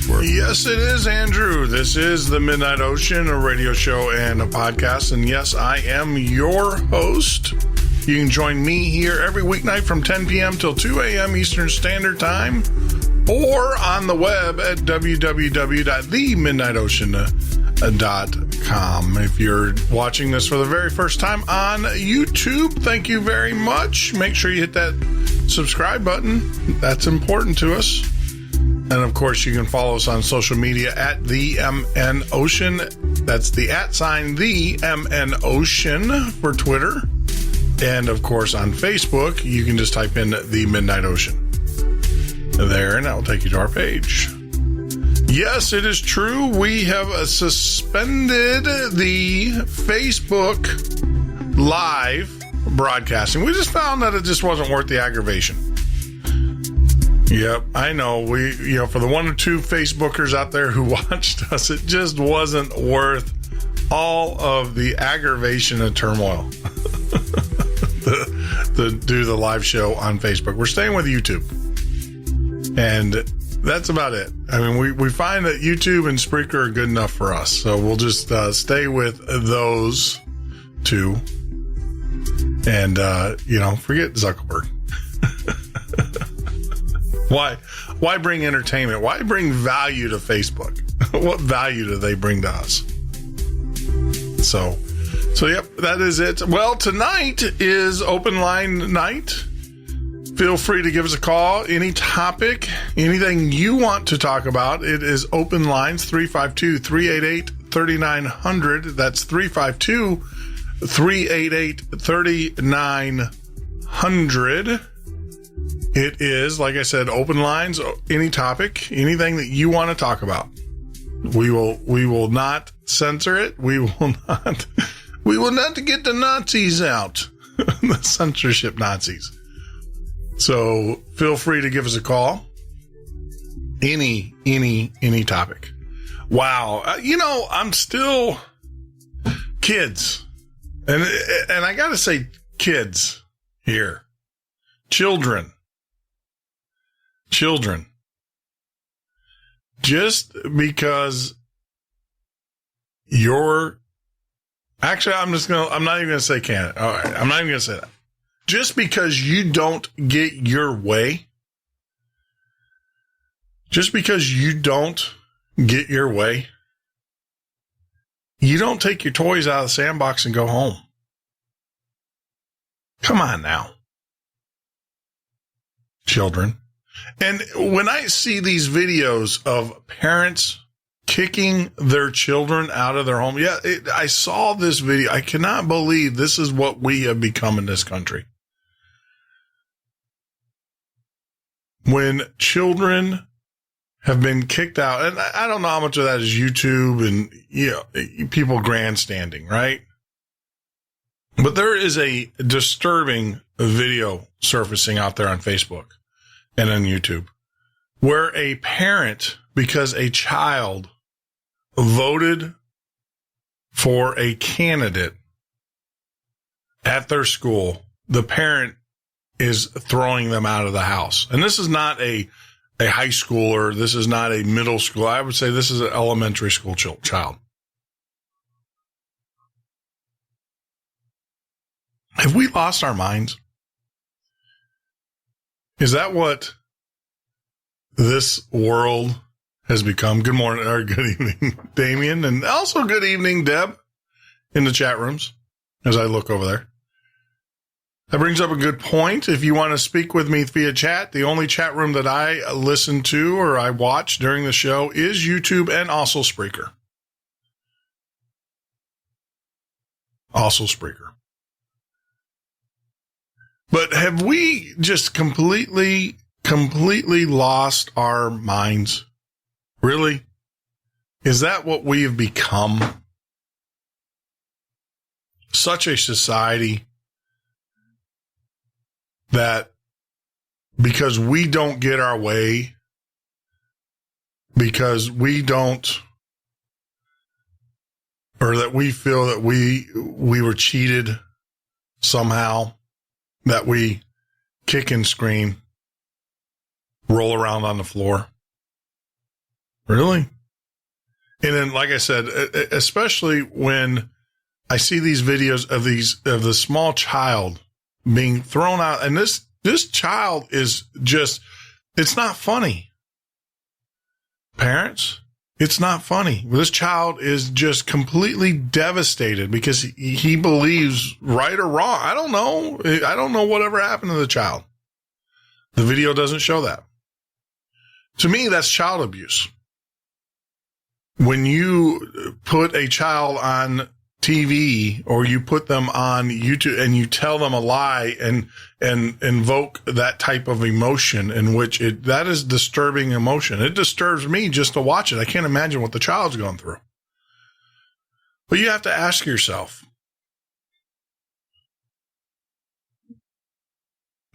Network. Yes, it is, Andrew. This is the Midnight Ocean, a radio show and a podcast. And yes, I am your host. You can join me here every weeknight from 10 p.m. till 2 a.m. Eastern Standard Time, or on the web at www.themidnightocean.com. If you're watching this for the very first time on YouTube, thank you very much. Make sure you hit that subscribe button. That's important to us. And of course, you can follow us on social media at the MN Ocean. That's the @ the MN Ocean for Twitter. And of course, on Facebook, you can just type in the Midnight Ocean there, and that will take you to our page. Yes, it is true. We have suspended the Facebook live broadcasting. We just found that it just wasn't worth the aggravation. Yep, I know. For the one or two Facebookers out there who watched us, it just wasn't worth all of the aggravation and turmoil to do the live show on Facebook. We're staying with YouTube. And that's about it. I mean, we find that YouTube and Spreaker are good enough for us. So we'll just stay with those two. And, forget Zuckerberg. Why bring entertainment? Why bring value to Facebook? What value do they bring to us? So yep, that is it. Well, tonight is open line night. Feel free to give us a call. Any topic, anything you want to talk about, it is open lines, 352-388-3900. That's 352-388-3900. It is, like I said, open lines, any topic, anything that you want to talk about. We will not censor it. We will not get the Nazis out. The censorship Nazis. So feel free to give us a call. Any topic. Wow. I'm still kids. And I got to say kids here. Children. Just because actually, I'm not even going to say can. All right. I'm not even going to say that. Just because you don't get your way, you don't take your toys out of the sandbox and go home. Come on now. Children. And when I see these videos of parents kicking their children out of their home, I saw this video. I cannot believe this is what we have become in this country. When children have been kicked out, and I don't know how much of that is YouTube and, people grandstanding, right? But there is a disturbing video surfacing out there on Facebook and on YouTube where a parent, because a child voted for a candidate at their school, the parent is throwing them out of the house. And this is not a high schooler. This is not a middle school. I would say this is an elementary school child. Have we lost our minds? Is that what this world has become? Good morning or good evening, Damien. And also good evening, Deb, in the chat rooms as I look over there. That brings up a good point. If you want to speak with me via chat, the only chat room that I listen to or I watch during the show is YouTube and also Spreaker. But have we just completely lost our minds? Really? Is that what we have become? Such a society that because we don't get our way, because we don't, or that we feel that we were cheated somehow, that we kick and scream, roll around on the floor. Really? And then, like I said, especially when I see these videos of the small child being thrown out, and this child is just, it's not funny. Parents, it's not funny. This child is just completely devastated because he believes right or wrong. I don't know whatever happened to the child. The video doesn't show that. To me, that's child abuse. When you put a child on TV or you put them on YouTube and you tell them a lie and invoke that type of emotion in which that is disturbing emotion. It disturbs me just to watch it. I can't imagine what the child's going through. But you have to ask yourself,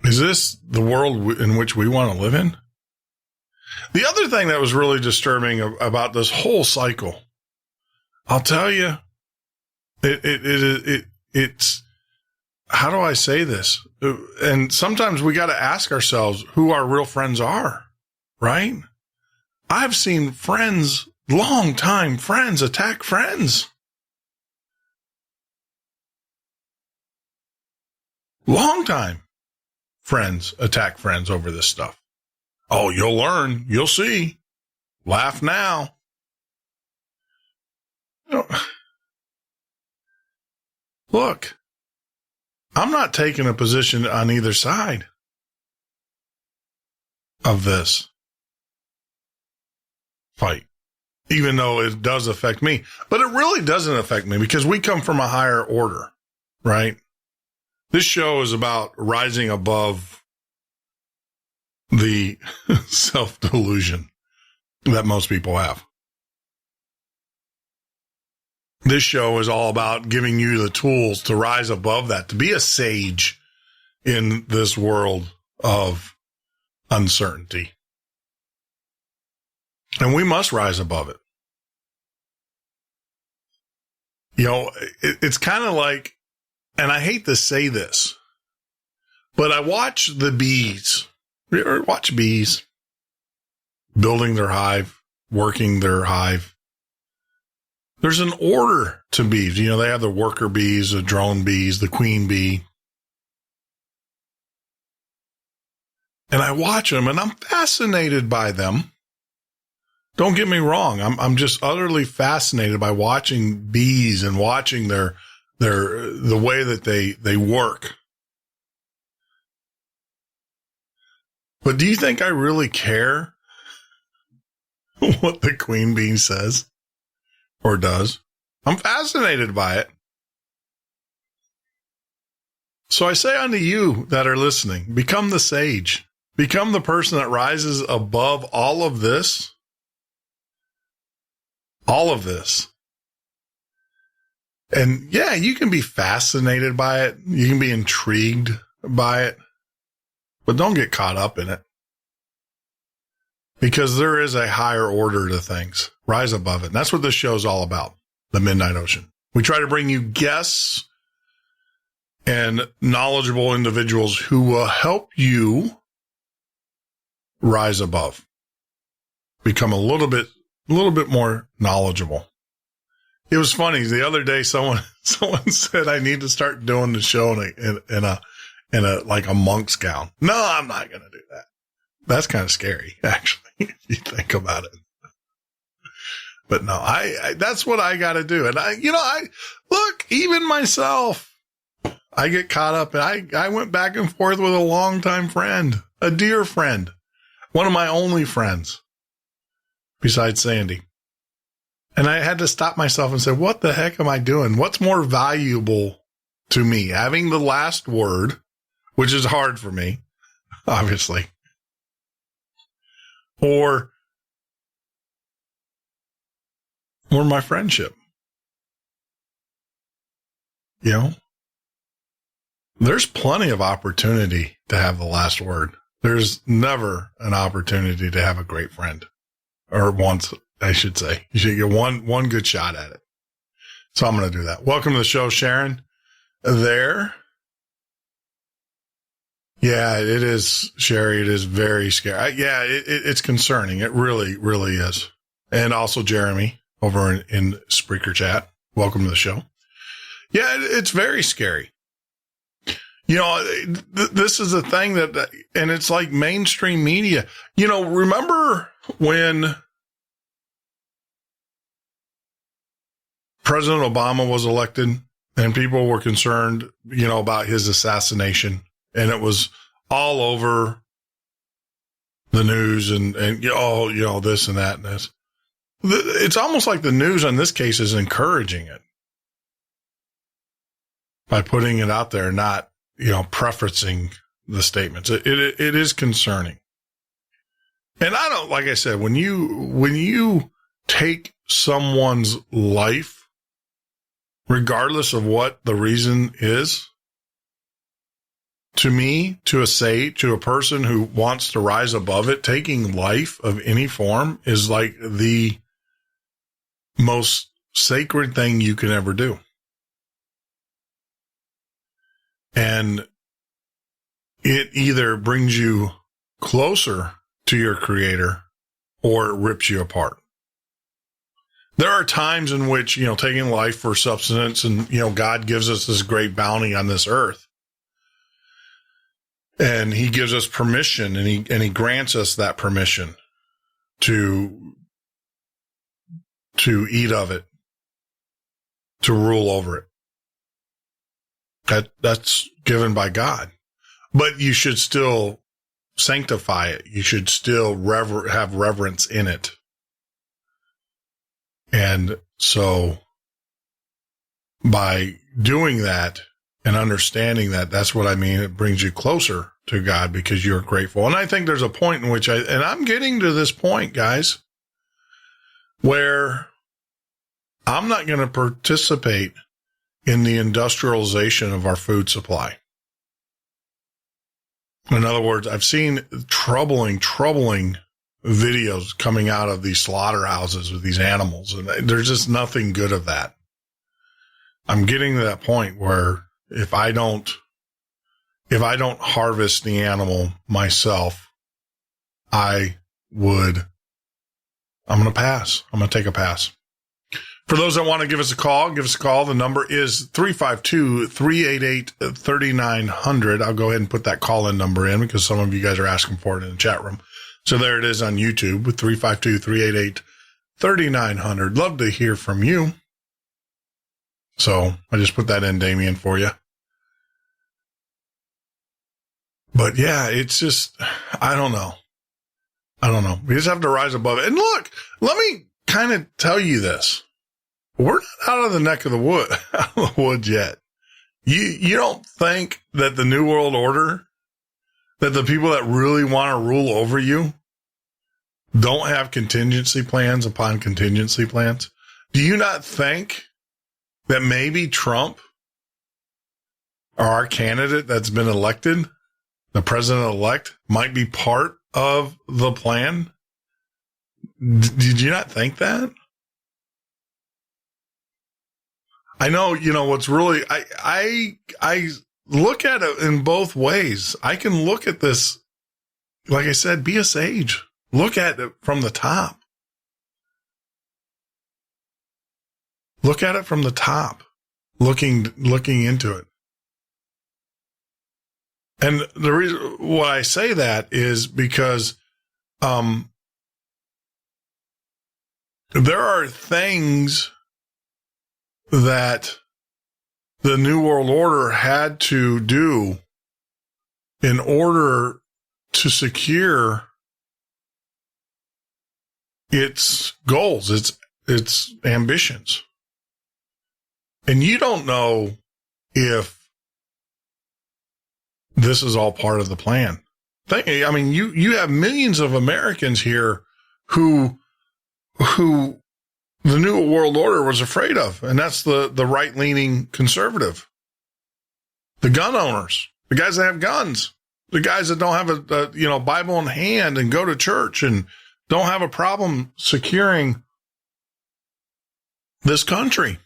is this the world in which we want to live in? The other thing that was really disturbing about this whole cycle, I'll tell you, it's, how do I say this? And sometimes we got to ask ourselves who our real friends are, right? I've seen friends, longtime friends, attack friends. Longtime friends attack friends over this stuff. Oh, you'll learn. You'll see. Laugh now. Look, I'm not taking a position on either side of this fight, even though it does affect me. But it really doesn't affect me because we come from a higher order, right? This show is about rising above the self-delusion that most people have. This show is all about giving you the tools to rise above that, to be a sage in this world of uncertainty. And we must rise above it. You know, it's kind of like, and I hate to say this, but I watch the bees. Watch bees building their hive, working their hive. There's an order to bees. You know, they have the worker bees, the drone bees, the queen bee. And I watch them and I'm fascinated by them. Don't get me wrong. I'm just utterly fascinated by watching bees and watching the way that they work. But do you think I really care what the queen bee says or does? I'm fascinated by it. So I say unto you that are listening, become the sage. Become the person that rises above all of this. All of this. And yeah, you can be fascinated by it. You can be intrigued by it. But don't get caught up in it. Because there is a higher order to things. Rise above it. And that's what this show is all about. The Midnight Ocean. We try to bring you guests and knowledgeable individuals who will help you rise above. Become a little bit more knowledgeable. It was funny. The other day, someone said I need to start doing the show in a like a monk's gown. No, I'm not going to do that. That's kind of scary, actually, if you think about it. But no, I that's what I got to do. And I look, even myself, I get caught up and I went back and forth with a longtime friend, a dear friend, one of my only friends besides Sandy. And I had to stop myself and say, what the heck am I doing? What's more valuable to me? Having the last word, which is hard for me, obviously, or my friendship. You know, there's plenty of opportunity to have the last word. There's never an opportunity to have a great friend, or once, I should say. You should get one good shot at it. So I'm going to do that. Welcome to the show, Sharon. There. Yeah, it is, Sherry. It is very scary. It's concerning. It really, really is. and also Jeremy over in Spreaker chat. Welcome to the show. Yeah, it's very scary. You know, this is a thing that, and it's like mainstream media. You know, remember when President Obama was elected and people were concerned, you know, about his assassination, and it was all over the news and oh, you know, this and that and this. It's almost like the news in this case is encouraging it by putting it out there, not, you know, prefacing the statements. It is concerning. And I don't, like I said, when you take someone's life, regardless of what the reason is, to me, to a person who wants to rise above it, taking life of any form is like the most sacred thing you can ever do. And it either brings you closer to your creator or it rips you apart. There are times in which, you know, taking life for subsistence and, you know, God gives us this great bounty on this earth. And he gives us permission and he grants us that permission to eat of it, to rule over it. That's given by God, but you should still sanctify it. You should still have reverence in it. And so by doing that and understanding that, that's what I mean. It brings you closer to God because you're grateful. And I think there's a point in which I'm getting to this point, guys, where I'm not going to participate in the industrialization of our food supply. In other words, I've seen troubling videos coming out of these slaughterhouses with these animals, and there's just nothing good of that. I'm getting to that point where if I don't harvest the animal myself, I'm going to pass. I'm going to take a pass. For those that want to give us a call. The number is 352-388-3900. I'll go ahead and put that call-in number in because some of you guys are asking for it in the chat room. So there it is on YouTube with 352-388-3900. Love to hear from you. So I just put that in, Damien, for you. But yeah, it's just, I don't know. We just have to rise above it. And look, let me kind of tell you this. We're not out of the neck of the woods yet. You don't think that the New World Order, that the people that really want to rule over you don't have contingency plans upon contingency plans? Do you not think that maybe Trump, or our candidate that's been elected, the president-elect, might be part of the plan? Did you not think that? I know, you know, what's really, I look at it in both ways. I can look at this, like I said, be a sage. Look at it from the top. Look at it from the top, looking into it. And the reason why I say that is because, there are things that the New World Order had to do in order to secure its goals, its ambitions. And you don't know if this is all part of the plan. I mean, you have millions of Americans here who the New World Order was afraid of, and that's the right-leaning conservative. The gun owners, the guys that have guns, the guys that don't have a Bible in hand and go to church and don't have a problem securing this country.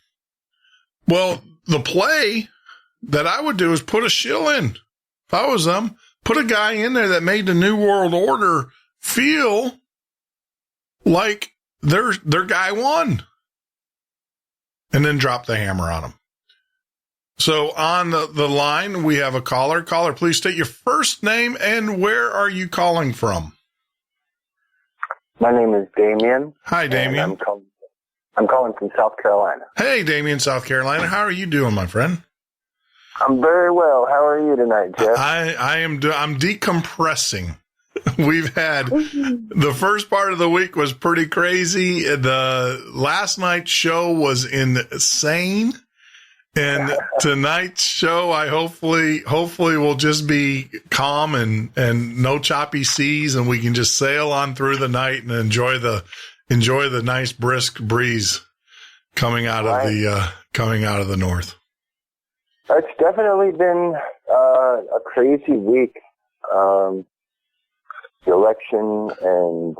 Well, the play that I would do is put a shill in. If I was them, put a guy in there that made the New World Order feel like their guy won, and then dropped the hammer on him. So on the line, we have a caller. Caller, please state your first name and where are you calling from? My name is Damien. Hi, Damien. I'm calling from South Carolina. Hey, Damien, South Carolina. How are you doing, my friend? I'm very well. How are you tonight, Jeff? I'm decompressing. We've had the first part of the week was pretty crazy. The last night's show was insane. And tonight's show, I hopefully will just be calm and no choppy seas, and we can just sail on through the night and enjoy the nice brisk breeze coming out of the north. It's definitely been a crazy week. The election and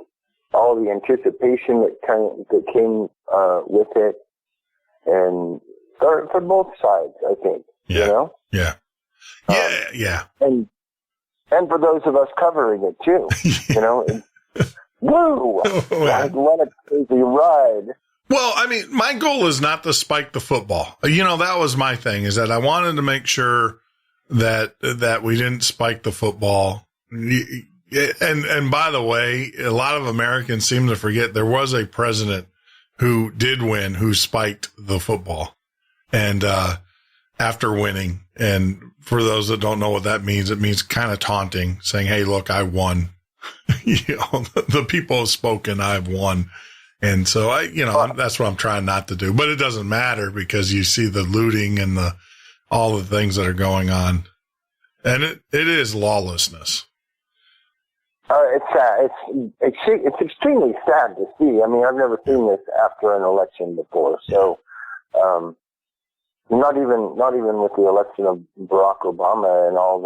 all the anticipation that came with it, and for both sides, I think. Yeah. You know? Yeah. Yeah. And for those of us covering it too, you know. Woo! What a crazy ride. Well, I mean, my goal is not to spike the football. You know, that was my thing, is that I wanted to make sure that we didn't spike the football. And by the way, a lot of Americans seem to forget there was a president who did win, who spiked the football. And after winning, and for those that don't know what that means, it means kind of taunting, saying, "Hey, look, I won. You know, the people have spoken. I've won." And so that's what I'm trying not to do. But it doesn't matter, because you see the looting and all the things that are going on, and it is lawlessness. It's sad. It's extremely sad to see. I mean, I've never seen this after an election before. So, not even with the election of Barack Obama and all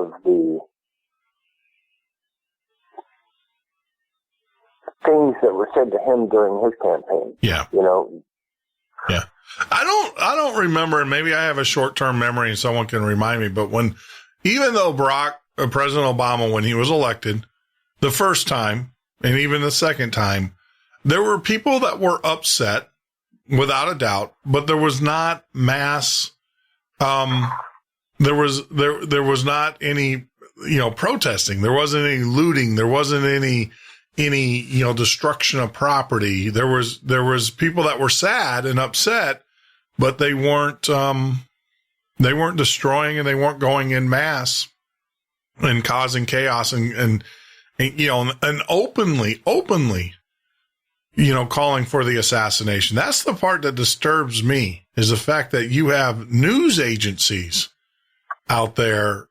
of the things that were said to him during his campaign. Yeah. You know. Yeah. I don't remember, and maybe I have a short-term memory and someone can remind me, but even though President Obama, when he was elected the first time and even the second time, there were people that were upset without a doubt, but there was not mass, there was not any, protesting. There wasn't any looting. There wasn't any, destruction of property. There was people that were sad and upset, but they weren't destroying, and they weren't going in mass and causing chaos and openly, calling for the assassination. That's the part that disturbs me, is the fact that you have news agencies out there,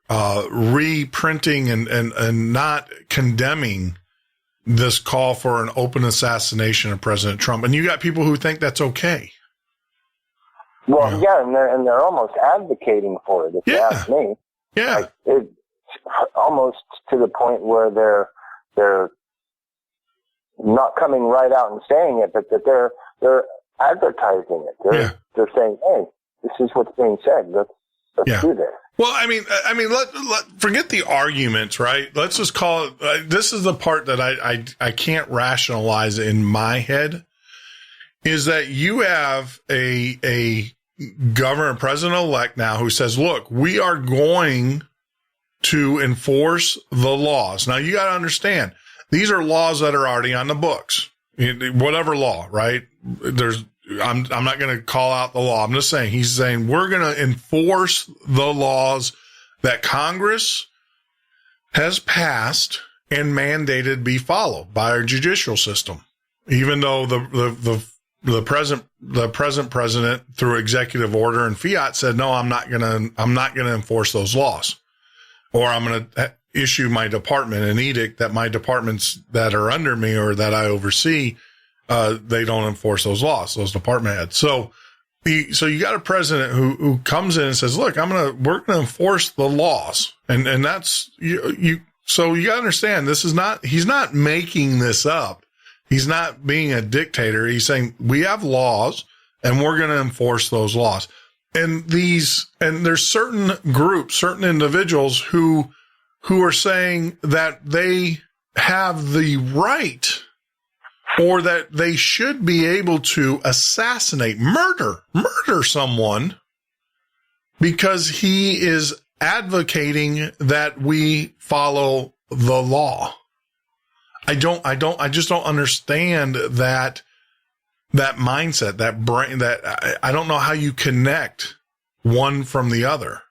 reprinting and not condemning this call for an open assassination of President Trump. And you got people who think that's okay. Well, yeah, and they're almost advocating for it, if you ask me. Yeah. Like, it's almost to the point where they're not coming right out and saying it, but that they're advertising it. They're saying, "Hey, this is what's being said. Let's do this." Well, I mean, let forget the arguments, right? Let's just call it. This is the part that I can't rationalize in my head, is that you have a governor, president-elect now, who says, "Look, we are going to enforce the laws." Now, you got to understand, these are laws that are already on the books. Whatever law, right? I'm not going to call out the law. I'm just saying, he's saying we're going to enforce the laws that Congress has passed and mandated be followed by our judicial system. Even though the present president, through executive order and fiat, said, "No, I'm not going to enforce those laws, or I'm going to issue my department an edict that my departments that are under me or that I oversee, they don't enforce those laws, those department heads." So you got a president who comes in and says, "Look, we're going to enforce the laws." And that's you. So you got to understand, he's not making this up. He's not being a dictator. He's saying we have laws and we're going to enforce those laws. And there's certain groups, certain individuals who are saying that they have the right, or that they should be able to assassinate, murder someone because he is advocating that we follow the law. I just don't understand that mindset, that brain, that I don't know how you connect one from the other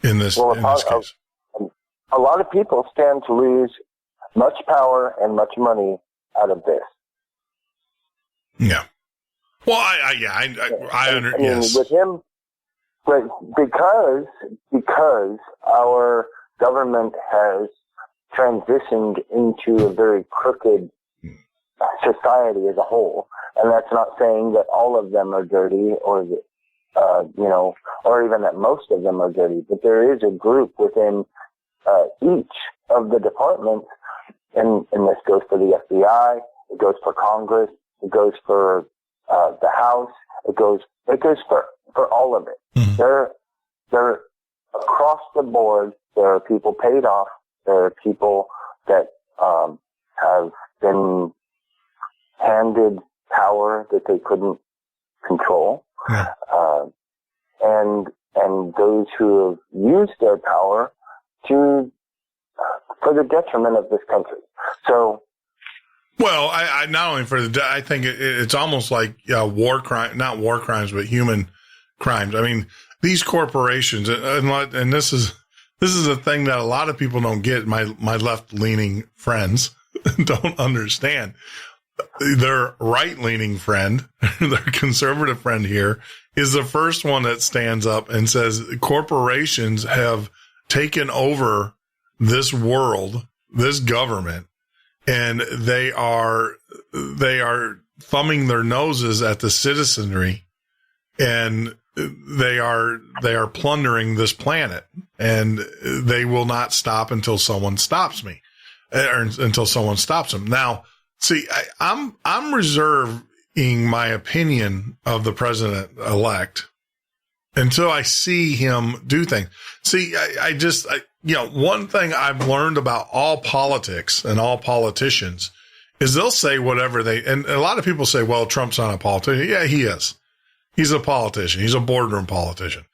in this case. A lot of people stand to lose much power and much money out of this. Yeah. Well, I yes. With him, but because our government has transitioned into a very crooked society as a whole, and that's not saying that all of them are dirty, or that, or even that most of them are dirty, but there is a group within each of the departments, and this goes for the FBI, it goes for Congress, it goes for the House, it goes for all of it. Mm-hmm. They're across the board. There are people paid off. There are people that have been handed power that they couldn't control, and those who have used their power for the detriment of this country. So, well, I not only I think it's almost like war crime, not war crimes, but human crimes. I mean, these corporations, and this is a thing that a lot of people don't get. My left-leaning friends don't understand. Their right-leaning friend, their conservative friend here, is the first one that stands up and says corporations have taken over this world, this government, and they are thumbing their noses at the citizenry, and they are plundering this planet, and they will not stop until someone stops me, or until someone stops them. Now, see, I'm reserving my opinion of the president-elect until I see him do things. See, one thing I've learned about all politics and all politicians is they'll say whatever and a lot of people say, well, Trump's not a politician. Yeah, he is. He's a politician. He's a boardroom politician.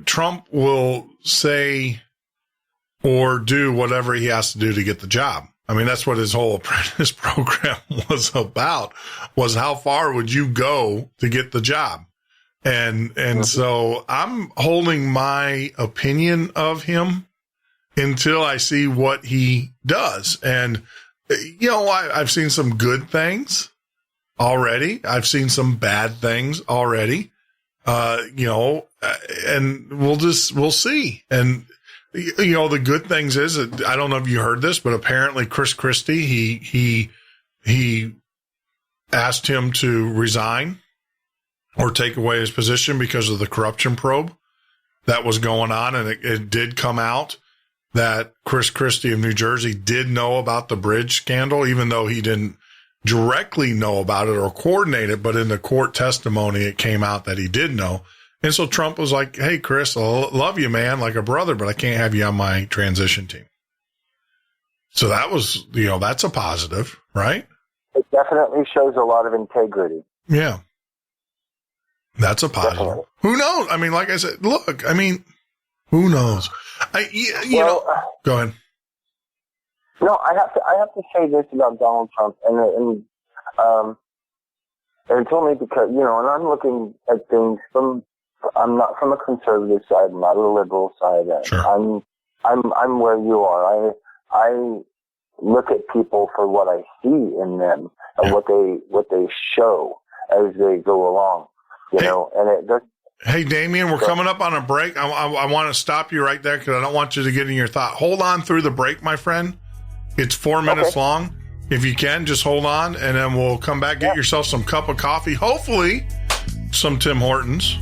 Trump will say or do whatever he has to do to get the job. I mean, that's what his whole apprentice program was about, was how far would you go to get the job? And so I'm holding my opinion of him until I see what he does. And, I've seen some good things already. I've seen some bad things already, and we'll see. And, the good things is, I don't know if you heard this, but apparently Chris Christie, he asked him to resign or take away his position because of the corruption probe that was going on. And it did come out that Chris Christie of New Jersey did know about the bridge scandal, even though he didn't directly know about it or coordinate it. But in the court testimony, it came out that he did know. And so Trump was like, hey, Chris, I love you, man, like a brother, but I can't have you on my transition team. So that was, that's a positive, right? It definitely shows a lot of integrity. Yeah. That's a positive. Definitely. Who knows? I mean, like I said, look, who knows? Go ahead. No, I have to say this about Donald Trump, and it told me because, and I'm looking at things I'm not from a conservative side, I'm not a liberal side. Sure. I'm where you are. I look at people for what I see in them and what they show as they go along. And it does. Hey, Damien, we're coming up on a break. I want to stop you right there because I don't want you to get in your thought. Hold on through the break, my friend. It's 4 minutes long. If you can, just hold on, and then we'll come back, get yourself some cup of coffee, hopefully some Tim Hortons.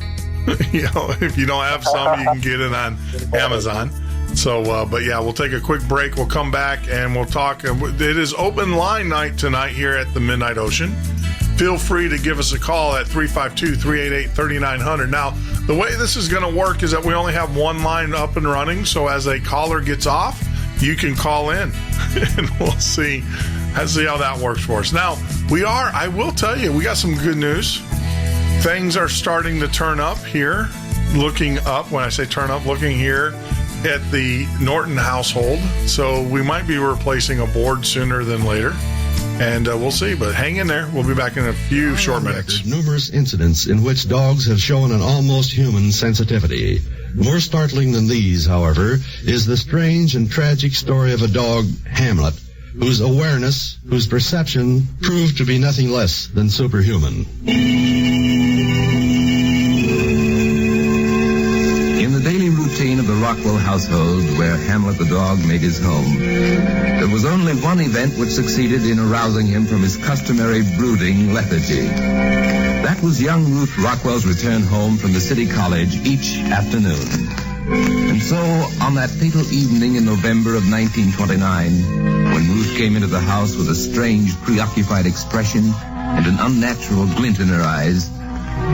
If you don't have some, you can get it on Amazon. So, we'll take a quick break. We'll come back, and we'll talk. It is open line night tonight here at the Midnight Ocean. Feel free to give us a call at 352-388-3900. Now, the way this is going to work is that we only have one line up and running. So as a caller gets off, you can call in and we'll see how that works for us. Now, I will tell you, we got some good news. Things are starting to turn up here. Looking up, when I say turn up, looking here at the Norton household. So we might be replacing a board sooner than later. And we'll see, but hang in there. We'll be back in a few short minutes. Numerous incidents in which dogs have shown an almost human sensitivity. More startling than these, however, is the strange and tragic story of a dog, Hamlet, whose awareness, whose perception proved to be nothing less than superhuman. In the daily routine of the Rockwell household, where Hamlet the dog made his home, there was only one event which succeeded in arousing him from his customary brooding lethargy. That was young Ruth Rockwell's return home from the city college each afternoon. And so, on that fatal evening in November of 1929, when Ruth came into the house with a strange, preoccupied expression and an unnatural glint in her eyes,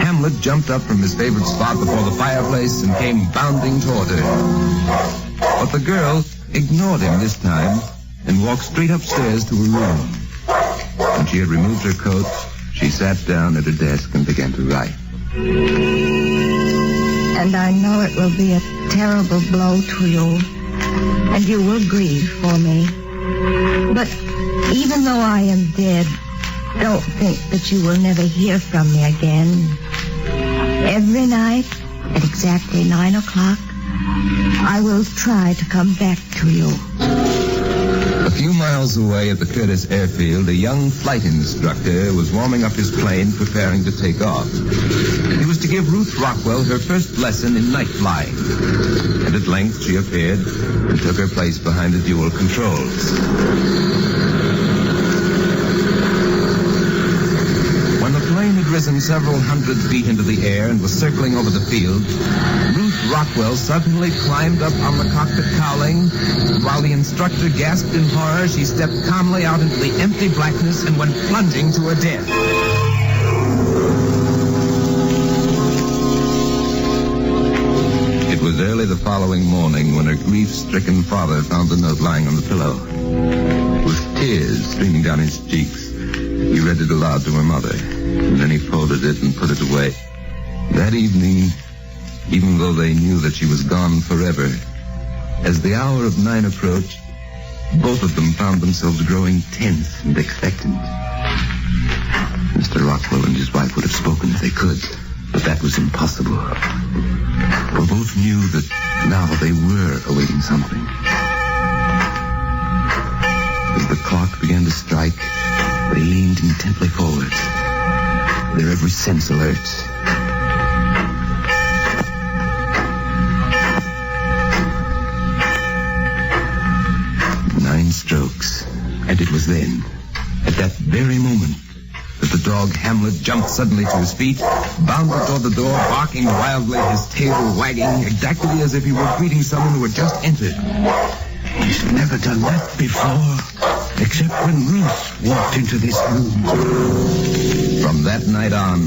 Hamlet jumped up from his favorite spot before the fireplace and came bounding toward her. But the girl ignored him this time and walked straight upstairs to her room. When she had removed her coat, she sat down at her desk and began to write. And I know it will be a terrible blow to you, and you will grieve for me. But even though I am dead, don't think that you will never hear from me again. Every night, at exactly 9 o'clock, I will try to come back to you. A few miles away at the Curtis airfield, a young flight instructor was warming up his plane, preparing to take off. He was to give Ruth Rockwell her first lesson in night flying. And at length she appeared and took her place behind the dual controls. When the plane had risen several hundred feet into the air and was circling over the field, Ruth Rockwell suddenly climbed up on the cockpit cowling. While the instructor gasped in horror, she stepped calmly out into the empty blackness and went plunging to her death. It was early the following morning when her grief-stricken father found the note lying on the pillow. With tears streaming down his cheeks, he read it aloud to her mother, and then he folded it and put it away. That evening, even though they knew that she was gone forever, as the hour of 9 approached, both of them found themselves growing tense and expectant. Mr. Rockwell and his wife would have spoken if they could, but that was impossible. For both knew that now they were awaiting something. As the clock began to strike, they leaned intently forward, their every sense alert. 9 strokes, and it was then, at that very moment, that the dog Hamlet jumped suddenly to his feet, bounded toward the door, barking wildly, his tail wagging, exactly as if he were greeting someone who had just entered. He's never done that before, except when Ruth walked into this room. From that night on,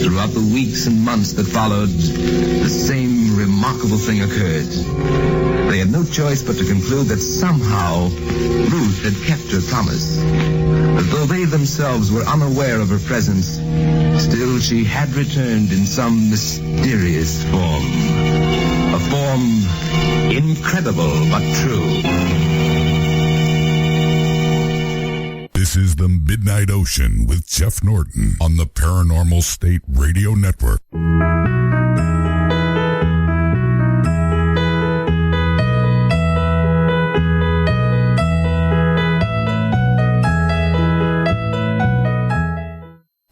throughout the weeks and months that followed, the same remarkable thing occurred. They had no choice but to conclude that somehow Ruth had kept her promise. That though they themselves were unaware of her presence, still she had returned in some mysterious form. A form incredible but true. This is the Midnight Ocean with Jeff Norton on the Paranormal State Radio Network.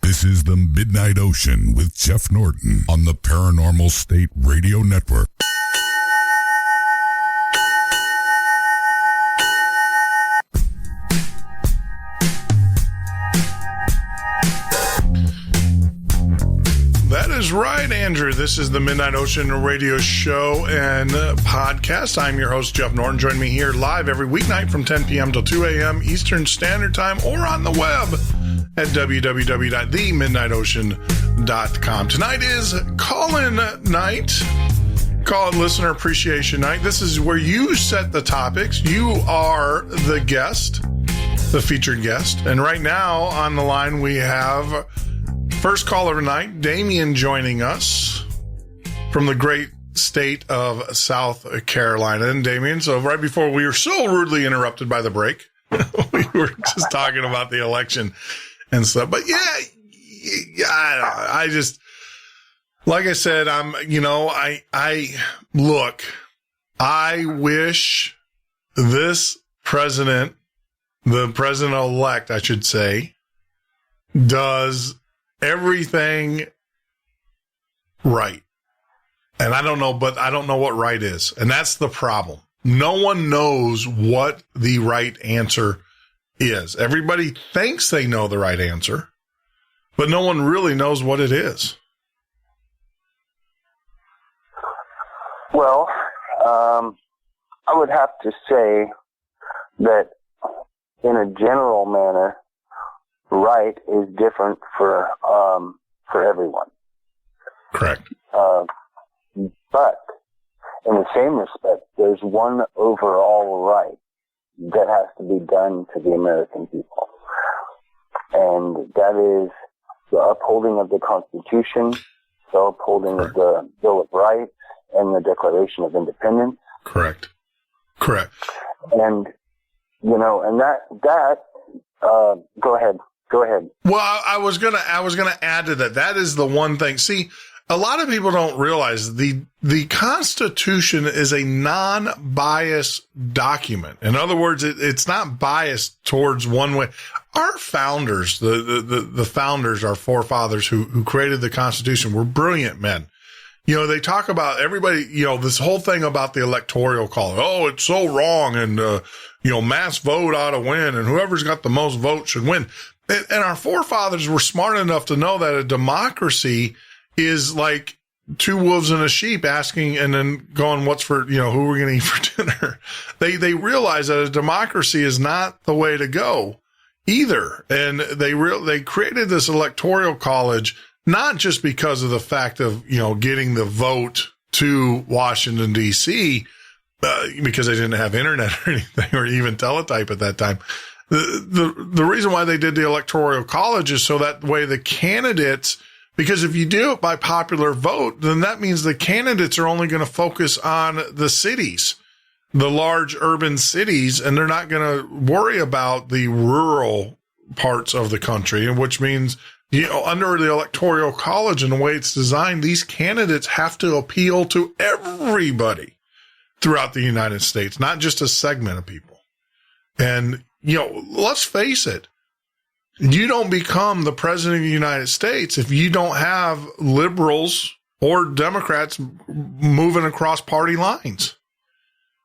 This is the Midnight Ocean with Jeff Norton on the Paranormal State Radio Network. That is right, Andrew. This is the Midnight Ocean radio show and podcast. I'm your host, Jeff Norton. Join me here live every weeknight from 10 p.m. till 2 a.m. Eastern Standard Time or on the web at www.themidnightocean.com. Tonight is call-in night, Call it Listener Appreciation Night. This is where you set the topics. You are the guest, the featured guest. And right now on the line, we have first caller of the night, Damien, joining us from the great state of South Carolina. And Damien, so right before we were so rudely interrupted by the break, we were just talking about the election and stuff. But I just, like I said, I wish this president, the president-elect, I should say, does everything right. And I don't know what right is. And that's the problem. No one knows what the right answer is. Everybody thinks they know the right answer, but no one really knows what it is. Well, I would have to say that in a general manner, right is different for everyone. Correct. But in the same respect, there's one overall right that has to be done to the American people. And that is the upholding of the Constitution, the upholding of the Bill of Rights, and the Declaration of Independence. Correct. And, and that, go ahead. Well, I was going to add to that. That is the one thing. See, a lot of people don't realize the Constitution is a non-biased document. In other words, it's not biased towards one way. Our founders, the founders, our forefathers who created the Constitution were brilliant men. They talk about everybody, this whole thing about the electoral college. Oh, it's so wrong. And, mass vote ought to win, and whoever's got the most votes should win. And our forefathers were smart enough to know that a democracy is like two wolves and a sheep asking and then going, what's for, who are we going to eat for dinner? They realize that a democracy is not the way to go either. And they created this electoral college, not just because of the fact of, getting the vote to Washington, D.C., because they didn't have internet or anything or even teletype at that time. The reason why they did the electoral college is so that way the candidates, because if you do it by popular vote, then that means the candidates are only going to focus on the cities, the large urban cities, and they're not going to worry about the rural parts of the country, which means, under the electoral college and the way it's designed, these candidates have to appeal to everybody throughout the United States, not just a segment of people. And, let's face it. You don't become the president of the United States if you don't have liberals or Democrats moving across party lines.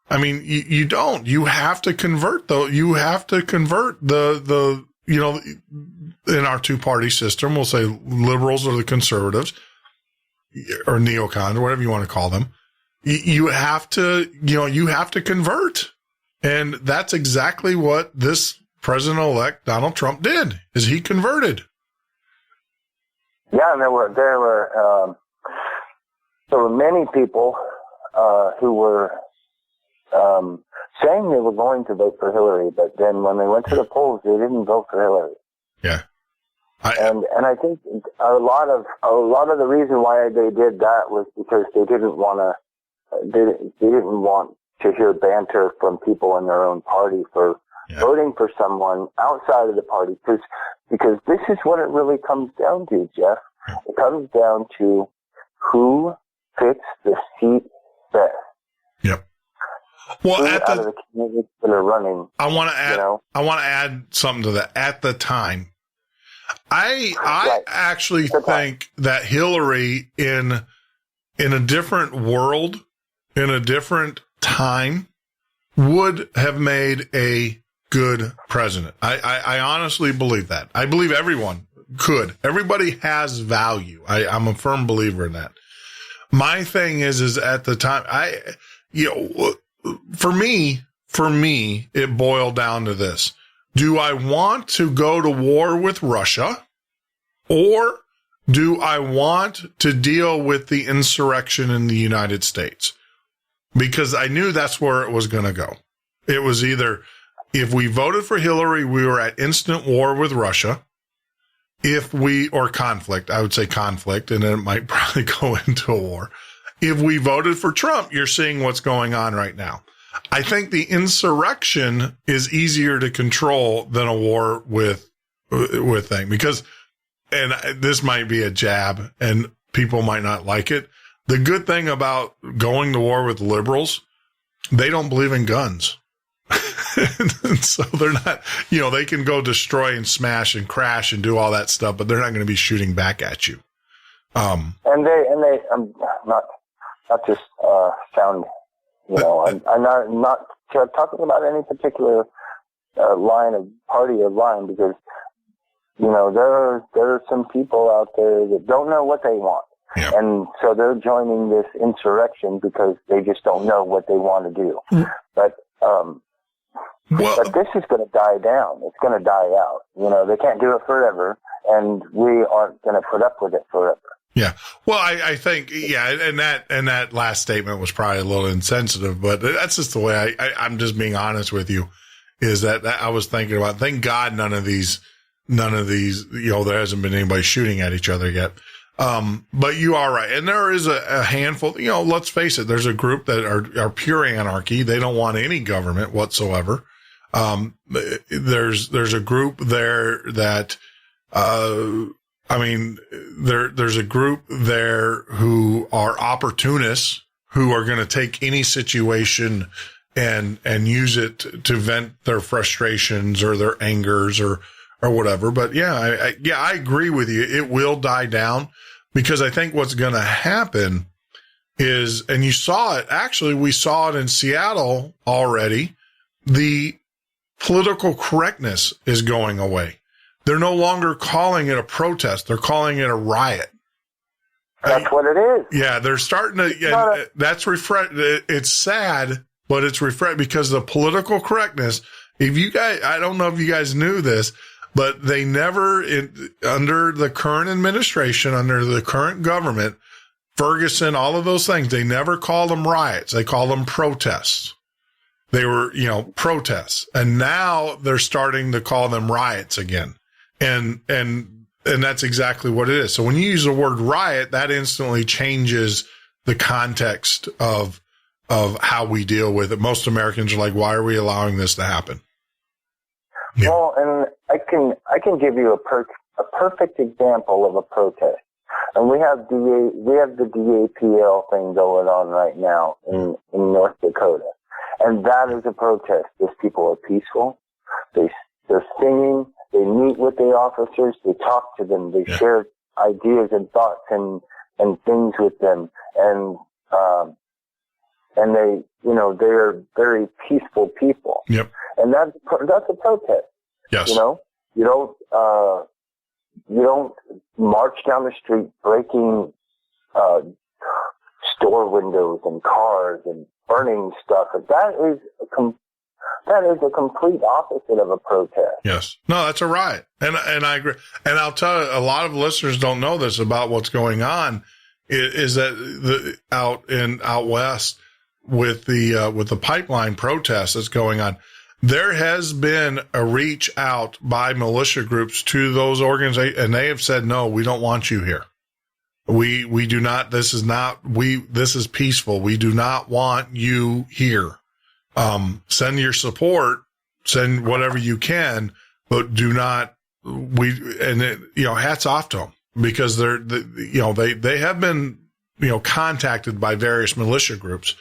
I mean, you don't. You have to convert, though. You have to convert the in our two-party system, we'll say liberals or the conservatives or neocons or whatever you want to call them. You have to convert. And that's exactly what this President-elect Donald Trump did, is he converted. Yeah, and there were many people who were saying they were going to vote for Hillary, but then when they went to the polls, they didn't vote for Hillary. Yeah, and I think a lot of the reason why they did that was because they didn't want to hear banter from people in their own party for voting for someone outside of the party, because this is what it really comes down to, Jeff. It comes down to who fits the seat best. Yep. Well, out of the candidates that are running, I want to add something to that. At the time, I actually think that Hillary in a different world, in a different time, would have made a good president. I honestly believe that. I believe everyone could. Everybody has value. I'm a firm believer in that. My thing is at the time, for me, it boiled down to this. Do I want to go to war with Russia, or do I want to deal with the insurrection in the United States? because I knew that's where it was going to go. It was either if we voted for Hillary, we were at instant war with Russia. Or conflict, I would say conflict, and then it might probably go into a war. If we voted for Trump, you're seeing what's going on right now. I think the insurrection is easier to control than a war with thing, because, and this might be a jab and people might not like it. The good thing about going to war with liberals, they don't believe in guns. And so they're not, they can go destroy and smash and crash and do all that stuff, but they're not going to be shooting back at you. And they, not just, sound, I'm not talking about any particular, line of party or line, because, there are some people out there that don't know what they want. Yeah. And so they're joining this insurrection because they just don't know what they want to do. Mm. But this is going to die down. It's going to die out. They can't do it forever, and we aren't going to put up with it forever. Yeah. Well, I think, and that last statement was probably a little insensitive, but that's just the way I'm just being honest with you, is that I was thinking about, thank God none of these, there hasn't been anybody shooting at each other yet. But you are right. And there is a handful, let's face it, there's a group that are pure anarchy. They don't want any government whatsoever. There's a group there that, there's a group there who are opportunists, who are going to take any situation and use it to vent their frustrations or their angers or whatever. But I agree with you. It will die down, because I think what's going to happen is, and you saw it, actually, we saw it in Seattle already. The political correctness is going away. They're no longer calling it a protest. They're calling it a riot. That's what it is. Yeah, they're starting to, that's it's sad, but it's refresh, because the political correctness, I don't know if you guys knew this, but they never, under the current administration, under the current government, Ferguson, all of those things, they never call them riots. They call them protests. They were, protests. And now they're starting to call them riots again. And that's exactly what it is. So when you use the word riot, that instantly changes the context of how we deal with it. Most Americans are like, why are we allowing this to happen? Yeah. Well, and I can give you a perfect example of a protest. And we have the DAPL thing going on right now in North Dakota. And that is a protest. These people are peaceful. They're singing. They meet with the officers. They talk to them. They share ideas and thoughts and things with them. And they, they're very peaceful people. Yep. And that's a protest. Yes. You don't march down the street breaking, store windows and cars and burning stuff. That is a complete opposite of a protest. Yes. No, that's a riot. And I agree. And I'll tell you, a lot of listeners don't know this about what's going on, is that out west with the pipeline protest that's going on, there has been a reach out by militia groups to those organizations, and they have said, no, we don't want you here. We do not, this is peaceful. We do not want you here. Send your support, send whatever you can, but do not, hats off to them, because they have been, contacted by various militia groups.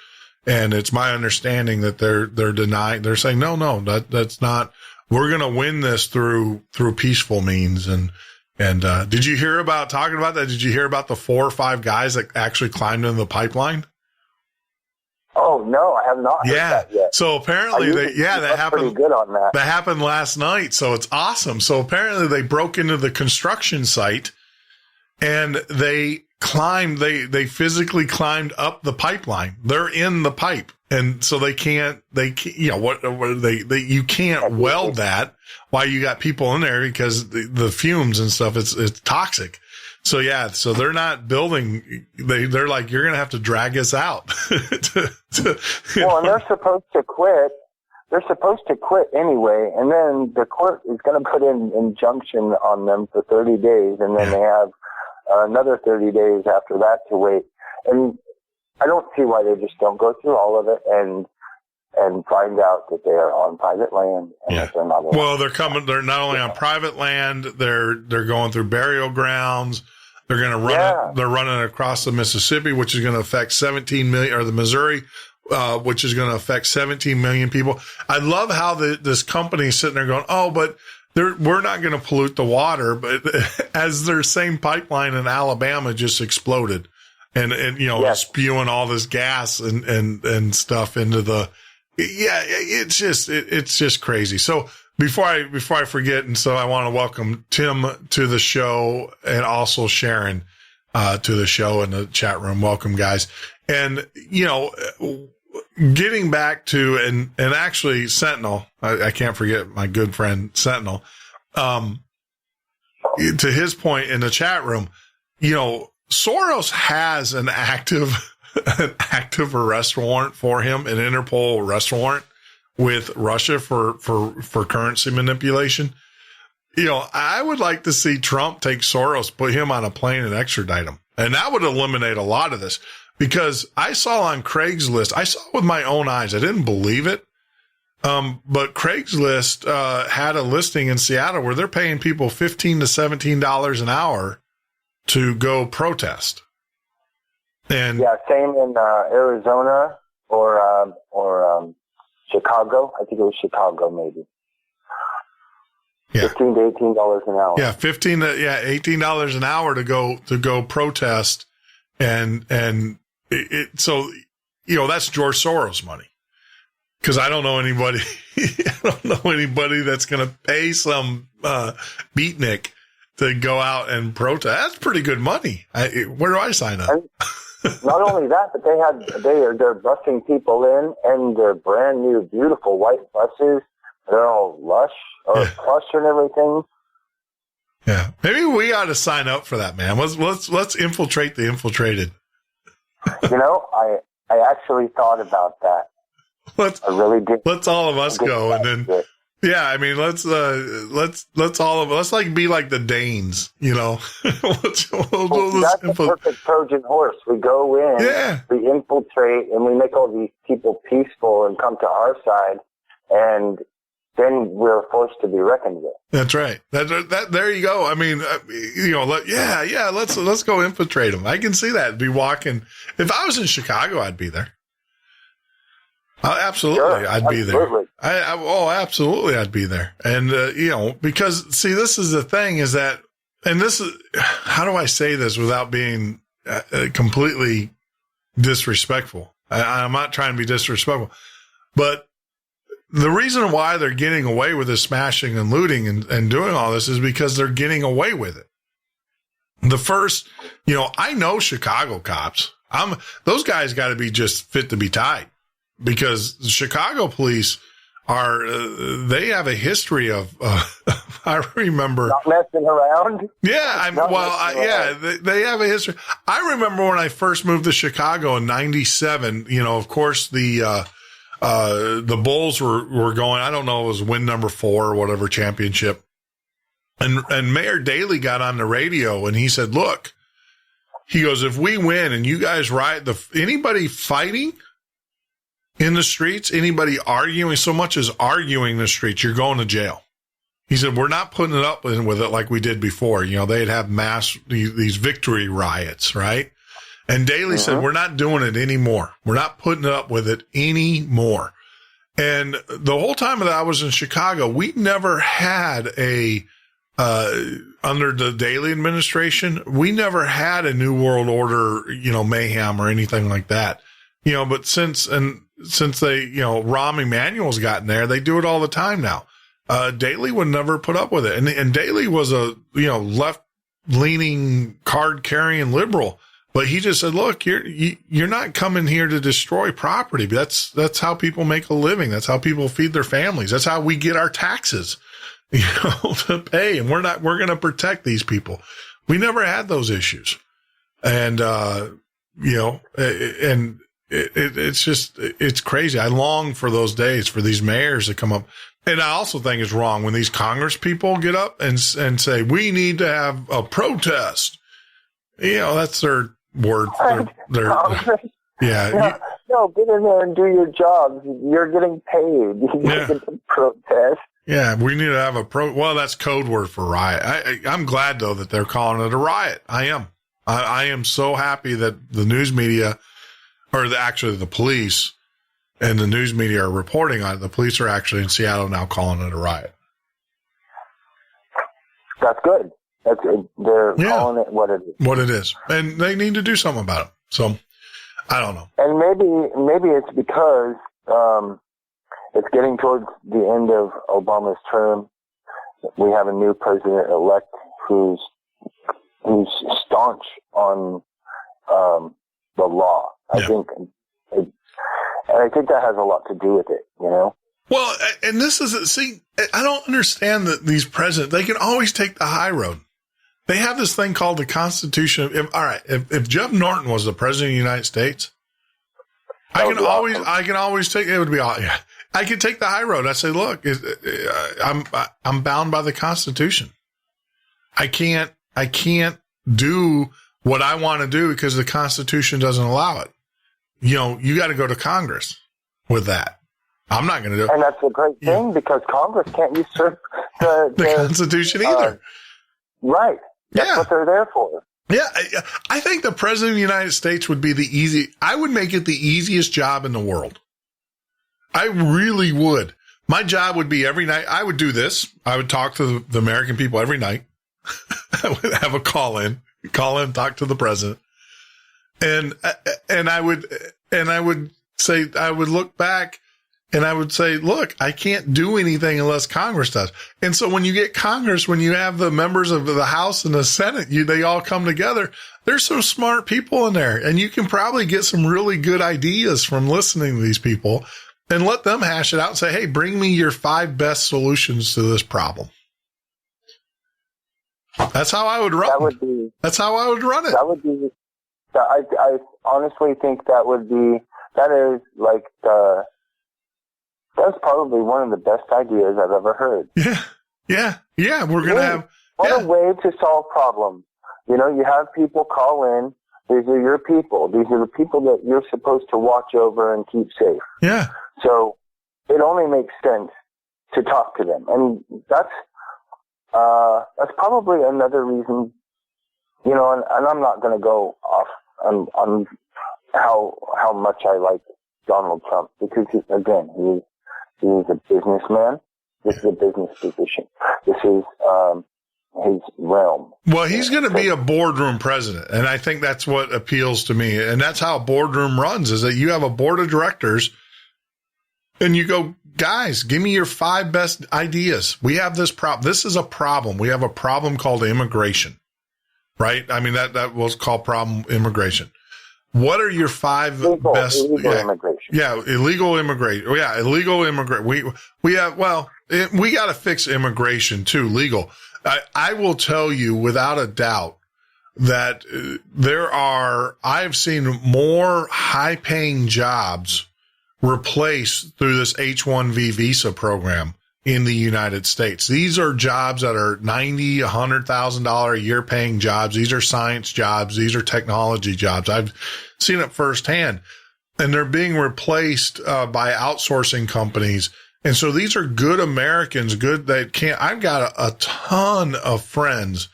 And it's my understanding that they're denying, they're saying, no, that's not, we're going to win this through peaceful means. And did you hear about talking about that? Did you hear about the 4 or 5 guys that actually climbed into the pipeline? Oh, no, I have not heard that yet. So apparently that happened. Pretty good on that. That happened last night. So it's awesome. So apparently they broke into the construction site and they physically climbed up the pipeline. They're in the pipe. And so you can't weld that while you got people in there, because the fumes and stuff, it's toxic. So they're not building. They're like, you're going to have to drag us out. Well, and they're supposed to quit. They're supposed to quit anyway, and then the court is going to put an injunction on them for 30 days, and then they have another 30 days after that to wait. And I don't see why they just don't go through all of it and find out that they are on private land and that they're not allowed. Well, they're not only on private land, they're going through burial grounds. They're going to run they're running across the Mississippi, which is going to affect 17 million, or the Missouri, which is going to affect 17 million people. I love how this company is sitting there going, oh, but we're not going to pollute the water. But as their same pipeline in Alabama just exploded and spewing all this gas and stuff into the, it's just crazy. So before I forget, and so I want to welcome Tim to the show and also Sharon to the show in the chat room. Welcome, guys. And, getting back to, and actually Sentinel, I can't forget my good friend Sentinel, to his point in the chat room, Soros has an active arrest warrant for him, an Interpol arrest warrant with Russia for currency manipulation. I would like to see Trump take Soros, put him on a plane and extradite him. And that would eliminate a lot of this, because I saw on Craigslist, I saw it with my own eyes. I didn't believe it. But Craigslist, had a listing in Seattle where they're paying people $15 to $17 an hour to go protest. And same in Arizona or Chicago. I think it was Chicago, maybe. $15 to $18 an hour. Yeah, $18 an hour to go protest, and so that's George Soros money. Because I don't know anybody. That's going to pay some beatnik to go out and protest. That's pretty good money. Where do I sign up? Not only that, but they're busing people in, and they're brand new, beautiful white buses. They're all lush plush and everything. Yeah, maybe we ought to sign up for that, man. Let's infiltrate the infiltrated. I actually thought about that. I really did. Let's all of us go, and then let's all of us be like the Danes, That's the perfect Trojan horse. We go in, we infiltrate, and we make all these people peaceful and come to our side, and then we're forced to be reckoned with. That's right. That there you go. I mean, let's go infiltrate them. I can see that. Be walking. If I was in Chicago, I'd be there. Absolutely, I'd be there. Absolutely, I'd be there. And because see, this is the thing is that, and this is, how do I say this without being completely disrespectful? I'm not trying to be disrespectful, but the reason why they're getting away with this smashing and looting and doing all this is because they're getting away with it. The first, I know Chicago cops. Those guys got to be just fit to be tied, because the Chicago police they have a history of, I remember. Not messing around? Yeah. They have a history. I remember when I first moved to Chicago in 97, of course, the Bulls were going, I don't know, it was win number 4 or whatever championship. And Mayor Daley got on the radio and he said, look, he goes, if we win and you guys riot, anybody fighting in the streets, anybody arguing, so much as arguing in the streets, you're going to jail. He said, we're not putting it up with it like we did before. They'd have these victory riots, right? And Daley said, we're not doing it anymore. We're not putting up with it anymore. And the whole time that I was in Chicago, we never had under the Daley administration, we never had a New World Order, mayhem or anything like that. But since they, Rahm Emanuel's gotten there, they do it all the time now. Daley would never put up with it. And Daley was a, left-leaning, card-carrying liberal. But he just said, look, you're not coming here to destroy property. That's how people make a living. That's how people feed their families. That's how we get our taxes, to pay. And we're going to protect these people. We never had those issues. And, it's crazy. I long for those days for these mayors to come up. And I also think it's wrong when these Congress people get up and say, we need to have a protest. That's their word. Yeah. No, get in there and do your jobs. You're getting paid. You get to protest. Yeah, we need to have well, that's code word for riot. I'm glad, though, that they're calling it a riot. I am. I am so happy that the news media, or actually the police and the news media are reporting on it. The police are actually in Seattle now calling it a riot. That's good. They're calling it what it is. What it is. And they need to do something about it. So, I don't know. And maybe it's because it's getting towards the end of Obama's term. We have a new president-elect who's staunch on the law. I think that has a lot to do with it, Well, and this is, I don't understand that these presidents, they can always take the high road. They have this thing called the Constitution. If Jeff Norton was the president of the United States, I can always take, it would be, I could take the high road. I say, look, I'm bound by the Constitution. I can't do what I want to do because the Constitution doesn't allow it. You got to go to Congress with that. I'm not going to do it. And that's a great thing because Congress can't usurp the Constitution either. Right. That's what they're there for. Yeah. I think the president of the United States would be I would make it the easiest job in the world. I really would. My job would be every night. I would do this. I would talk to the American people every night. I would have a call in, talk to the president. And I would look back and I would say, look, I can't do anything unless Congress does. And so when you get Congress, when you have the members of the House and the Senate, they all come together. There's some smart people in there and you can probably get some really good ideas from listening to these people and let them hash it out and say, hey, bring me your 5 best solutions to this problem. That's how I would run. That's how I would run it. That would be, I honestly think that is like that's probably one of the best ideas I've ever heard. Yeah. We're going to have. What a way to solve problems. You have people call in. These are your people. These are the people that you're supposed to watch over and keep safe. Yeah. So it only makes sense to talk to them. And that's probably another reason, and I'm not going to go off on how much I like Donald Trump because he's a businessman. This is a business position. This is his realm. Well, he's going to be a boardroom president, and I think that's what appeals to me. And that's how a boardroom runs: is that you have a board of directors, and you go, guys, give me your 5 best ideas. We have this problem. This is a problem. We have a problem called immigration, right? I mean, that was called problem immigration. What are your 5 best? Illegal immigration. Yeah, illegal immigration. Yeah, illegal immigrant. We got to fix immigration too. Legal. I will tell you without a doubt that I have seen more high-paying jobs replaced through this H-1B visa program in the United States. These are jobs that are $90,000, $100,000 a year paying jobs. These are science jobs. These are technology jobs. I've seen it firsthand, and they're being replaced by outsourcing companies. And so these are good Americans, I've got a ton of friends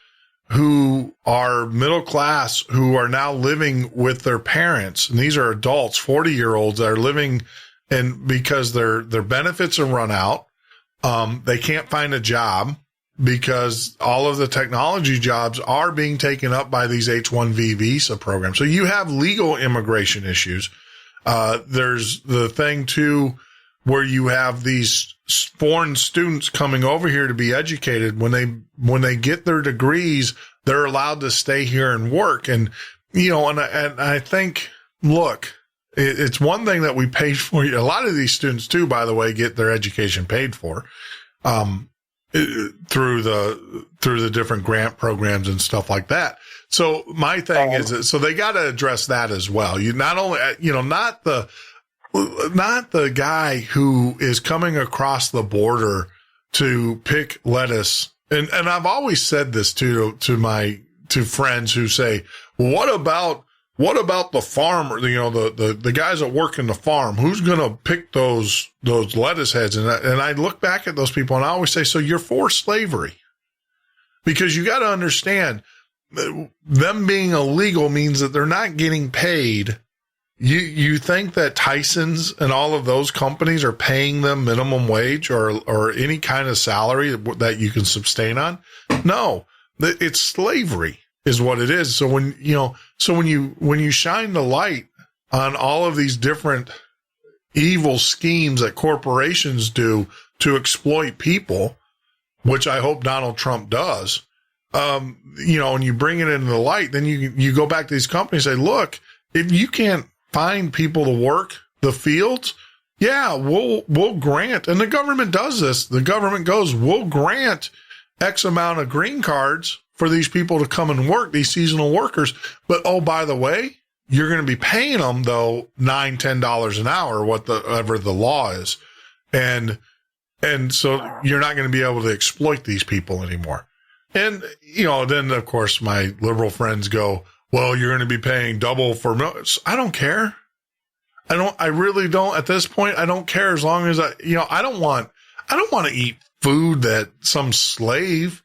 who are middle class, who are now living with their parents. And these are adults, 40-year-olds that are living because their benefits are run out. They can't find a job because all of the technology jobs are being taken up by these H-1B visa programs. So you have legal immigration issues. There's the thing too, where you have these foreign students coming over here to be educated. When they get their degrees, they're allowed to stay here and work. And, and I think, look, it's one thing that we paid for. A lot of these students too, by the way, get their education paid for. through the different grant programs and stuff like that. So my thing is that, so they got to address that as well. You not only, not the guy who is coming across the border to pick lettuce. And I've always said this to friends who say, what about the farmer, the guys that work in the farm? Who's going to pick those lettuce heads? And I look back at those people and I always say, so you're for slavery, because you got to understand them being illegal means that they're not getting paid. You think that Tyson's and all of those companies are paying them minimum wage or any kind of salary that you can sustain on? No, it's slavery is what it is. So when you shine the light on all of these different evil schemes that corporations do to exploit people, which I hope Donald Trump does, and you bring it into the light, then you go back to these companies and say, look, if you can't find people to work the fields, yeah, we'll grant, and the government does this. The government goes, we'll grant X amount of green cards for these people to come and work, these seasonal workers. But, oh, by the way, you're going to be paying them, though, $9, $10 an hour, whatever the law is. And so you're not going to be able to exploit these people anymore. And, then, of course, my liberal friends go, well, you're going to be paying double for milk. I don't care. I really don't at this point. I don't care as long as I don't want to eat food that some slave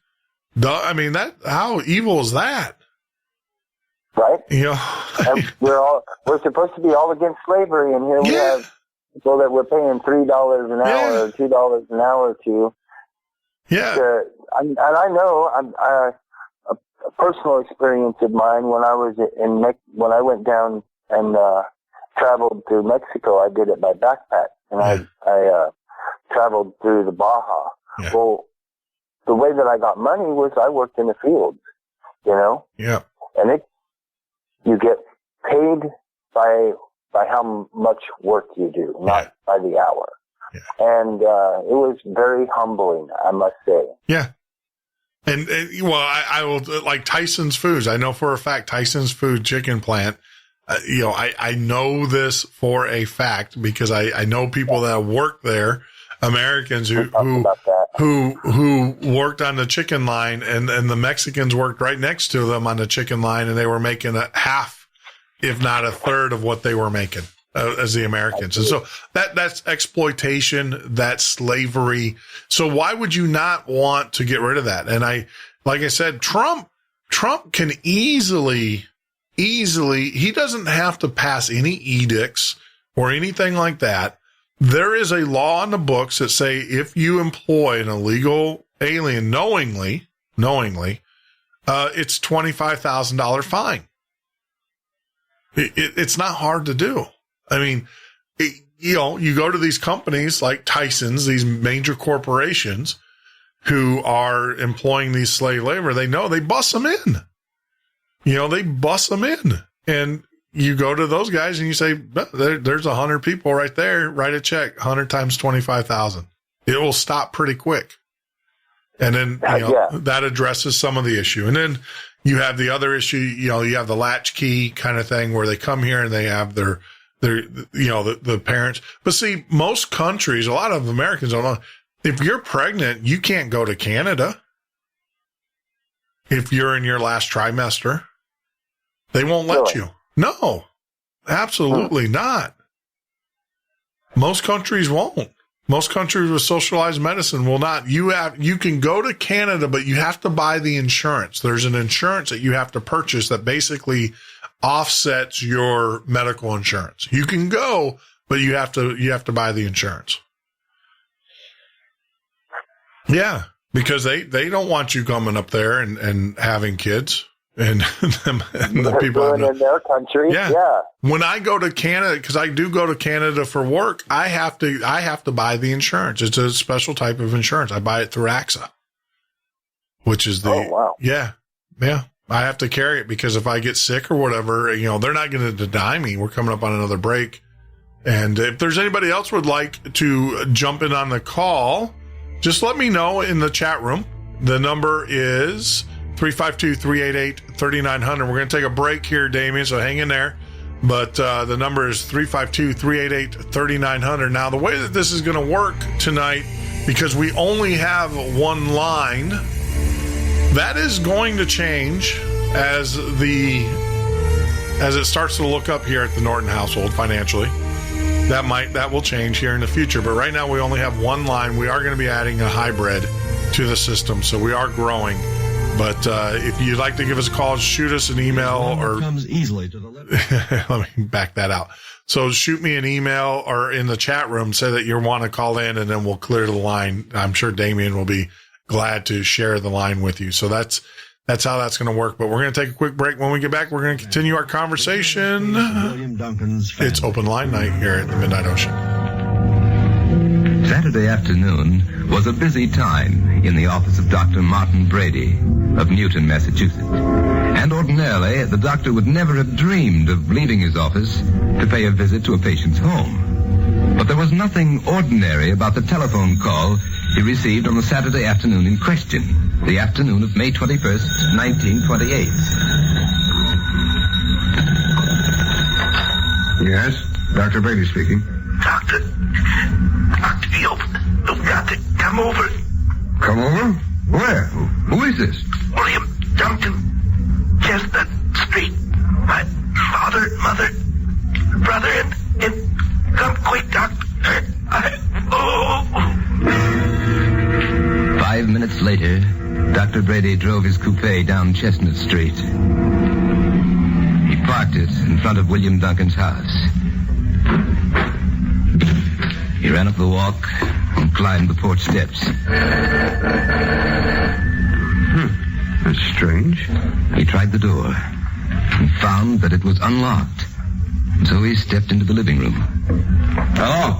does. I mean, how evil is that? Right. And we're supposed to be all against slavery, and here we have people that we're paying $3 an hour or $2 an hour to. Yeah. And I know a personal experience of mine when I was when I went down and traveled through Mexico. I did it by backpack, and I traveled through the Baja. Yeah. Well, the way that I got money was I worked in the fields, Yeah. And you get paid by how much work you do, not by the hour. Yeah. And it was very humbling, I must say. Yeah. And I will, like Tyson's Foods. I know for a fact Tyson's Food chicken plant. I know this for a fact because I know people that work there, Americans who worked on the chicken line, and the Mexicans worked right next to them on the chicken line, and they were making a half, if not a third, of what they were making as the Americans. And so that's exploitation, that's slavery. So why would you not want to get rid of that? And like I said, Trump can easily, he doesn't have to pass any edicts or anything like that. There is a law in the books that say if you employ an illegal alien knowingly, it's $25,000 fine. It's not hard to do. I mean, you go to these companies like Tyson's, these major corporations who are employing these slave labor. They know they bust them in. They bust them in. And you go to those guys and you say, there's 100 people right there. Write a check, 100 times 25,000. It will stop pretty quick. And then, that addresses some of the issue. And then you have the other issue, you have the latchkey kind of thing where they come here and they have their the parents. But see, most countries, a lot of Americans don't know, if you're pregnant, you can't go to Canada. If you're in your last trimester, they won't let you. No, absolutely not. Most countries won't. Most countries with socialized medicine will not. You can go to Canada, but you have to buy the insurance. There's an insurance that you have to purchase that basically offsets your medical insurance. You can go, but you have to buy the insurance. Yeah, because they don't want you coming up there and having kids and the people in their country. Yeah. When I go to Canada, because I do go to Canada for work, I have to buy the insurance. It's a special type of insurance. I buy it through AXA, which is yeah. I have to carry it because if I get sick or whatever, they're not going to deny me. We're coming up on another break. And if there's anybody else would like to jump in on the call, just let me know in the chat room. The number is 352-388-3900. We're going to take a break here, Damien, so hang in there. But the number is 352-388-3900. Now, the way that this is going to work tonight, because we only have one line, that is going to change as it starts to look up here at the Norton household financially. That will change here in the future. But right now we only have one line. We are going to be adding a hybrid to the system, so we are growing. But if you'd like to give us a call, shoot us an email or comes easily to the let me back that out. So shoot me an email or in the chat room, say that you want to call in, and then we'll clear the line. I'm sure Damien will be glad to share the line with you. So that's how that's going to work. But we're going to take a quick break. When we get back, we're going to continue our conversation. William Duncan's family. It's open line night here at the Midnight Ocean. Saturday afternoon was a busy time in the office of Dr. Martin Brady of Newton, Massachusetts. And ordinarily, the doctor would never have dreamed of leaving his office to pay a visit to a patient's home. But there was nothing ordinary about the telephone call he received on the Saturday afternoon in question, the afternoon of May 21st, 1928. Yes, Dr. Brady speaking. Doctor, you've got to come over. Come over? Where? Who is this? William Duncan, Chestnut Street. My father, mother, brother, and come quick, Doctor. 5 minutes later, Dr. Brady drove his coupe down Chestnut Street. He parked it in front of William Duncan's house. He ran up the walk and climbed the porch steps. That's strange. He tried the door and found that it was unlocked. So he stepped into the living room. Hello?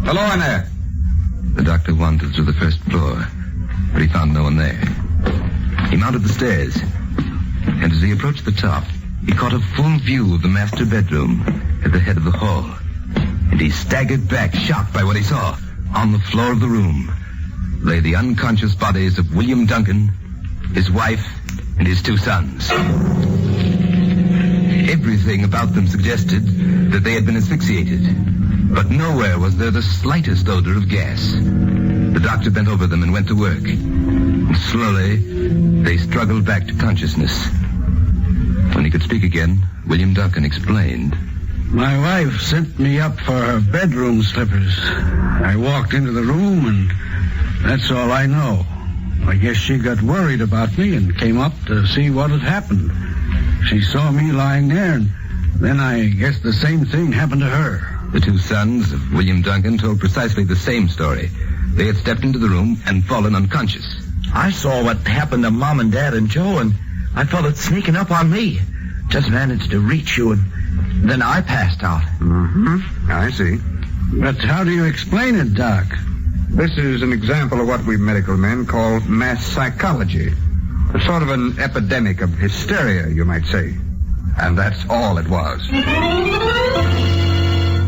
Hello in there. The doctor wandered through the first floor, but he found no one there. He mounted the stairs, and as he approached the top, he caught a full view of the master bedroom at the head of the hall. And he staggered back, shocked by what he saw. On the floor of the room lay the unconscious bodies of William Duncan, his wife, and his two sons. Everything about them suggested that they had been asphyxiated, but nowhere was there the slightest odor of gas. The doctor bent over them and went to work. And slowly, they struggled back to consciousness. When he could speak again, William Duncan explained. My wife sent me up for her bedroom slippers. I walked into the room, and that's all I know. I guess she got worried about me and came up to see what had happened. She saw me lying there, and then I guess the same thing happened to her. The two sons of William Duncan told precisely the same story. They had stepped into the room and fallen unconscious. I saw what happened to Mom and Dad and Joe, and I felt it sneaking up on me. Just managed to reach you, and then I passed out. Mm-hmm. I see. But how do you explain it, Doc? This is an example of what we medical men call mass psychology. A sort of an epidemic of hysteria, you might say. And that's all it was.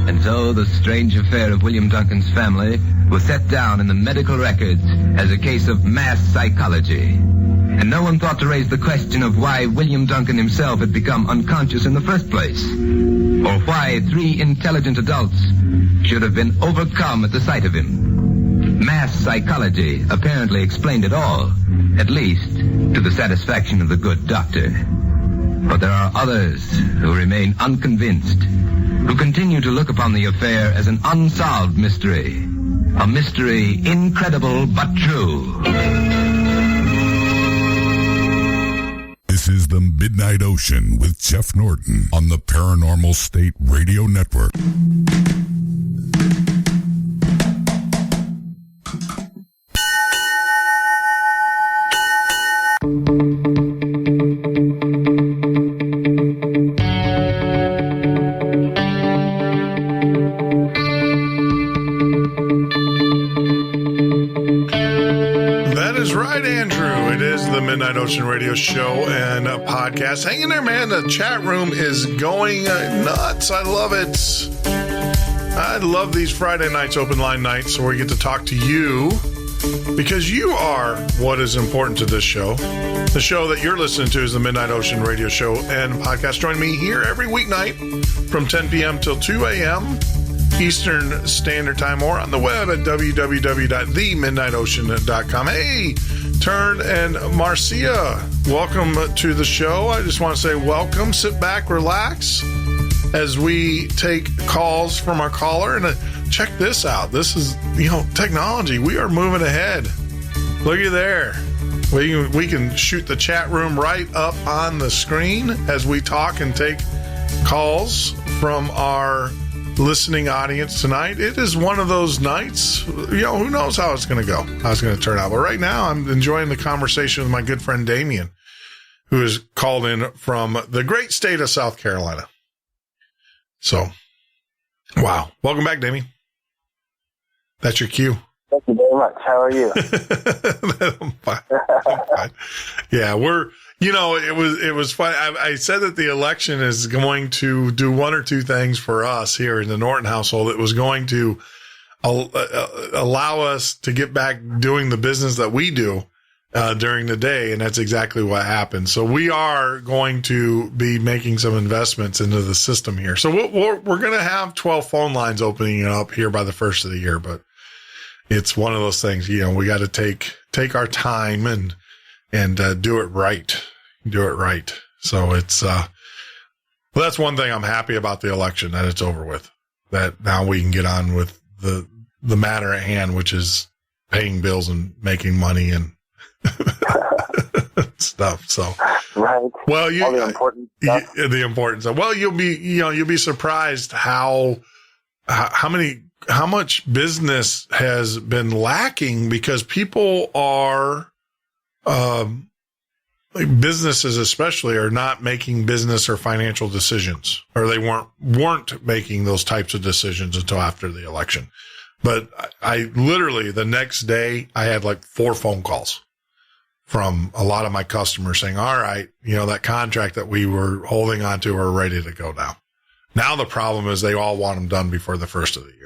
And so the strange affair of William Duncan's family was set down in the medical records as a case of mass psychology. And no one thought to raise the question of why William Duncan himself had become unconscious in the first place, or why three intelligent adults should have been overcome at the sight of him. Mass psychology apparently explained it all, at least to the satisfaction of the good doctor. But there are others who remain unconvinced, who continue to look upon the affair as an unsolved mystery, a mystery incredible but true. This is the Midnight Ocean with Jeff Norton on the Paranormal State Radio Network. Midnight Ocean Radio Show and podcast. Hang in there, man. The chat room is going nuts. I love it. I love these Friday nights, open line nights, where we get to talk to you because you are what is important to this show. The show that you're listening to is the Midnight Ocean radio show and podcast. Join me here every weeknight from 10 p.m. till 2 a.m. Eastern Standard Time, or on the web at www.themidnightocean.com. Hey, Turn and Marcia, welcome to the show. I just want to say welcome. Sit back, relax as we take calls from our caller. And check this out. This is, technology. We are moving ahead. Look at there. We can shoot the chat room right up on the screen as we talk and take calls from our listening audience tonight. It is one of those nights, who knows how it's going to go, how it's going to turn out. But right now, I'm enjoying the conversation with my good friend Damien, who is called in from the great state of South Carolina. So, wow. Welcome back, Damien. That's your cue. Thank you very much. How are you? I'm fine. Yeah, it was fun. I said that the election is going to do one or two things for us here in the Norton household. It was going to allow us to get back doing the business that we do during the day, and that's exactly what happened. So we are going to be making some investments into the system here. So we're going to have 12 phone lines opening up here by the first of the year, but it's one of those things, we got to take our time and do it right. Do it right. So it's, that's one thing I'm happy about the election, that it's over with, that now we can get on with the matter at hand, which is paying bills and making money and stuff. So, right. Well, all the important stuff. The important stuff. Well, you'll be surprised how much business has been lacking because people are, businesses especially, are not making business or financial decisions, or they weren't making those types of decisions until after the election. But I literally, the next day, I had like 4 phone calls from a lot of my customers saying, all right, that contract that we were holding on to are ready to go now. Now the problem is they all want them done before the first of the year.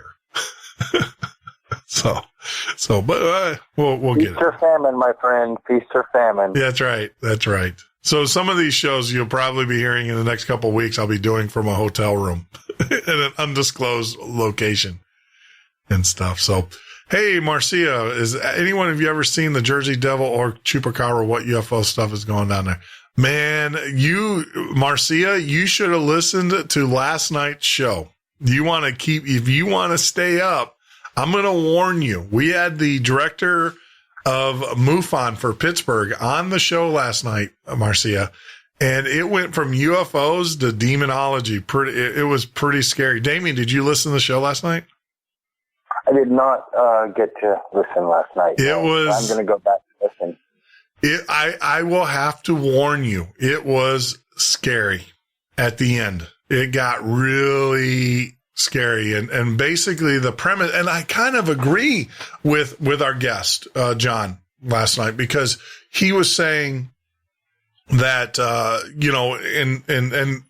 But we'll get it. Feast or famine, my friend. Feast or famine. That's right. That's right. So some of these shows you'll probably be hearing in the next couple of weeks, I'll be doing from a hotel room in an undisclosed location and stuff. So, hey, Marcia, is anyone, have you ever seen the Jersey Devil or Chupacabra? What UFO stuff is going down there? Man, Marcia, you should have listened to last night's show. If you want to stay up, I'm going to warn you. We had the director of MUFON for Pittsburgh on the show last night, Marcia, and it went from UFOs to demonology. It was pretty scary. Damien, did you listen to the show last night? I did not get to listen last night. I'm going to go back to listen. I will have to warn you. It was scary at the end. It got really scary. And basically the premise, and I kind of agree with our guest, John, last night, because he was saying that, and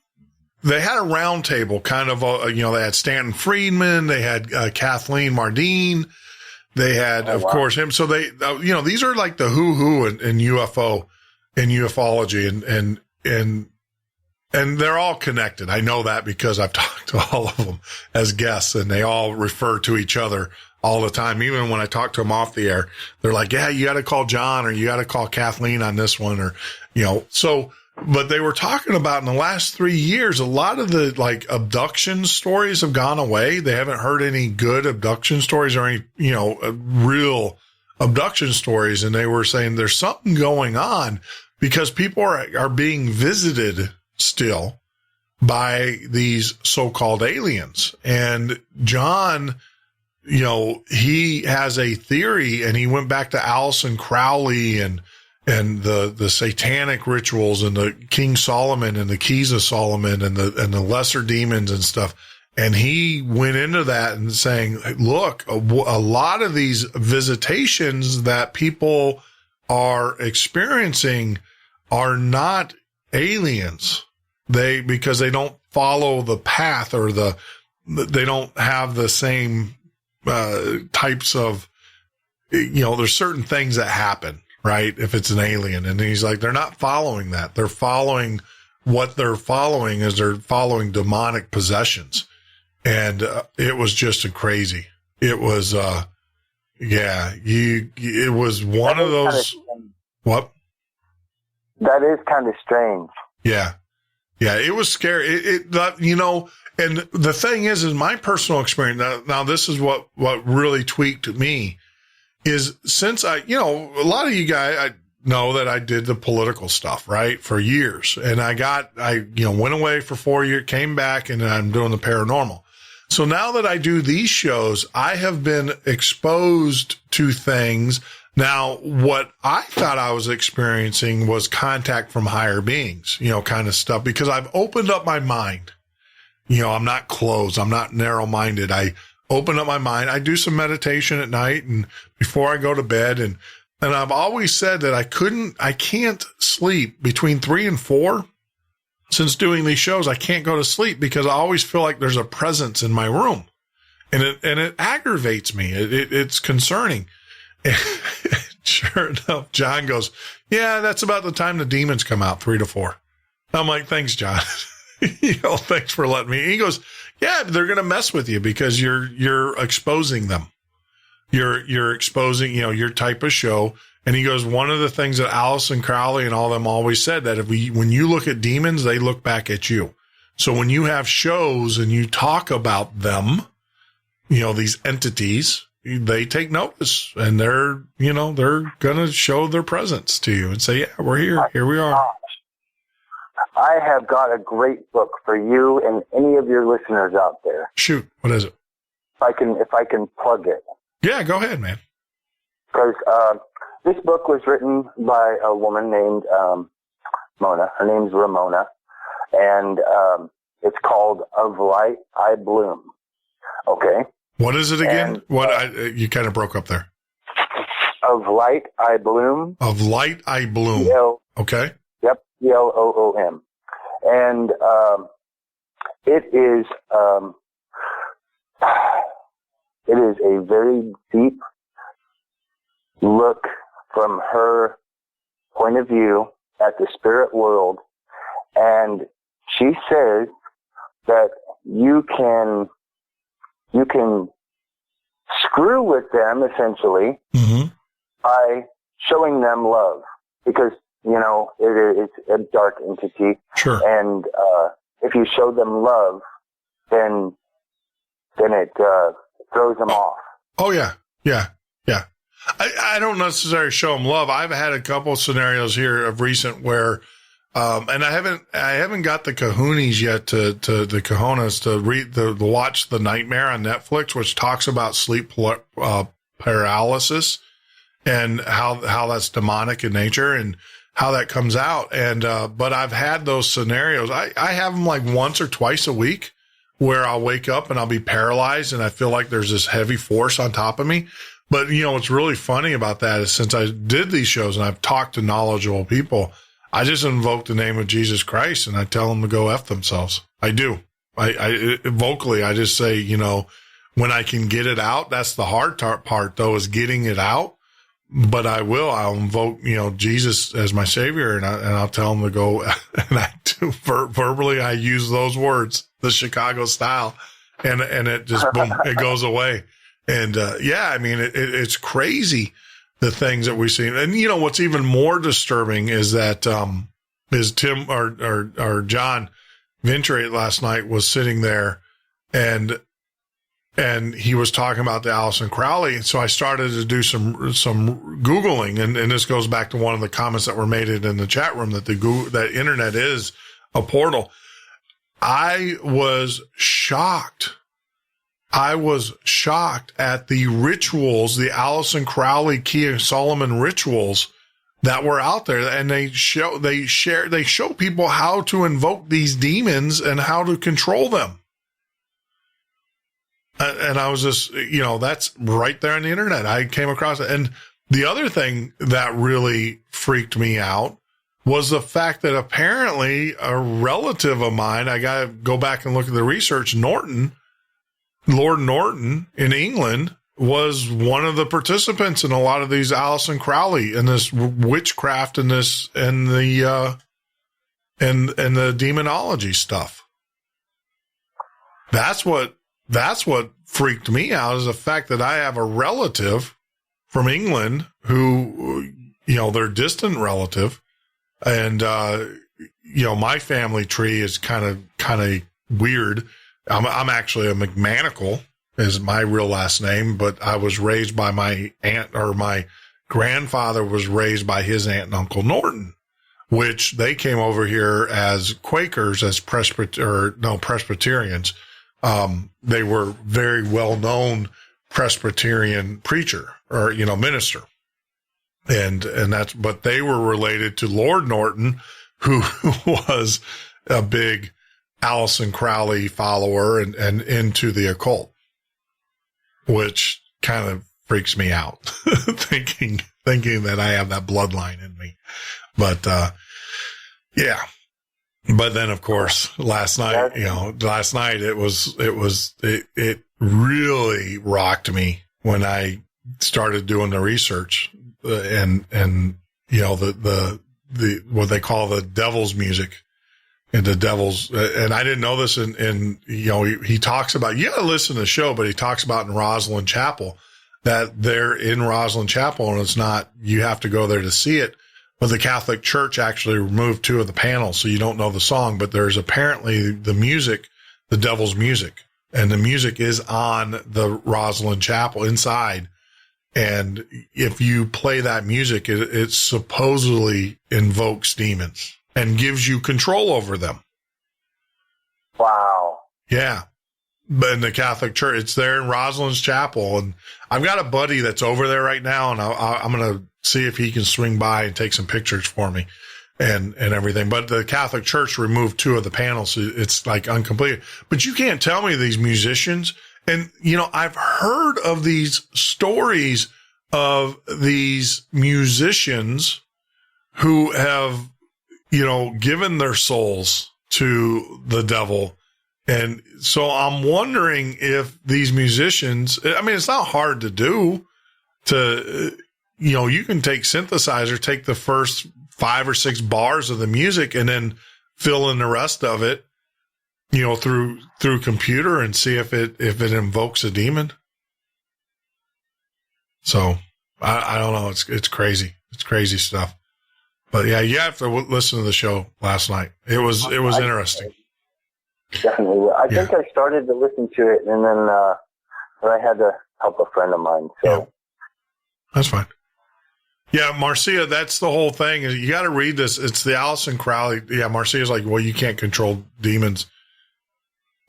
they had a round table kind of, they had Stanton Friedman, they had Kathleen Mardine, they had, of course, him. So they, these are like the who in UFO and ufology and they're all connected. I know that because I've talked to all of them as guests, and they all refer to each other all the time. Even when I talk to them off the air, they're like, yeah, you got to call John, or you got to call Kathleen on this one, or, so, but they were talking about in the last 3 years, a lot of the like abduction stories have gone away. They haven't heard any good abduction stories or any, real abduction stories. And they were saying there's something going on because people are being visited still by these so-called aliens. And John, he has a theory, and he went back to Alison Crowley and the satanic rituals and the King Solomon and the Keys of Solomon and the lesser demons and stuff. And he went into that and saying, look, a lot of these visitations that people are experiencing are not aliens. Because they don't follow the path, or they don't have the same types of there's certain things that happen, right? If it's an alien. And he's like, they're not following that. They're following what they're following is they're following demonic possessions. And it was just crazy. It was, it was one of those. What? That is kind of strange. Yeah. Yeah. It was scary. And the thing is my personal experience. Now this is what really tweaked me is since a lot of you guys, I know that I did the political stuff, right? For years. And I went away for 4 years, came back, and I'm doing the paranormal. So now that I do these shows, I have been exposed to things. Now, what I thought I was experiencing was contact from higher beings, kind of stuff, because I've opened up my mind. I'm not closed. I'm not narrow-minded. I open up my mind. I do some meditation at night and before I go to bed. And I've always said that I can't sleep between 3 and 4. Since doing these shows, I can't go to sleep because I always feel like there's a presence in my room, and it aggravates me. It's concerning. And sure enough, John goes, "Yeah, that's about the time the demons come out, 3 to 4." I'm like, "Thanks, John. Thanks for letting me." He goes, "Yeah, they're going to mess with you because you're exposing them. You're exposing, your type of show." And he goes, one of the things that Allison Crowley and all them always said that when you look at demons, they look back at you. So when you have shows and you talk about them, these entities, they take notice and they're going to show their presence to you and say, "Yeah, we're here. Here we are." I have got a great book for you and any of your listeners out there. Shoot. What is it? If I can plug it. Yeah, go ahead, man. Because, this book was written by a woman named Mona. Her name's Ramona. And it's called Of Light I Bloom. Okay? What is it again? You kind of broke up there. Of Light I Bloom. Of Light I Bloom. Okay. Yep. Bloom. And it is a very deep look from her point of view at the spirit world, and she says that you can screw with them essentially by showing them love, because it's a dark entity. Sure. And if you show them love, then it throws them off. Oh yeah. I don't necessarily show them love. I've had a couple of scenarios here of recent where, and I haven't got the kahunas yet to the cojones to watch The Nightmare on Netflix, which talks about sleep paralysis and how that's demonic in nature and how that comes out. And, but I've had those scenarios. I have them like once or twice a week where I'll wake up and I'll be paralyzed and I feel like there's this heavy force on top of me. But, what's really funny about that is since I did these shows and I've talked to knowledgeable people, I just invoke the name of Jesus Christ and I tell them to go F themselves. I do. I vocally, I just say, when I can get it out, that's the hard part though, is getting it out. But I'll invoke, Jesus as my savior and I'll tell them to go. And I do verbally, I use those words, the Chicago style, and it just, boom, it goes away. And, it's crazy, the things that we've seen. And, what's even more disturbing is that, is Tim or John Venture last night was sitting there and he was talking about the Allison Crowley. And so I started to do some Googling, and this goes back to one of the comments that were made in the chat room that that internet is a portal. I was shocked at the rituals, the Allison Crowley, Key and Solomon rituals that were out there. And they show people how to invoke these demons and how to control them. And I was just, that's right there on the internet. I came across it. And the other thing that really freaked me out was the fact that apparently a relative of mine, I got to go back and look at the research, Lord Norton in England, was one of the participants in a lot of these Aleister Crowley and this witchcraft and this and the demonology stuff. That's what freaked me out, is the fact that I have a relative from England who, they're a distant relative, and my family tree is kind of weird. I'm actually a McManical is my real last name, but I was raised by my aunt, or my grandfather was raised by his aunt and Uncle Norton, which they came over here as Quakers, as Presbyterians. They were very well-known Presbyterian preacher or, minister. But they were related to Lord Norton, who was a big Aleister Crowley follower and into the occult, which kind of freaks me out, thinking that I have that bloodline in me. But, yeah. But then, of course, last night it really rocked me when I started doing the research and the what they call the devil's music and the devil's, and I didn't know this. And he talks about, you gotta listen to the show, but he talks about in Rosslyn Chapel that they're in Rosslyn Chapel, and it's not, you have to go there to see it. But the Catholic Church actually removed 2 of the panels, so you don't know the song, but there's apparently the music, the devil's music, and the music is on the Rosslyn Chapel inside. And if you play that music, it supposedly invokes demons and gives you control over them. Wow. Yeah. But in the Catholic Church, it's there in Roslyn's Chapel. And I've got a buddy that's over there right now, and I'm going to see if he can swing by and take some pictures for me and everything. But the Catholic Church removed 2 of the panels. So it's like uncompleted. But you can't tell me these musicians. And, I've heard of these stories of these musicians who have, given their souls to the devil. And so I'm wondering if these musicians, it's not hard to do you can take synthesizer, take the first 5 or 6 bars of the music and then fill in the rest of it, through computer and see if it invokes a demon. So I don't know. It's crazy. It's crazy stuff. But yeah, you have to listen to the show last night. It was interesting. Definitely. I think I started to listen to it, and then I had to help a friend of mine. So yeah. That's fine. Yeah, Marcia, that's the whole thing. You got to read this. It's the Aleister Crowley. Yeah, Marcia's like, well, you can't control demons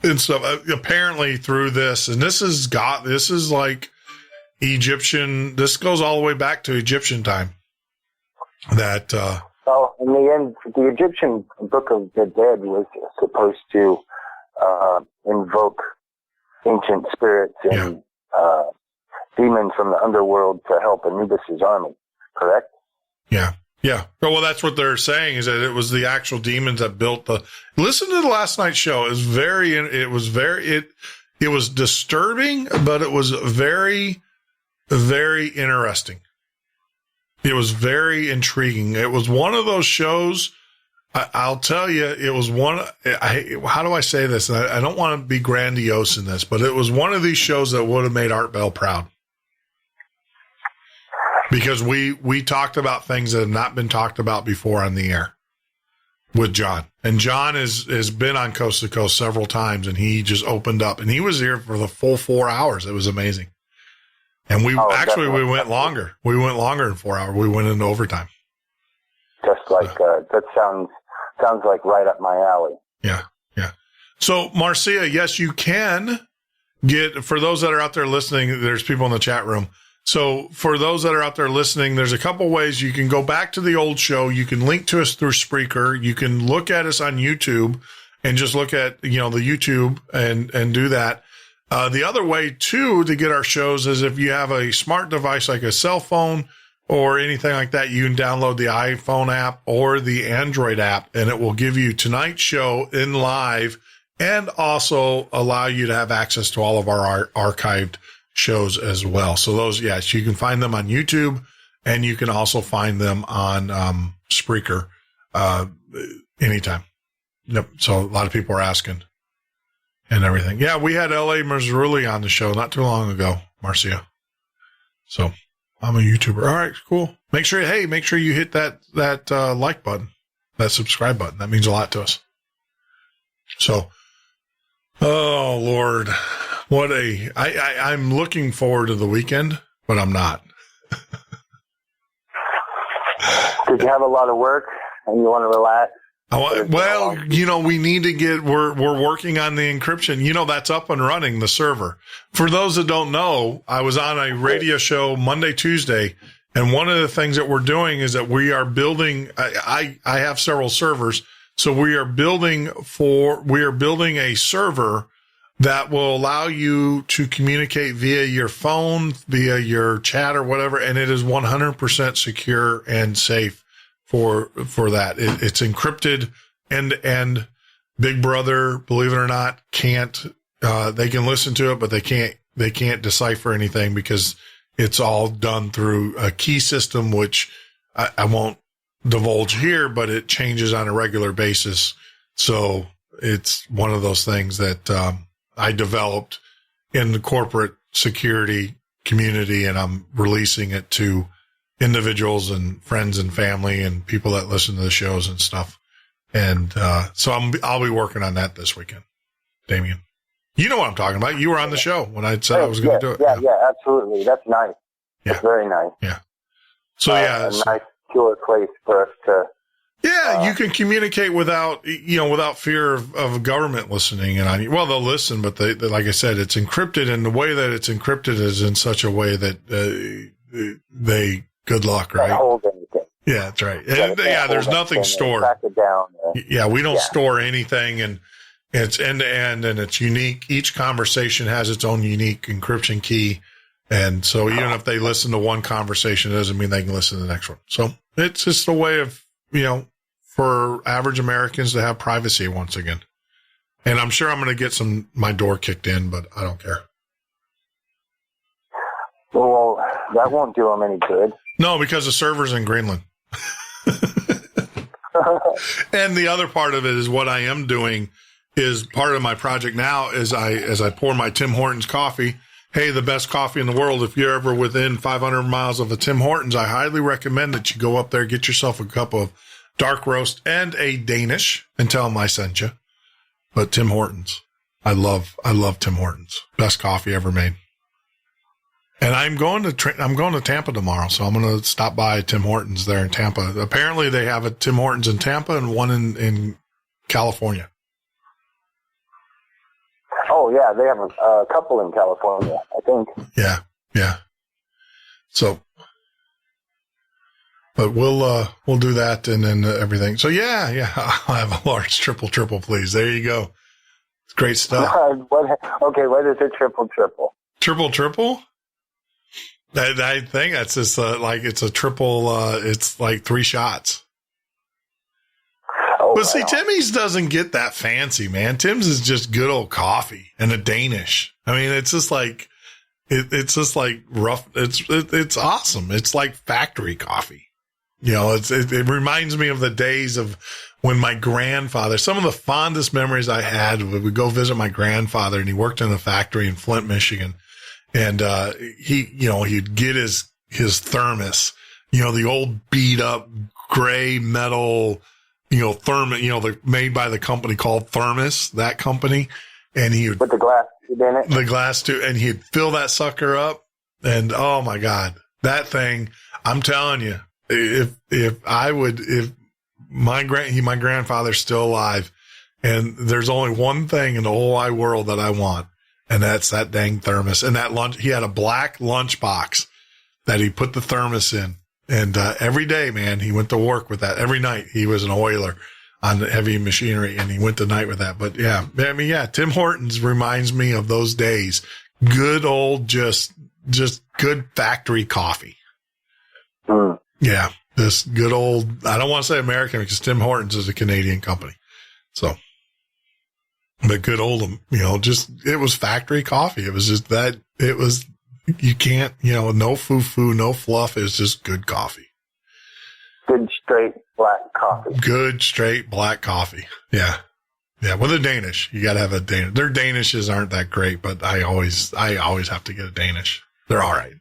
and stuff. Apparently through this, and this is like Egyptian. This goes all the way back to Egyptian time. That. Well, in the end, the Egyptian Book of the Dead was supposed to invoke ancient spirits and demons from the underworld to help Anubis's army, correct? Yeah. Yeah. Well, that's what they're saying, is that it was the actual demons that built the, listen to the last night's show. It was disturbing, but it was very, very interesting. It was very intriguing. It was one of those shows. I'll tell you, it was one. How do I say this? And I don't want to be grandiose in this, but it was one of these shows that would have made Art Bell proud, because we talked about things that have not been talked about before on the air with John. And John has been on Coast to Coast several times, and he just opened up, and he was here for the full 4 hours. It was amazing. And we went longer. We went longer than 4 hours. We went into overtime. Just like that sounds like right up my alley. Yeah, yeah. So, Marcia, yes, you can get, for those that are out there listening, there's people in the chat room. So for those that are out there listening, there's a couple ways you can go back to the old show. You can link to us through Spreaker. You can look at us on YouTube and just look at, the YouTube and do that. The other way too, to get our shows is if you have a smart device, like a cell phone or anything like that, you can download the iPhone app or the Android app, and it will give you tonight's show in live and also allow you to have access to all of our archived shows as well. So those, yes, you can find them on YouTube, and you can also find them on Spreaker anytime. Yep. So a lot of people are asking and everything. Yeah, we had L.A. Marzulli on the show not too long ago, Marcia. So I'm a YouTuber. All right, cool. Make sure you hit that like button, that subscribe button. That means a lot to us. So, oh Lord, I'm looking forward to the weekend, but I'm not. Did you have a lot of work and you want to relax? Well, we need to we're working on the encryption. That's up and running, the server. For those that don't know, I was on a radio show Monday, Tuesday, and one of the things that we're doing is that we are building, I have several servers. So we are building a server that will allow you to communicate via your phone, via your chat or whatever. And it is 100% secure and safe for that. It's encrypted end to end. Big Brother, believe it or not, can't, they can listen to it, but they can't decipher anything because it's all done through a key system, which I won't divulge here, but it changes on a regular basis. So it's one of those things that, I developed in the corporate security community, and I'm releasing it to individuals and friends and family and people that listen to the shows and stuff. And, so I'll be working on that this weekend. Damien, you know what I'm talking about. You were on the show when I said I was going to do it. Yeah, absolutely. That's nice. Yeah. That's very nice. Yeah. So a nice, secure place for us to. Yeah, you can communicate without fear of government listening. And well, they'll listen, but they, like I said, it's encrypted, and the way that it's encrypted is in such a way that good luck, right? Hold anything. Yeah, that's right. And, there's nothing stored. Track it down. Yeah, we don't store anything, and it's end to end, and it's unique. Each conversation has its own unique encryption key, and so even if they listen to one conversation, it doesn't mean they can listen to the next one. So it's just a way of for average Americans to have privacy once again. And I'm sure I'm going to get my door kicked in, but I don't care. Well, that won't do them any good. No, because the server's in Greenland. And the other part of it is what I am doing is part of my project now is as I pour my Tim Hortons coffee. Hey, the best coffee in the world. If you're ever within 500 miles of a Tim Hortons, I highly recommend that you go up there, get yourself a cup of dark roast and a Danish, and tell them I sent you. But Tim Hortons, I love Tim Hortons. Best coffee ever made. And I'm going to Tampa tomorrow, so I'm going to stop by Tim Hortons there in Tampa. Apparently, they have a Tim Hortons in Tampa and one in California. Oh yeah, they have a couple in California, I think. Yeah. So. But we'll do that and then everything. So yeah, I'll have a large triple, please. There you go. It's great stuff. What is a triple? Triple? I think that's just it's a triple. It's like 3 shots. But see, Timmy's doesn't get that fancy, man. Tim's is just good old coffee and a Danish. I mean, it's just like it's just like rough. It's awesome. It's like factory coffee. It reminds me of the days of when my grandfather, some of the fondest memories I had, we would go visit my grandfather, and he worked in a factory in Flint, Michigan. And, he'd get his thermos, the old beat up gray metal, thermos, made by the company called Thermos, that company. And he would put the glass tube in it. The glass tube, and he'd fill that sucker up. And oh my God, that thing, I'm telling you. If my grandfather's still alive, and there's only one thing in the whole wide world that I want, and that's that dang thermos. And that he had a black lunch box that he put the thermos in. And, every day, man, he went to work with that. Every night he was an oiler on the heavy machinery, and he went to night with that. But Tim Hortons reminds me of those days. Good old, just good factory coffee. Yeah, this good old, I don't want to say American because Tim Hortons is a Canadian company. So, but good old, it was factory coffee. It was just that, it was You can't, no foo-foo, no fluff. It's just good coffee. Good, straight, black coffee. Good, straight, black coffee. Yeah. Yeah. Well, they're Danish. You got to have a Danish. Their Danishes aren't that great, but I always have to get a Danish. They're all right.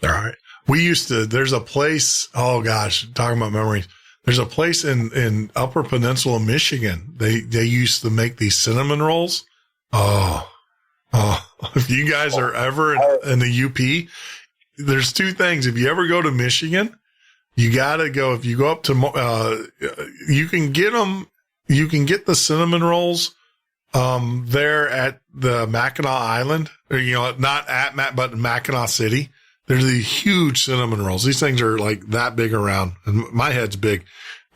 They're all right. There's a place, oh gosh, talking about memories. There's a place in Upper Peninsula, Michigan. They used to make these cinnamon rolls. Oh, if you guys are ever in the UP, there's two things. If you ever go to Michigan, you gotta go. If you go up to, you can get them. You can get the cinnamon rolls, there at the Mackinac Island, or, not at but in Mackinac City. There's these huge cinnamon rolls. These things are like that big around, and my head's big,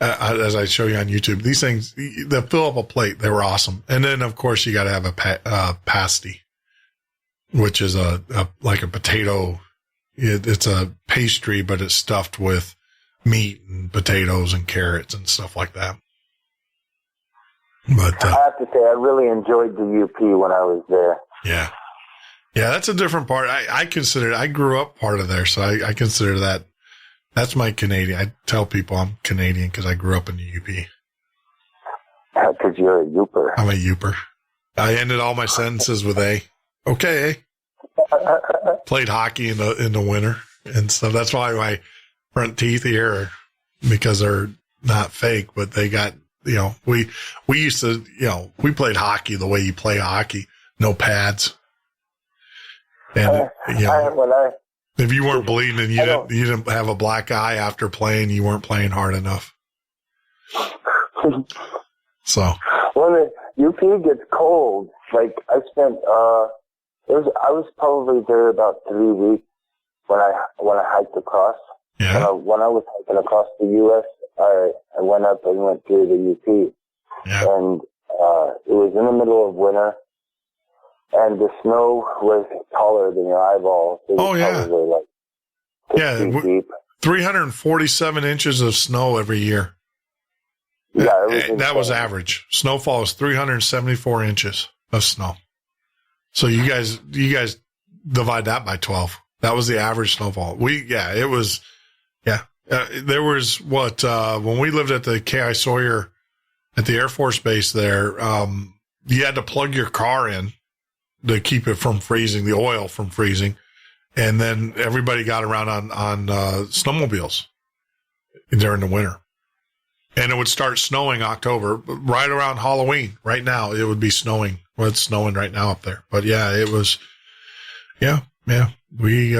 as I show you on YouTube. These things, they fill up a plate. They were awesome. And then, of course, you got to have a pasty, which is like a potato. It's a pastry, but it's stuffed with meat and potatoes and carrots and stuff like that. But I have to say, I really enjoyed the UP when I was there. Yeah. Yeah, that's a different part. I grew up part of there, so I consider that. That's my Canadian. I tell people I'm Canadian because I grew up in the UP. Because you're a Youper. I'm a Youper. I ended all my sentences with A. Okay. Played hockey in the winter and stuff. That's why my front teeth here are, because they're not fake, but they got, we used to, we played hockey the way you play hockey. No pads. And, if you weren't bleeding and you didn't have a black eye after playing, you weren't playing hard enough. So. When the UP gets cold, like I spent, I was probably there about 3 weeks when I hiked across. Yeah. When I was hiking across the U.S., I went up and went through the UP. Yeah. And, it was in the middle of winter. And the snow was taller than your eyeball. Oh, yeah. Like 6 feet deep. 347 inches of snow every year. Yeah, that was average. Snowfall is 374 inches of snow. So you guys divide that by 12. That was the average snowfall. It was, there was when we lived at the K.I. Sawyer at the Air Force Base there, you had to plug your car in to keep it from freezing, the oil from freezing. And then everybody got around on snowmobiles during the winter. And it would start snowing October, right around Halloween. Right now, it would be snowing. Well, it's snowing right now up there. But yeah, it was, we,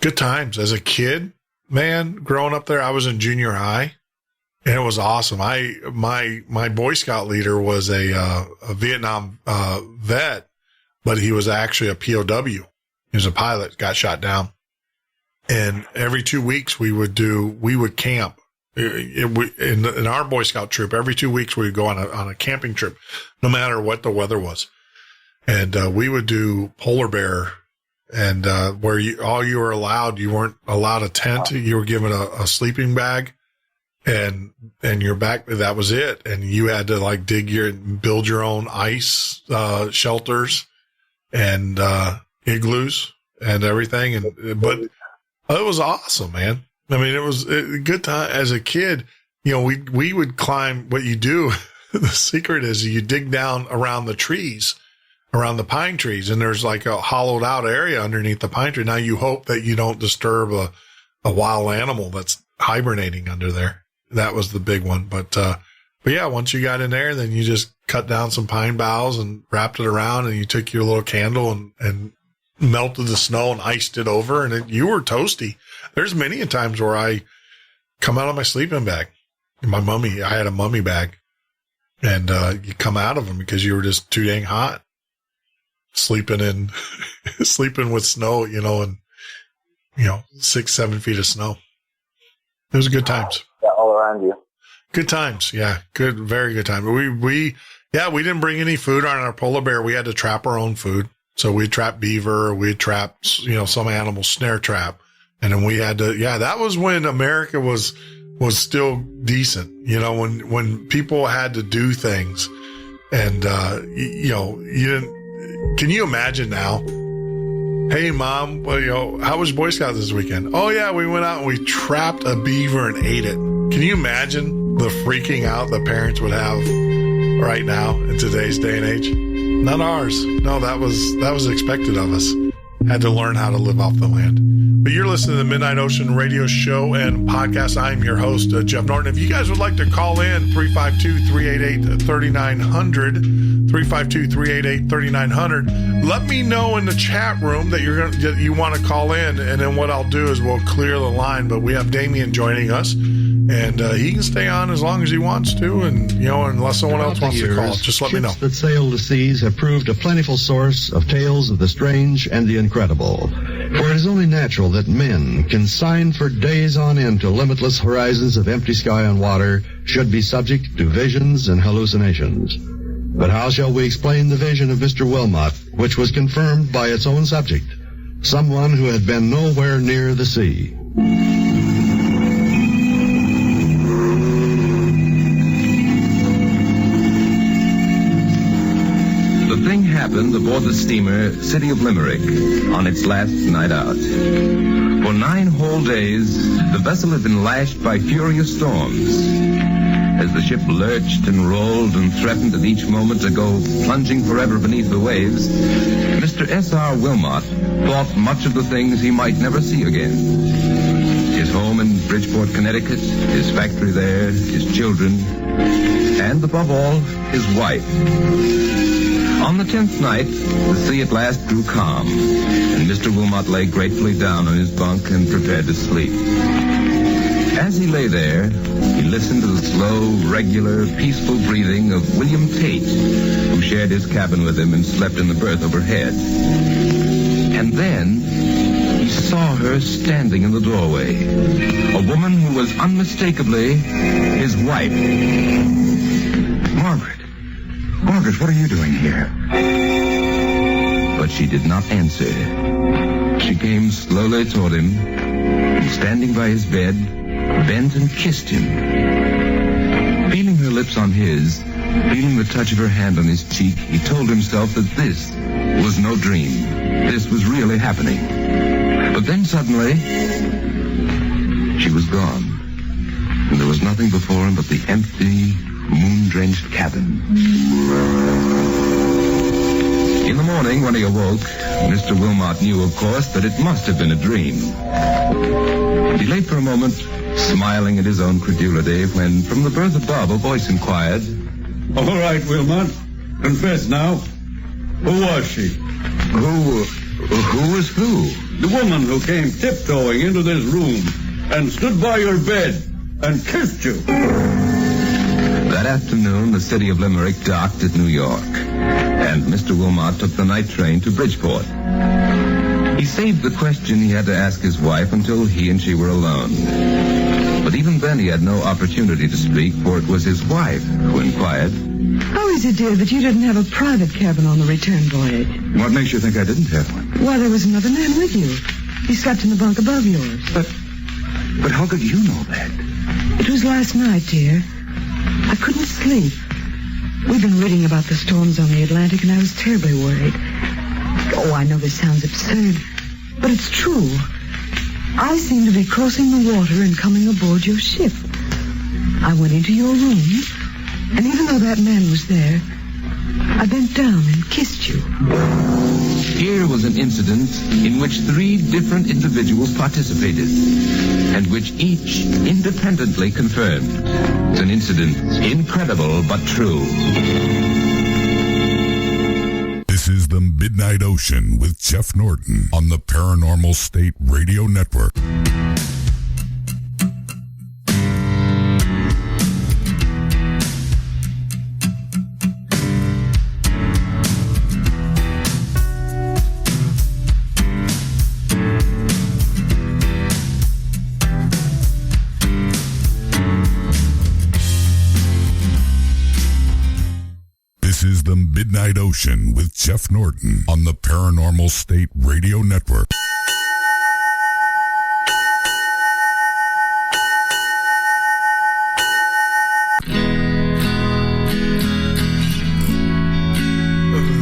good times. As a kid, man, growing up there, I was in junior high. And it was awesome. My Boy Scout leader was a Vietnam vet, but he was actually a POW. He was a pilot, got shot down. And every 2 weeks we would camp. In our Boy Scout troop, every 2 weeks we would go on a camping trip, no matter what the weather was. And we would do polar bear, and where all you were allowed, you weren't allowed a tent. You were given a sleeping bag. And your back, that was it. And you had to build your own ice, shelters and, igloos and everything. But it was awesome, man. I mean, it was a good time as a kid. We would climb. What you do, the secret is you dig down around the trees, around the pine trees, and there's like a hollowed out area underneath the pine tree. Now you hope that you don't disturb a wild animal that's hibernating under there. That was the big one. But yeah, once you got in there, then you just cut down some pine boughs and wrapped it around, and you took your little candle and melted the snow and iced it over, and you were toasty. There's many times where I come out of my sleeping bag. I had a mummy bag, and you come out of them because you were just too dang hot. Sleeping with snow, and 6-7 feet of snow. It was good times. All around you. Good times. Yeah. Good. Very good time. We didn't bring any food on our polar bear. We had to trap our own food. So we'd trap beaver, we'd trap, some animal snare trap. And then we had to, that was when America was still decent, when people had to do things and, you didn't, can you imagine now Hey, Mom, well, how was Boy Scouts this weekend? Oh, yeah, we went out and we trapped a beaver and ate it. Can you imagine the freaking out that parents would have right now in today's day and age? Not ours. No, that was expected of us. Had to learn how to live off the land. But you're listening to the Midnight Ocean radio show and podcast. I'm your host, Jeff Norton. If you guys would like to call in, 352-388-3900, 352-388-3900. Let me know in the chat room that you want to call in, and then what I'll do is we'll clear the line. But we have Damien joining us, and he can stay on as long as he wants to, and unless someone else wants to call, just let me know. Ships that sail the seas have proved a plentiful source of tales of the strange and the incredible. For it is only natural that men, consigned for days on end to limitless horizons of empty sky and water, should be subject to visions and hallucinations. But how shall we explain the vision of Mr. Wilmot, which was confirmed by its own subject, someone who had been nowhere near the sea? The thing happened aboard the steamer City of Limerick on its last night out. For 9 whole days, the vessel had been lashed by furious storms. As the ship lurched and rolled and threatened at each moment to go plunging forever beneath the waves, Mr. S.R. Wilmot thought much of the things he might never see again. His home in Bridgeport, Connecticut, his factory there, his children, and above all, his wife. On the 10th night, the sea at last grew calm, and Mr. Wilmot lay gratefully down on his bunk and prepared to sleep. As he lay there, he listened to the slow, regular, peaceful breathing of William Tate, who shared his cabin with him and slept in the berth overhead. And then he saw her standing in the doorway, a woman who was unmistakably his wife. Margaret, what are you doing here? But she did not answer. She came slowly toward him, and standing by his bed, bent and kissed him. Feeling her lips on his, feeling the touch of her hand on his cheek, he told himself that this was no dream. This was really happening. But then suddenly, she was gone. And there was nothing before him but the empty, moon-drenched cabin. In the morning, when he awoke, Mr. Wilmot knew, of course, that it must have been a dream. He lay for a moment, smiling at his own credulity, when from the berth above a voice inquired, All right, Wilmot. Confess now. Who was she? Who was who? The woman who came tiptoeing into this room and stood by your bed and kissed you. That afternoon, the City of Limerick docked at New York, and Mr. Wilmot took the night train to Bridgeport. He saved the question he had to ask his wife until he and she were alone. But even then he had no opportunity to speak, for it was his wife who inquired, How is it, dear, that you didn't have a private cabin on the return voyage? What makes you think I didn't have one? Why, there was another man with you. He slept in the bunk above yours. But how could you know that? It was last night, dear. I couldn't sleep. We've been reading about the storms on the Atlantic, and I was terribly worried. Oh, I know this sounds absurd, but it's true. I seemed to be crossing the water and coming aboard your ship. I went into your room, and even though that man was there, I bent down and kissed you. Here was an incident in which 3 different individuals participated, and which each independently confirmed. It's an incident incredible but true. This is the Midnight Ocean with Jeff Norton on the Paranormal State Radio Network. This is the Midnight Ocean with Jeff Norton on the Paranormal State Radio Network.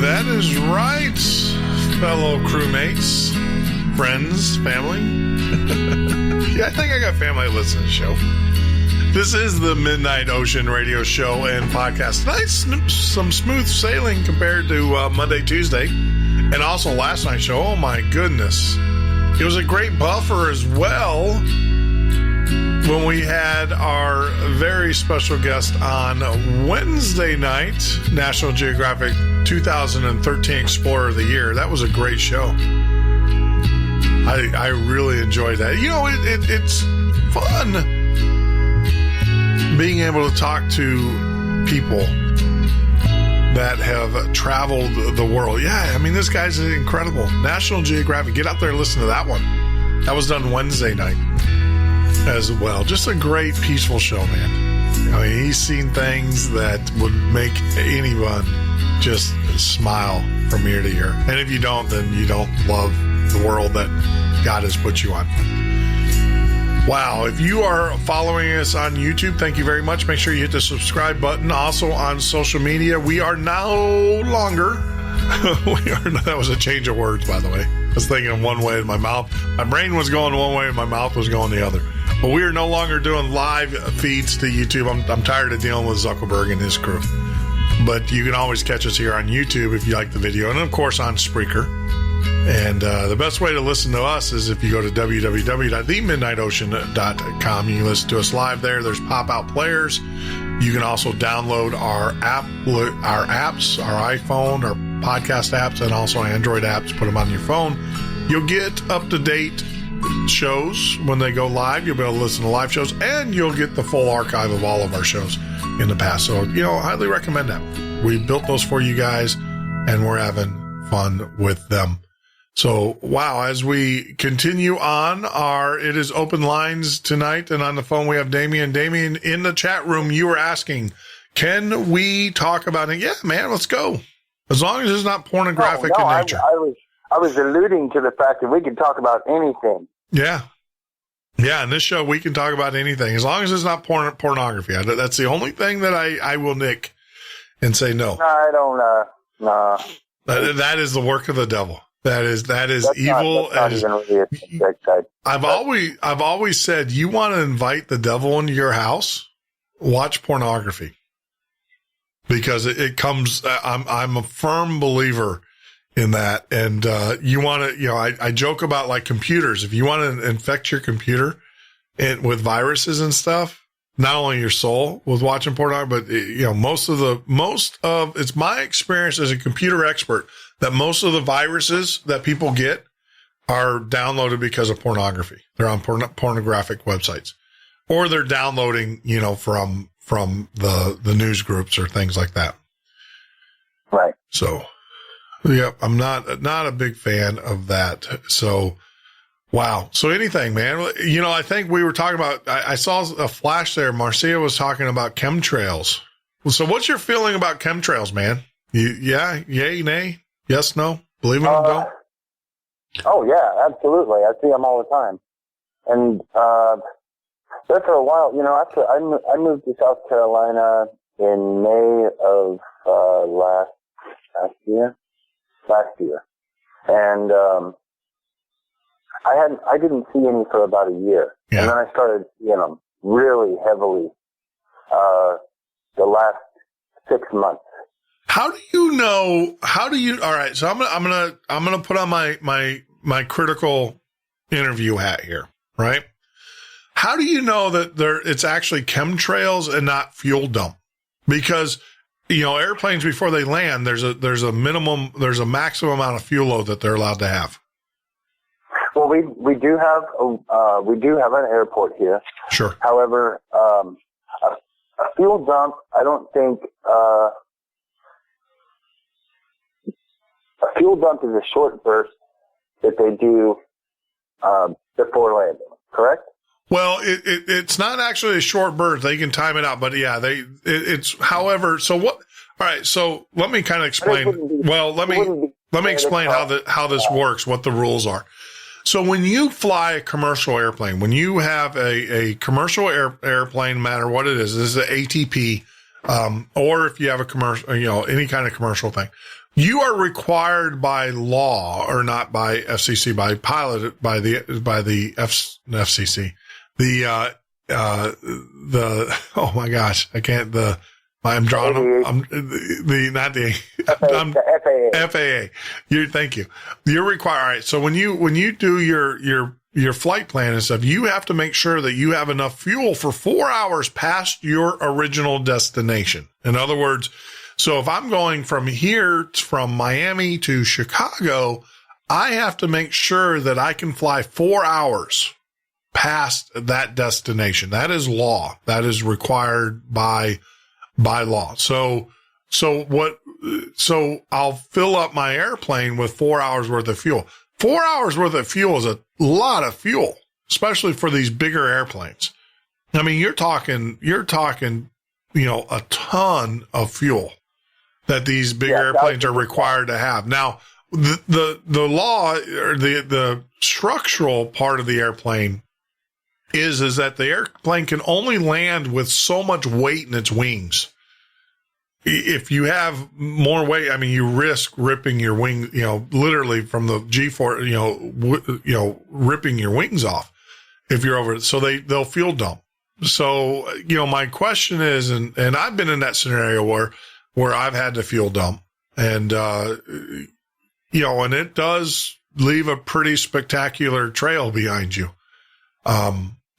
That is right. fellow crewmates, friends, family. Yeah, I think I got family that listen to the show. This is the Midnight Ocean radio show and podcast. Tonight, some smooth sailing compared to Monday, Tuesday, and also last night's show. Oh, my goodness. It was a great buffer as well when we had our very special guest on Wednesday night, National Geographic 2013 Explorer of the Year. That was a great show. I really enjoyed that. You know, it's fun being able to talk to people that have traveled the world. Yeah, I mean, this guy's incredible. National Geographic. Get out there and listen to that one. That was done Wednesday night as well. Just a great, peaceful show, man. I mean, he's seen things that would make anyone just smile from ear to ear. And if you don't, then you don't love the world that God has put you on. Wow. If you are following us on YouTube, thank you very much. Make sure you hit the subscribe button. Also on social media, we are no longer, that was a change of words, by the way. I was thinking one way in my mouth. My brain was going one way and my mouth was going the other. But we are no longer doing live feeds to YouTube. I'm tired of dealing with Zuckerberg and his crew. But you can always catch us here on YouTube if you like the video. And, of course, on Spreaker. And the best way to listen to us is if you go to www.themidnightocean.com. You can listen to us live there. There's pop-out players. You can also download our apps, our iPhone, our podcast apps, and also Android apps. Put them on your phone. You'll get up-to-date shows when they go live. You'll be able to listen to live shows, and you'll get the full archive of all of our shows in the past. So, you know, I highly recommend that. We built those for you guys, and we're having fun with them. So, wow, as we continue on it is open lines tonight, and on the phone we have Damien. Damien, in the chat room, you were asking, can we talk about it? Yeah, man, let's go. As long as it's not pornographic in nature. I was alluding to the fact that we can talk about anything. Yeah. Yeah, in this show, we can talk about anything, as long as it's not pornography. That's the only thing that I will nick and say no. No, I don't, nah. That is the work of the devil. That is evil. I've always said, you want to invite the devil into your house, watch pornography, because it comes. I'm a firm believer in that, and you want to. You know, I joke about like computers. If you want to infect your computer with viruses and stuff, not only your soul with watching pornography, but you know, most of it's my experience as a computer expert that most of the viruses that people get are downloaded because of pornography. They're on pornographic websites, or they're downloading, you know, from the news groups or things like that. Right. So, yeah, I'm not a big fan of that. So, wow. So anything, man. You know, I think we were talking about, I saw a flash there. Marcia was talking about chemtrails. So what's your feeling about chemtrails, man? Yeah, yay, nay? Yes, no? Believe in them, don't? Oh, yeah, absolutely. I see them all the time. And there for a while, you know, after I moved to South Carolina in May of last year. And I didn't see any for about a year. Yeah. And then I started seeing them really heavily the last 6 months. How do you know? All right. So I'm gonna put on my critical interview hat here, right? How do you know that it's actually chemtrails and not fuel dump? Because, you know, airplanes before they land, there's a maximum amount of fuel load that they're allowed to have. Well, we do have an airport here. Sure. However, a fuel dump, I don't think. A fuel dump is a short burst that they do before landing, correct? Well, it's not actually a short burst. They can time it out, but yeah, it's however, so what, all right, so let me kind of explain. Well, let me explain how this works, what the rules are. So when you fly a commercial airplane, when you have a commercial airplane, no matter what it is an ATP, or if you have a commercial, you know, any kind of commercial thing, You are required by law, or not by FCC, by the FCC. Oh my gosh, I can't, I'm drawing, FAA. Thank you. You're required. All right. So when you do your flight plan and stuff, you have to make sure that you have enough fuel for 4 hours past your original destination. In other words, so if I'm going from Miami to Chicago, I have to make sure that I can fly 4 hours past that destination. That is law. That is required by law. So I'll fill up my airplane with 4 hours worth of fuel. 4 hours worth of fuel is a lot of fuel, especially for these bigger airplanes. I mean, you're talking, a ton of fuel that these big airplanes are required to have. Now, the law, or the structural part of the airplane is that the airplane can only land with so much weight in its wings. If you have more weight, I mean, you risk ripping your wing, literally from the G-force, ripping your wings off if you're over it. So they'll fuel dump. So, my question is, and I've been in that scenario where I've had to fuel dump, and, and it does leave a pretty spectacular trail behind you.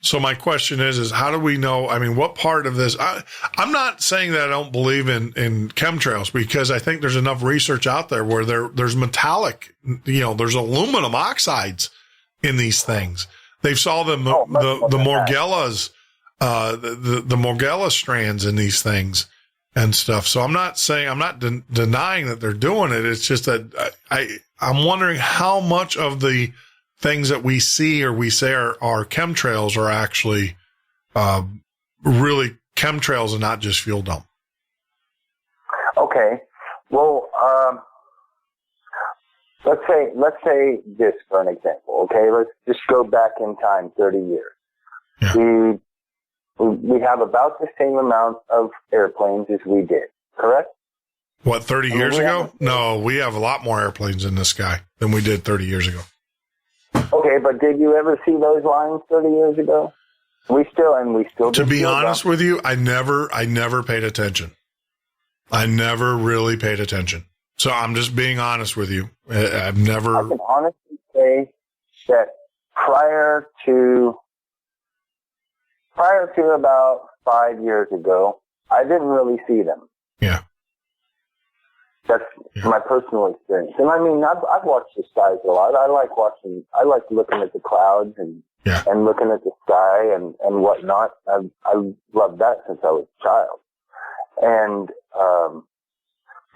So my question is how do we know? I mean, what part of this? I'm not saying that I don't believe in chemtrails, because I think there's enough research out there where there's metallic, there's aluminum oxides in these things. They've saw the Morgellas, the Morgella strands in these things and stuff. So I'm not denying that they're doing it. It's just that I'm wondering how much of the things that we see or we say are chemtrails are actually really chemtrails and not just fuel dump. Okay. Well, let's say this for an example. Okay, let's just go back in time 30 years. Yeah. We have about the same amount of airplanes as we did, correct? What, 30 years ago? No, we have a lot more airplanes in the sky than we did 30 years ago. Okay, but did you ever see those lines 30 years ago? We still. To be honest with you, I never paid attention. I never really paid attention. So I'm just being honest with you. I've never. I can honestly say that prior to about 5 years ago, I didn't really see them. Yeah. That's my personal experience. And I mean, I've watched the skies a lot. I like looking at the clouds and looking at the sky and whatnot. I loved that since I was a child. And,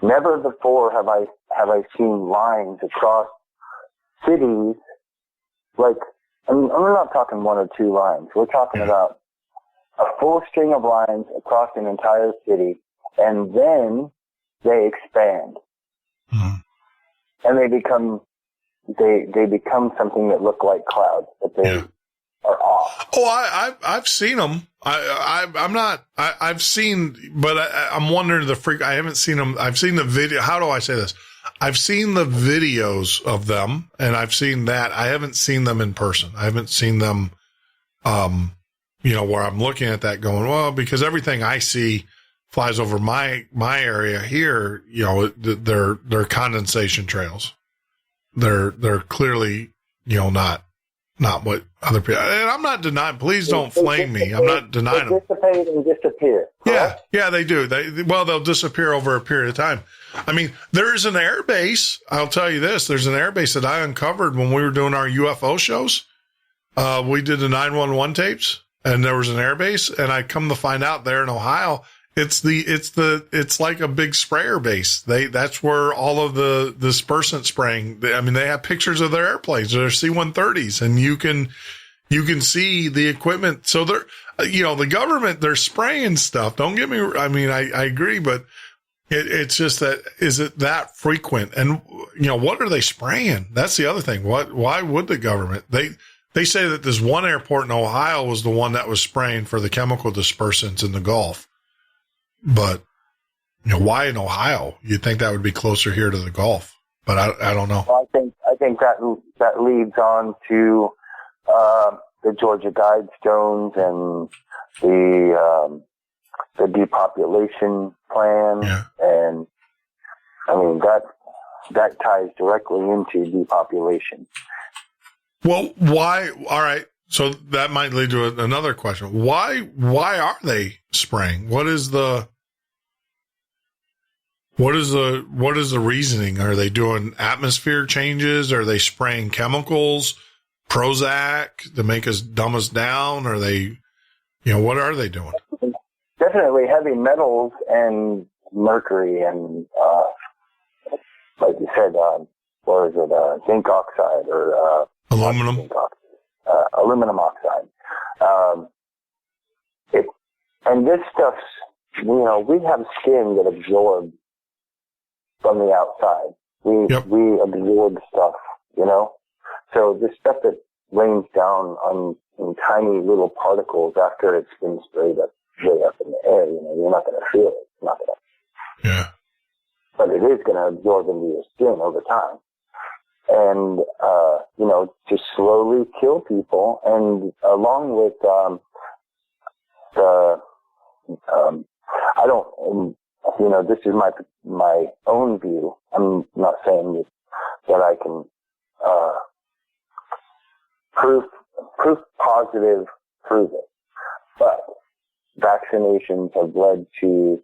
never before have I seen lines across cities. Like, I'm not talking one or two lines. We're talking about a full string of lines across an entire city, and then they expand, and they become something that look like clouds, but they are off. Oh, I've seen them. I've seen, but I'm wondering I haven't seen them. I've seen the video. How do I say this? I've seen the videos of them, and I've seen that. I haven't seen them in person. I haven't seen them, where I'm looking at that going, well, because everything I see flies over my area here, they're condensation trails. They're clearly, not what other people, and I'm not denying, please don't flame me. I'm not denying them. Dissipate and disappear. Correct? Yeah, they do. They'll disappear over a period of time. I mean, there's an air base. I'll tell you this. There's an air base that I uncovered when we were doing our UFO shows. We did the 911 tapes, and there was an air base, and I come to find out there in Ohio, it's like a big sprayer base. That's where all of the dispersant spraying. They have pictures of their airplanes, their C-130s, and you can see the equipment. So they're, the government, they're spraying stuff. Don't get me, I agree, but it's just that, is it that frequent? And, what are they spraying? That's the other thing. Why would the government? They say that this one airport in Ohio was the one that was spraying for the chemical dispersants in the Gulf. But why in Ohio? You'd think that would be closer here to the Gulf, but I don't know. Well, I think that leads on to the Georgia Guidestones and the depopulation plan, and I mean that ties directly into depopulation. Well, why? All right, so that might lead to another question. Why are they spraying? What is the reasoning? Are they doing atmosphere changes? Are they spraying chemicals, Prozac to make us dumb us down? Are they, what are they doing? Definitely heavy metals and mercury and, like you said, what is it, zinc oxide or aluminum? Aluminum oxide. And this stuff's, we have skin that absorbs from the outside. We absorb stuff, So the stuff that rains down in tiny little particles after it's been sprayed up way up in the air, you're not going to feel it. It's not going to. Yeah. But it is going to absorb into your skin over time. And, to slowly kill people. And along with, this is my own view. I'm not saying that I can, proof positive, prove it. But vaccinations have led to,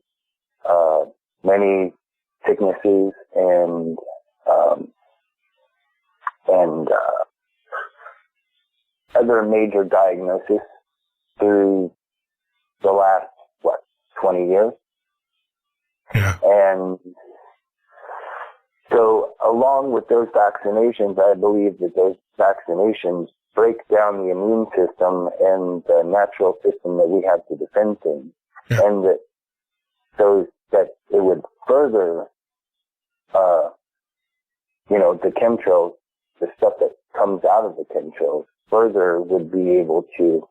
many sicknesses and other major diagnoses through the last, 20 years. Yeah. And so along with those vaccinations, I believe that those vaccinations break down the immune system and the natural system that we have to defend things. Yeah. And that it would further, the chemtrails, the stuff that comes out of the chemtrails, further would be able to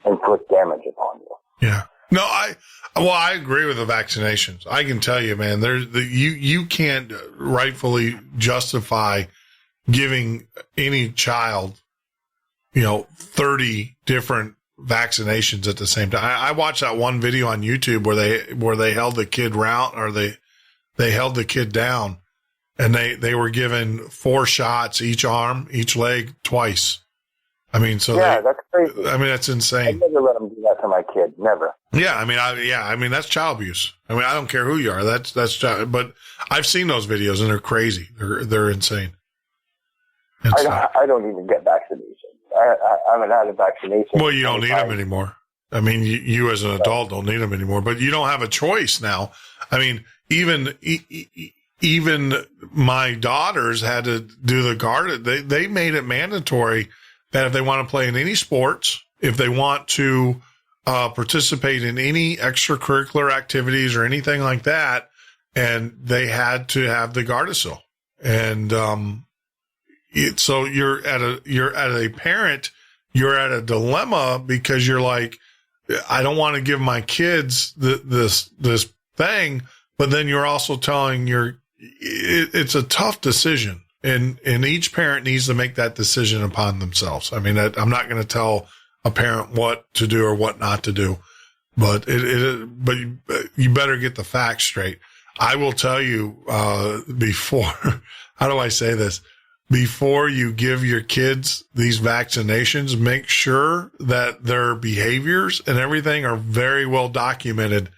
inflict damage upon you. Yeah. No, I agree with the vaccinations. I can tell you, man, you can't rightfully justify giving any child, 30 different vaccinations at the same time. I watched that one video on YouTube where they held the kid round, or they held the kid down, and they were given 4 shots each arm, each leg, twice. I mean, so that's crazy. I mean, that's insane. I'd never let them do that to my kid. Never. Yeah, I mean, that's child abuse. I mean, I don't care who you are. That's child, but I've seen those videos and they're crazy. They're insane. I don't even get vaccinations. I haven't had a vaccination. Well, you don't need them anymore. I mean, you as an adult don't need them anymore, but you don't have a choice now. I mean, even my daughters had to do the guard. They made it mandatory that if they want to play in any sports, if they want to participate in any extracurricular activities or anything like that, and they had to have the Gardasil. And so you're at a parent, you're at a dilemma because you're like, I don't want to give my kids this thing, but then you're also telling it's a tough decision. And each parent needs to make that decision upon themselves. I mean, I'm not going to tell a parent what to do or what not to do, but but you better get the facts straight. I will tell you, before, how do I say this? Before you give your kids these vaccinations, make sure that their behaviors and everything are very well documented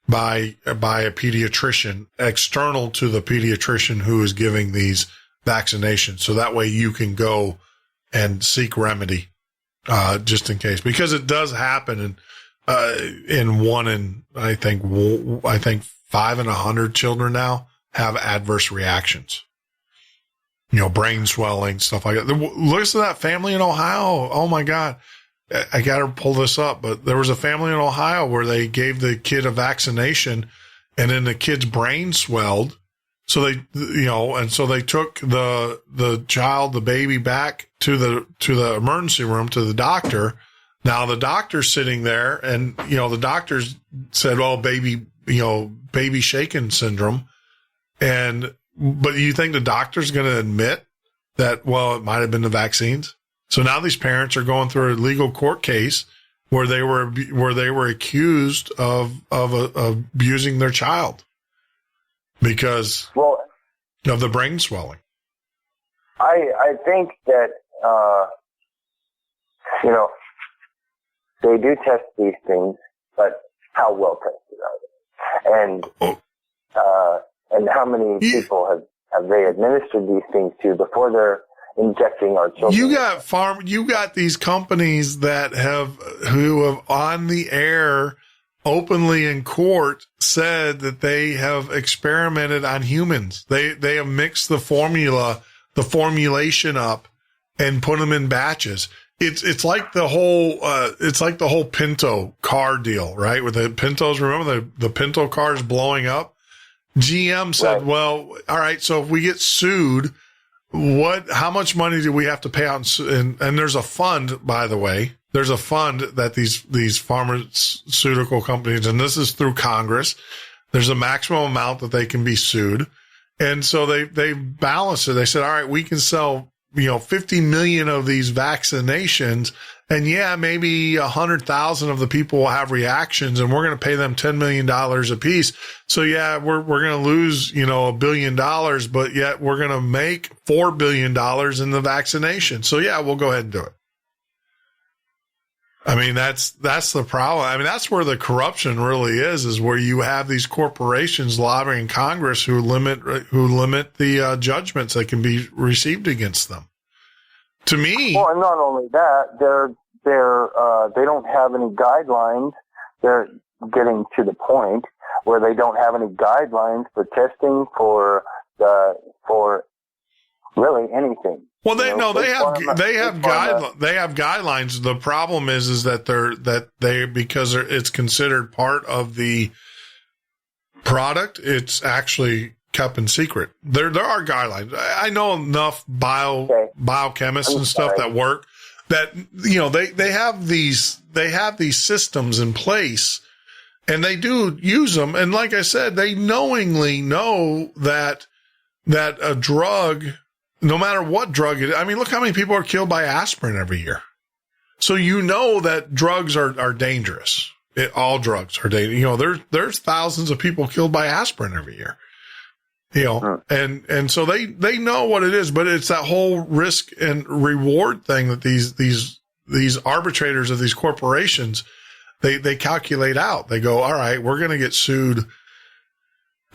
by a pediatrician, external to the pediatrician who is giving these vaccinations. So that way you can go and seek remedy, just in case, because it does happen in I think 5 in 100 children now have adverse reactions. Brain swelling, stuff like that. Listen to that family in Ohio. Oh my God. I got to pull this up, but there was a family in Ohio where they gave the kid a vaccination and then the kid's brain swelled. So they, and so they took the child, the baby, back to the emergency room, to the doctor. Now the doctor's sitting there and, the doctors said, "Oh, baby, baby shaken syndrome. But you think the doctor's going to admit that, well, it might have been the vaccines? So now these parents are going through a legal court case where they were accused of abusing their child because of the brain swelling. I think that, they do test these things, but how well tested are they? And how many people have they administered these things to before they're injecting our children? You got these companies who have on the air openly in court said that they have experimented on humans. They have mixed the formulation up and put them in batches. It's like the whole Pinto car deal, right? With the Pintos, remember the Pinto cars blowing up? GM said, right. Well, all right, so if we get sued, how much money do we have to pay out? And there's a fund, by the way, there's a fund that these pharmaceutical companies, and this is through Congress, there's a maximum amount that they can be sued. And so they balanced it. They said, all right, we can sell, 50 million of these vaccinations. And maybe 100,000 of the people will have reactions, and we're going to pay them $10 million a piece. So we're going to lose, $1 billion, but yet we're going to make $4 billion in the vaccination. So we'll go ahead and do it. I mean, that's the problem. I mean, that's where the corruption really is where you have these corporations lobbying Congress who limit the judgments that can be received against them. To me, well, and not only that, they don't have any guidelines. They're getting to the point where they don't have any guidelines for testing for really anything. Well, they have guidelines. The problem is that because it's considered part of the product, it's actually kept in secret. There are guidelines. I know enough biochemists and stuff that work that, they have these systems in place and they do use them. And like I said, they knowingly know that a drug, no matter what drug it is, I mean, look how many people are killed by aspirin every year. So that drugs are dangerous. All drugs are dangerous. There's thousands of people killed by aspirin every year. And so they know what it is, but it's that whole risk and reward thing that these arbitrators of these corporations, they calculate out. They go, all right, we're going to get sued,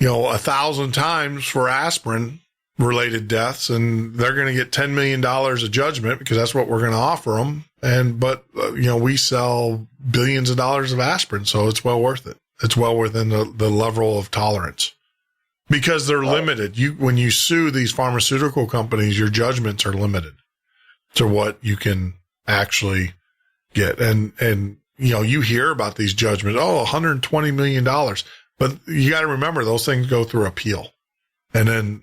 1,000 times for aspirin related deaths, and they're going to get $10 million of judgment because that's what we're going to offer them. But we sell billions of dollars of aspirin, so it's well worth it. It's well within the level of tolerance. Because they're limited. When you sue these pharmaceutical companies, your judgments are limited to what you can actually get. And you hear about these judgments, $120 million. But you got to remember those things go through appeal. And then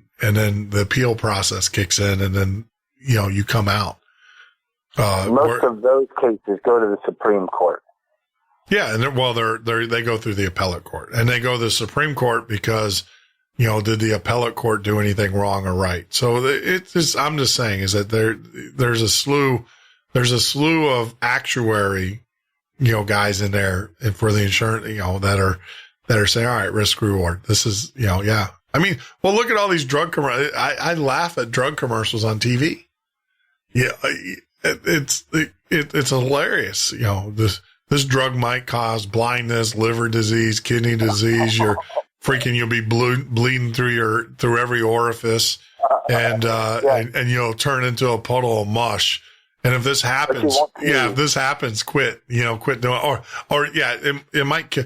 the appeal process kicks in, and then, you come out. Most of those cases go to the Supreme Court. Yeah. And they go through the appellate court, and they go to the Supreme Court because, did the appellate court do anything wrong or right? So I'm just saying is that there's a slew of actuary, guys in there and for the insurance, that are saying, all right, risk reward. This is, I mean, well, look at all these drug commercials. I laugh at drug commercials on TV. Yeah. It's hilarious. This drug might cause blindness, liver disease, kidney disease. You'll be bleeding through every orifice and you'll turn into a puddle of mush. And if this happens, quit doing, it might,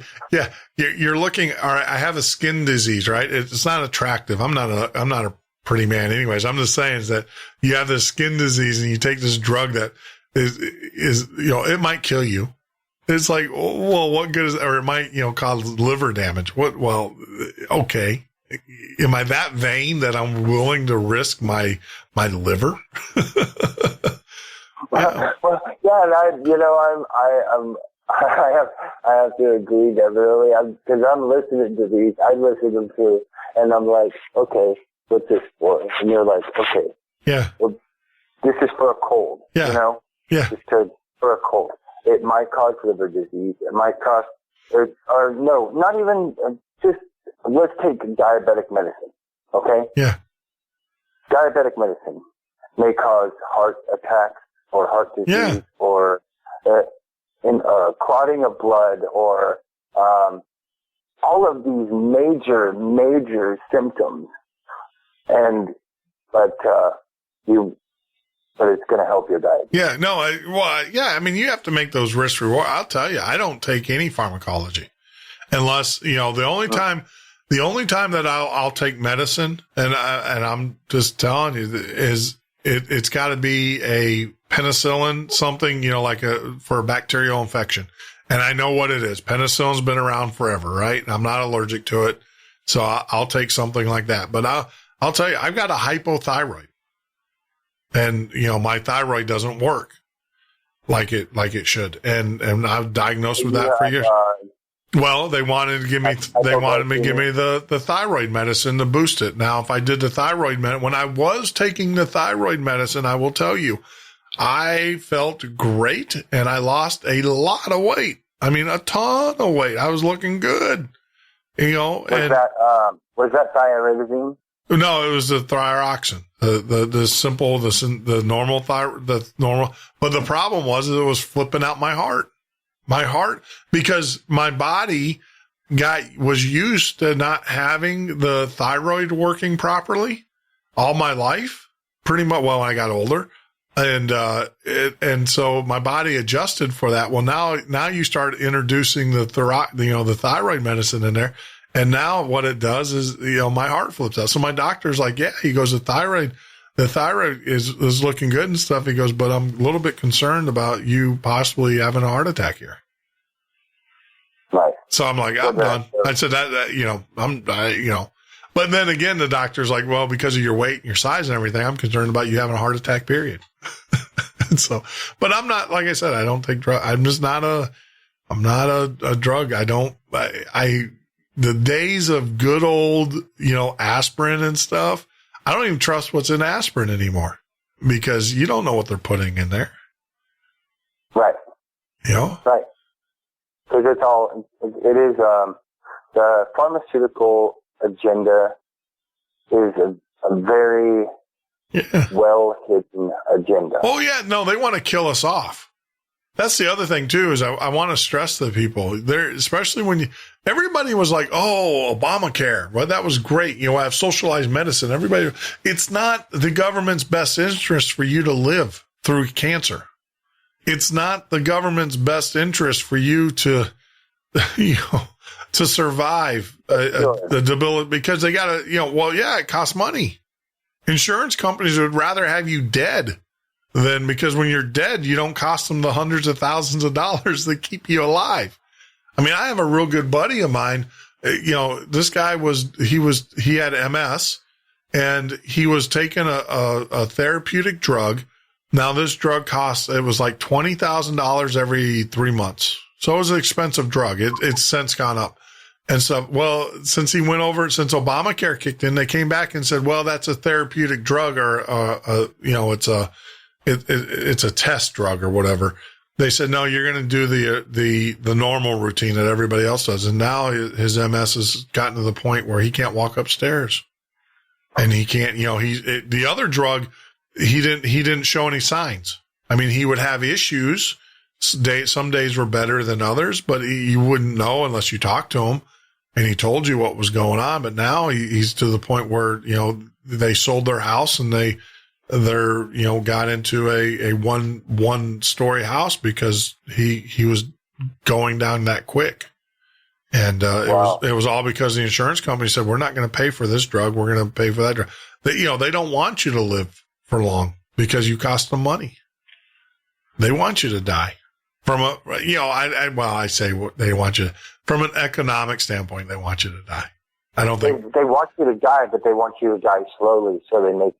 you're looking, all right, I have a skin disease, right? It's not attractive. I'm not a pretty man anyways. I'm just saying is that you have this skin disease and you take this drug that is, it might kill you. It's like, well, what good is, or it might, cause liver damage. Well, okay. Am I that vain that I'm willing to risk my liver? I have to agree, definitely. Because I'm listening to these. I listen to them too. And I'm like, okay, what's this for? And you're like, okay. Yeah. Well, this is for a cold. Yeah. You know? Yeah. Just for a cold. It might cause liver disease. It might cause, or no, not even, just, let's take diabetic medicine. Okay? Yeah. Diabetic medicine may cause heart attacks or heart disease or clotting of blood or all of these major symptoms. But it's going to help your diet. Yeah, no, I mean, you have to make those risk reward. I'll tell you, I don't take any pharmacology unless, the only time that I'll take medicine, and I'm just telling you, is it's got to be a penicillin, something, for a bacterial infection. And I know what it is. Penicillin's been around forever, right? I'm not allergic to it. So I'll take something like that. But I'll tell you, I've got a hypothyroid. And, my thyroid doesn't work like it should. And I've diagnosed with that for years. Well, they wanted me to give me the thyroid medicine to boost it. Now, if I did the thyroid medicine, when I was taking the thyroid medicine, I will tell you, I felt great and I lost a lot of weight. I mean, a ton of weight. I was looking good, Was that thiazide? No, it was the thyroxine, the normal thyroid, but the problem was it was flipping out my heart, because my body was used to not having the thyroid working properly all my life, pretty much. Well, when I got older, and so my body adjusted for that. Well, now you start introducing the thyroid medicine in there. And now what it does is, my heart flips out. So my doctor's like, yeah, he goes, the thyroid is looking good and stuff. He goes, but I'm a little bit concerned about you possibly having a heart attack here. Right. So I'm like, I'm done. I said but then again, the doctor's like, well, because of your weight and your size and everything, I'm concerned about you having a heart attack, period. And so, but I'm not, like I said, I don't take drugs. I'm just not I'm not a drug. The days of good old, aspirin and stuff, I don't even trust what's in aspirin anymore because you don't know what they're putting in there. Right. Right. Because it is, the pharmaceutical agenda is a very well hidden agenda. Oh yeah. No, they want to kill us off. That's the other thing too, is I want to stress to people there, especially when everybody was like, oh, Obamacare. Well, that was great. I have socialized medicine. It's not the government's best interest for you to live through cancer. It's not the government's best interest for you to, to survive the debility, because they got to, it costs money. Insurance companies would rather have you dead than, because when you're dead, you don't cost them the hundreds of thousands of dollars that keep you alive. I mean, I have a real good buddy of mine. This guy he had MS and he was taking a therapeutic drug. Now this drug it was like $20,000 every 3 months. So it was an expensive drug. It's since gone up. And so, well, since Obamacare kicked in, they came back and said, well, that's a therapeutic drug or, it's a test drug or whatever. They said, no, you're going to do the normal routine that everybody else does. And now his MS has gotten to the point where he can't walk upstairs and he can't, the other drug, he didn't show any signs. I mean, he would have issues. Some days were better than others, but you wouldn't know unless you talked to him and he told you what was going on. But now he's to the point where, they sold their house and they're got into a one story house because he was going down that quick. And, wow. it was all because the insurance company said, we're not going to pay for this drug. We're going to pay for that drug. They don't want you to live for long because you cost them money. They want you to die from I say they want you from an economic standpoint, they want you to die. I don't think they want you to die, but they want you to die slowly so they make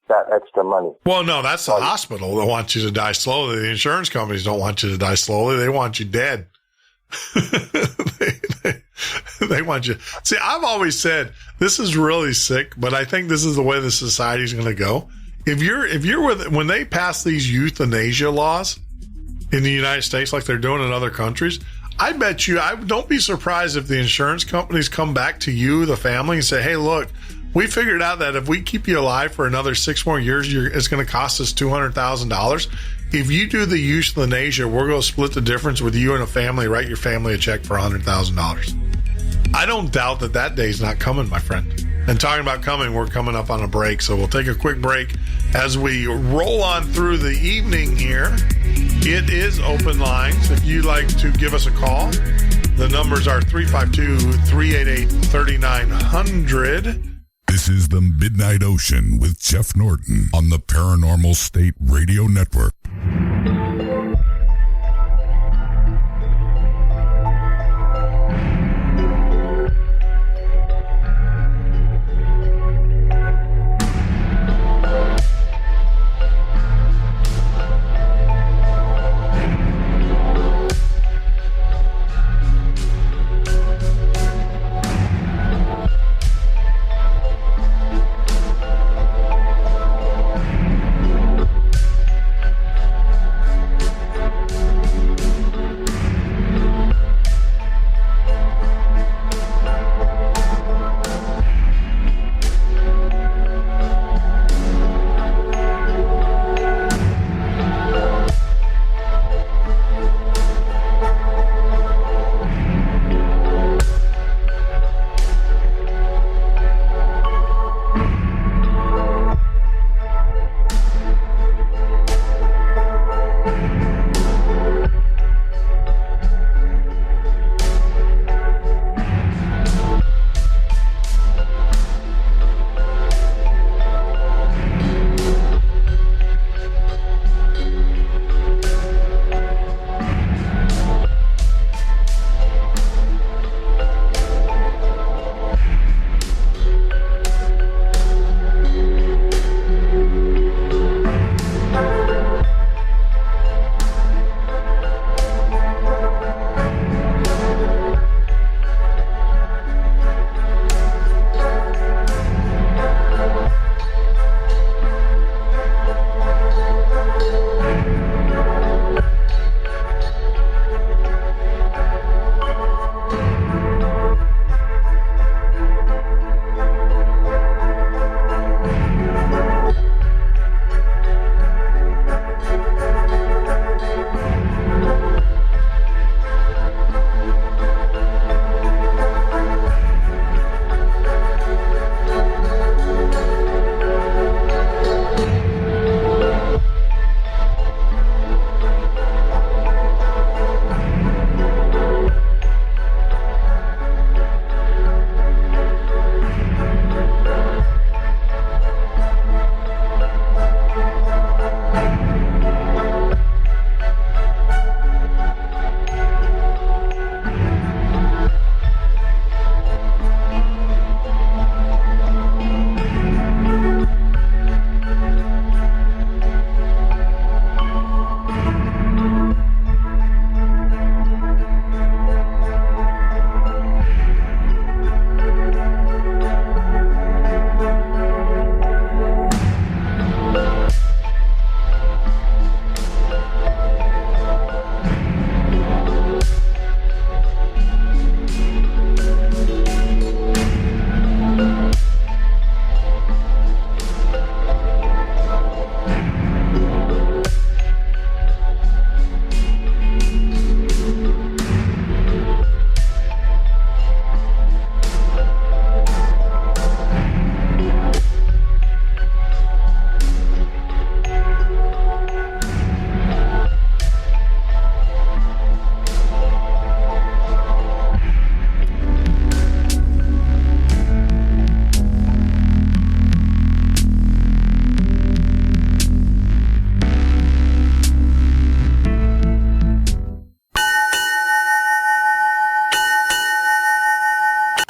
that extra money. Well, no, that's the hospital that wants you to die slowly. The insurance companies don't want you to die slowly. They want you dead. They want you. See, I've always said this is really sick, but I think this is the way the society is going to go. If you're when they pass these euthanasia laws in the United States, like they're doing in other countries, I bet you, don't be surprised if the insurance companies come back to you, the family, and say, hey, look, we figured out that if we keep you alive for another 6 more years, it's going to cost us $200,000. If you do the euthanasia, we're going to split the difference with you and a family, write your family a check for $100,000. I don't doubt that day's not coming, my friend. And talking about coming, we're coming up on a break, so we'll take a quick break as we roll on through the evening here. It is open lines. If you'd like to give us a call, the numbers are 352-388-3900. This is the Midnight Ocean with Jeff Norton on the Paranormal State Radio Network.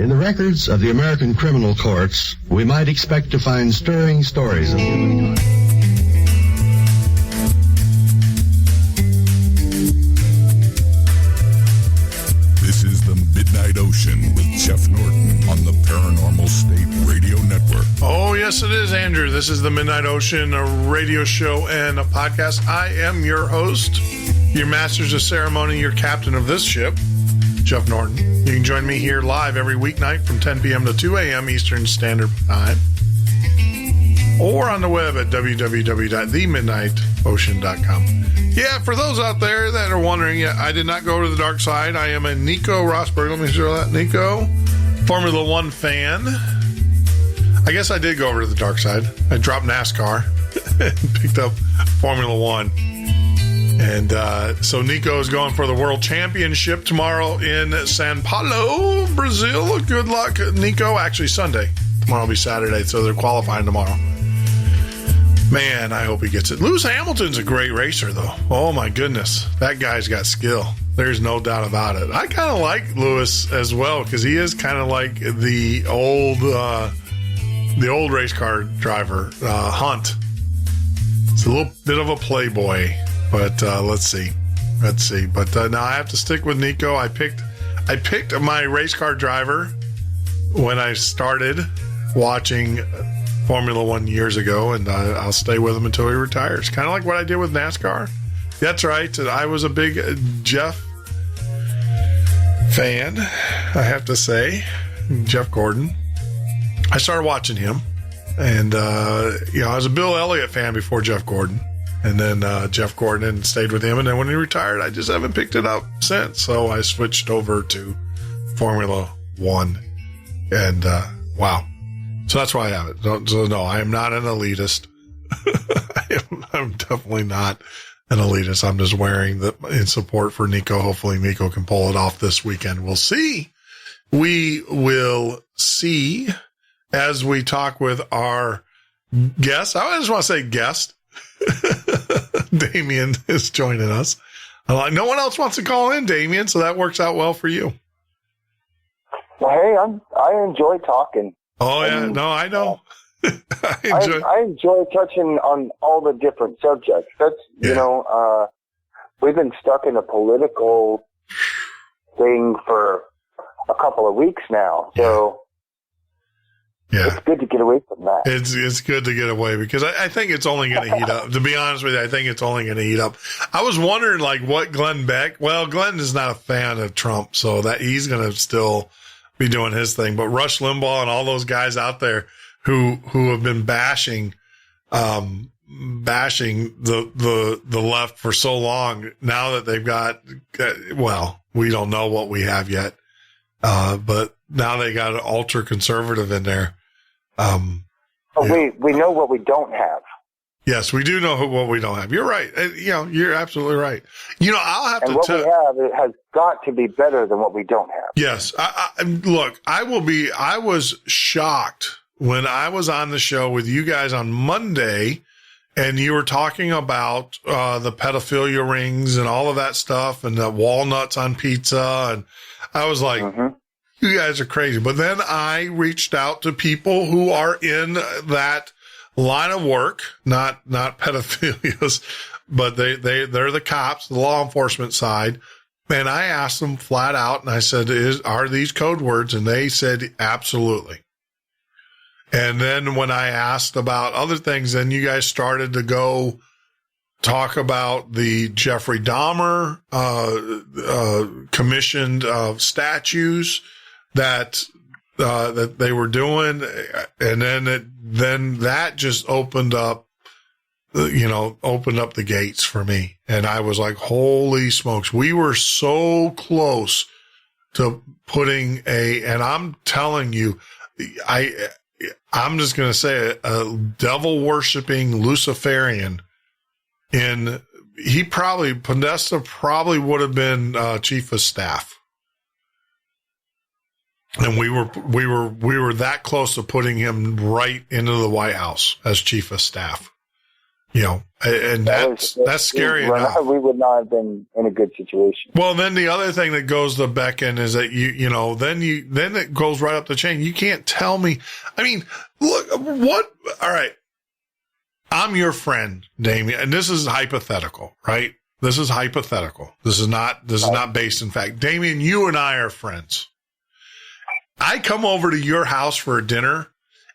In the records of the American criminal courts, we might expect to find stirring stories of humankind. This is the Midnight Ocean, a radio show and a podcast. I am your host, your masters of ceremony, your captain of this ship, Jeff Norton. You can join me here live every weeknight from 10 p.m. to 2 a.m. Eastern Standard Time, or on the web at www.themidnightocean.com. Yeah, for those out there that are wondering, I did not go to the dark side. I am a Nico Rosberg. Let me show that. Nico, Formula One fan. I guess I did go over to the dark side. I dropped NASCAR and picked up Formula One. And so Nico is going for the World Championship tomorrow in São Paulo, Brazil. Good luck, Nico. Actually, Sunday. Tomorrow will be Saturday, so they're qualifying tomorrow. Man, I hope he gets it. Lewis Hamilton's a great racer, though. Oh, my goodness. That guy's got skill. There's no doubt about it. I kind of like Lewis as well because he is kind of like the old race car driver, Hunt. It's a little bit of a playboy, but let's see. But now I have to stick with Nico. I picked my race car driver when I started watching Formula One years ago, and I'll stay with him until he retires. Kind of like what I did with NASCAR. That's right. I was a big Jeff fan, I have to say. Jeff Gordon. I started watching him, and I was a Bill Elliott fan before Jeff Gordon, and then Jeff Gordon, and stayed with him, and then when he retired, I just haven't picked it up since, so I switched over to Formula One, and wow. So that's why I have it. So no, I am not an elitist. I'm definitely not an elitist. I'm just wearing in support for Nico. Hopefully Nico can pull it off this weekend. We'll see. We will see. As we talk with our guest, I just want to say guest. Damien is joining us. No one else wants to call in, Damien, so that works out well for you. Well, hey, I enjoy talking. Oh, yeah. No, I know. I enjoy touching on all the different subjects. That's, we've been stuck in a political thing for a couple of weeks now, so... Yeah. It's good to get away from that. It's good to get away because I think it's only going to heat up. To be honest with you, I think it's only going to heat up. I was wondering, what Glenn Beck. Well, Glenn is not a fan of Trump, so that he's going to still be doing his thing. But Rush Limbaugh and all those guys out there who have been bashing the left for so long, now that they've got, we don't know what we have yet, but now they got an ultra conservative in there. We know what we don't have. Yes, we do know what we don't have. You're right. You're absolutely right. I'll have to what we have, it has got to be better than what we don't have. Yes. I was shocked when I was on the show with you guys on Monday and you were talking about the pedophilia rings and all of that stuff and the walnuts on pizza. And I was like, You guys are crazy. But then I reached out to people who are in that line of work, not pedophilias, but they're the cops, the law enforcement side. And I asked them flat out, and I said, are these code words? And they said, absolutely. And then when I asked about other things, then you guys started to go talk about the Jeffrey Dahmer commissioned statues that they were doing, and then that just opened up the gates for me, and I was like, holy smokes, we were so close to putting and I'm telling you, I'm just going to say it, a devil worshiping Luciferian Podesta probably would have been chief of staff. And we were that close to putting him right into the White House as chief of staff. And that's scary enough. We would not have been in a good situation. Well, then the other thing that goes to beckon is that then it goes right up the chain. You can't tell me. I mean, look, all right. I'm your friend, Damien, and this is hypothetical, right? This is hypothetical. This is not based in fact. Damien, you and I are friends. I come over to your house for a dinner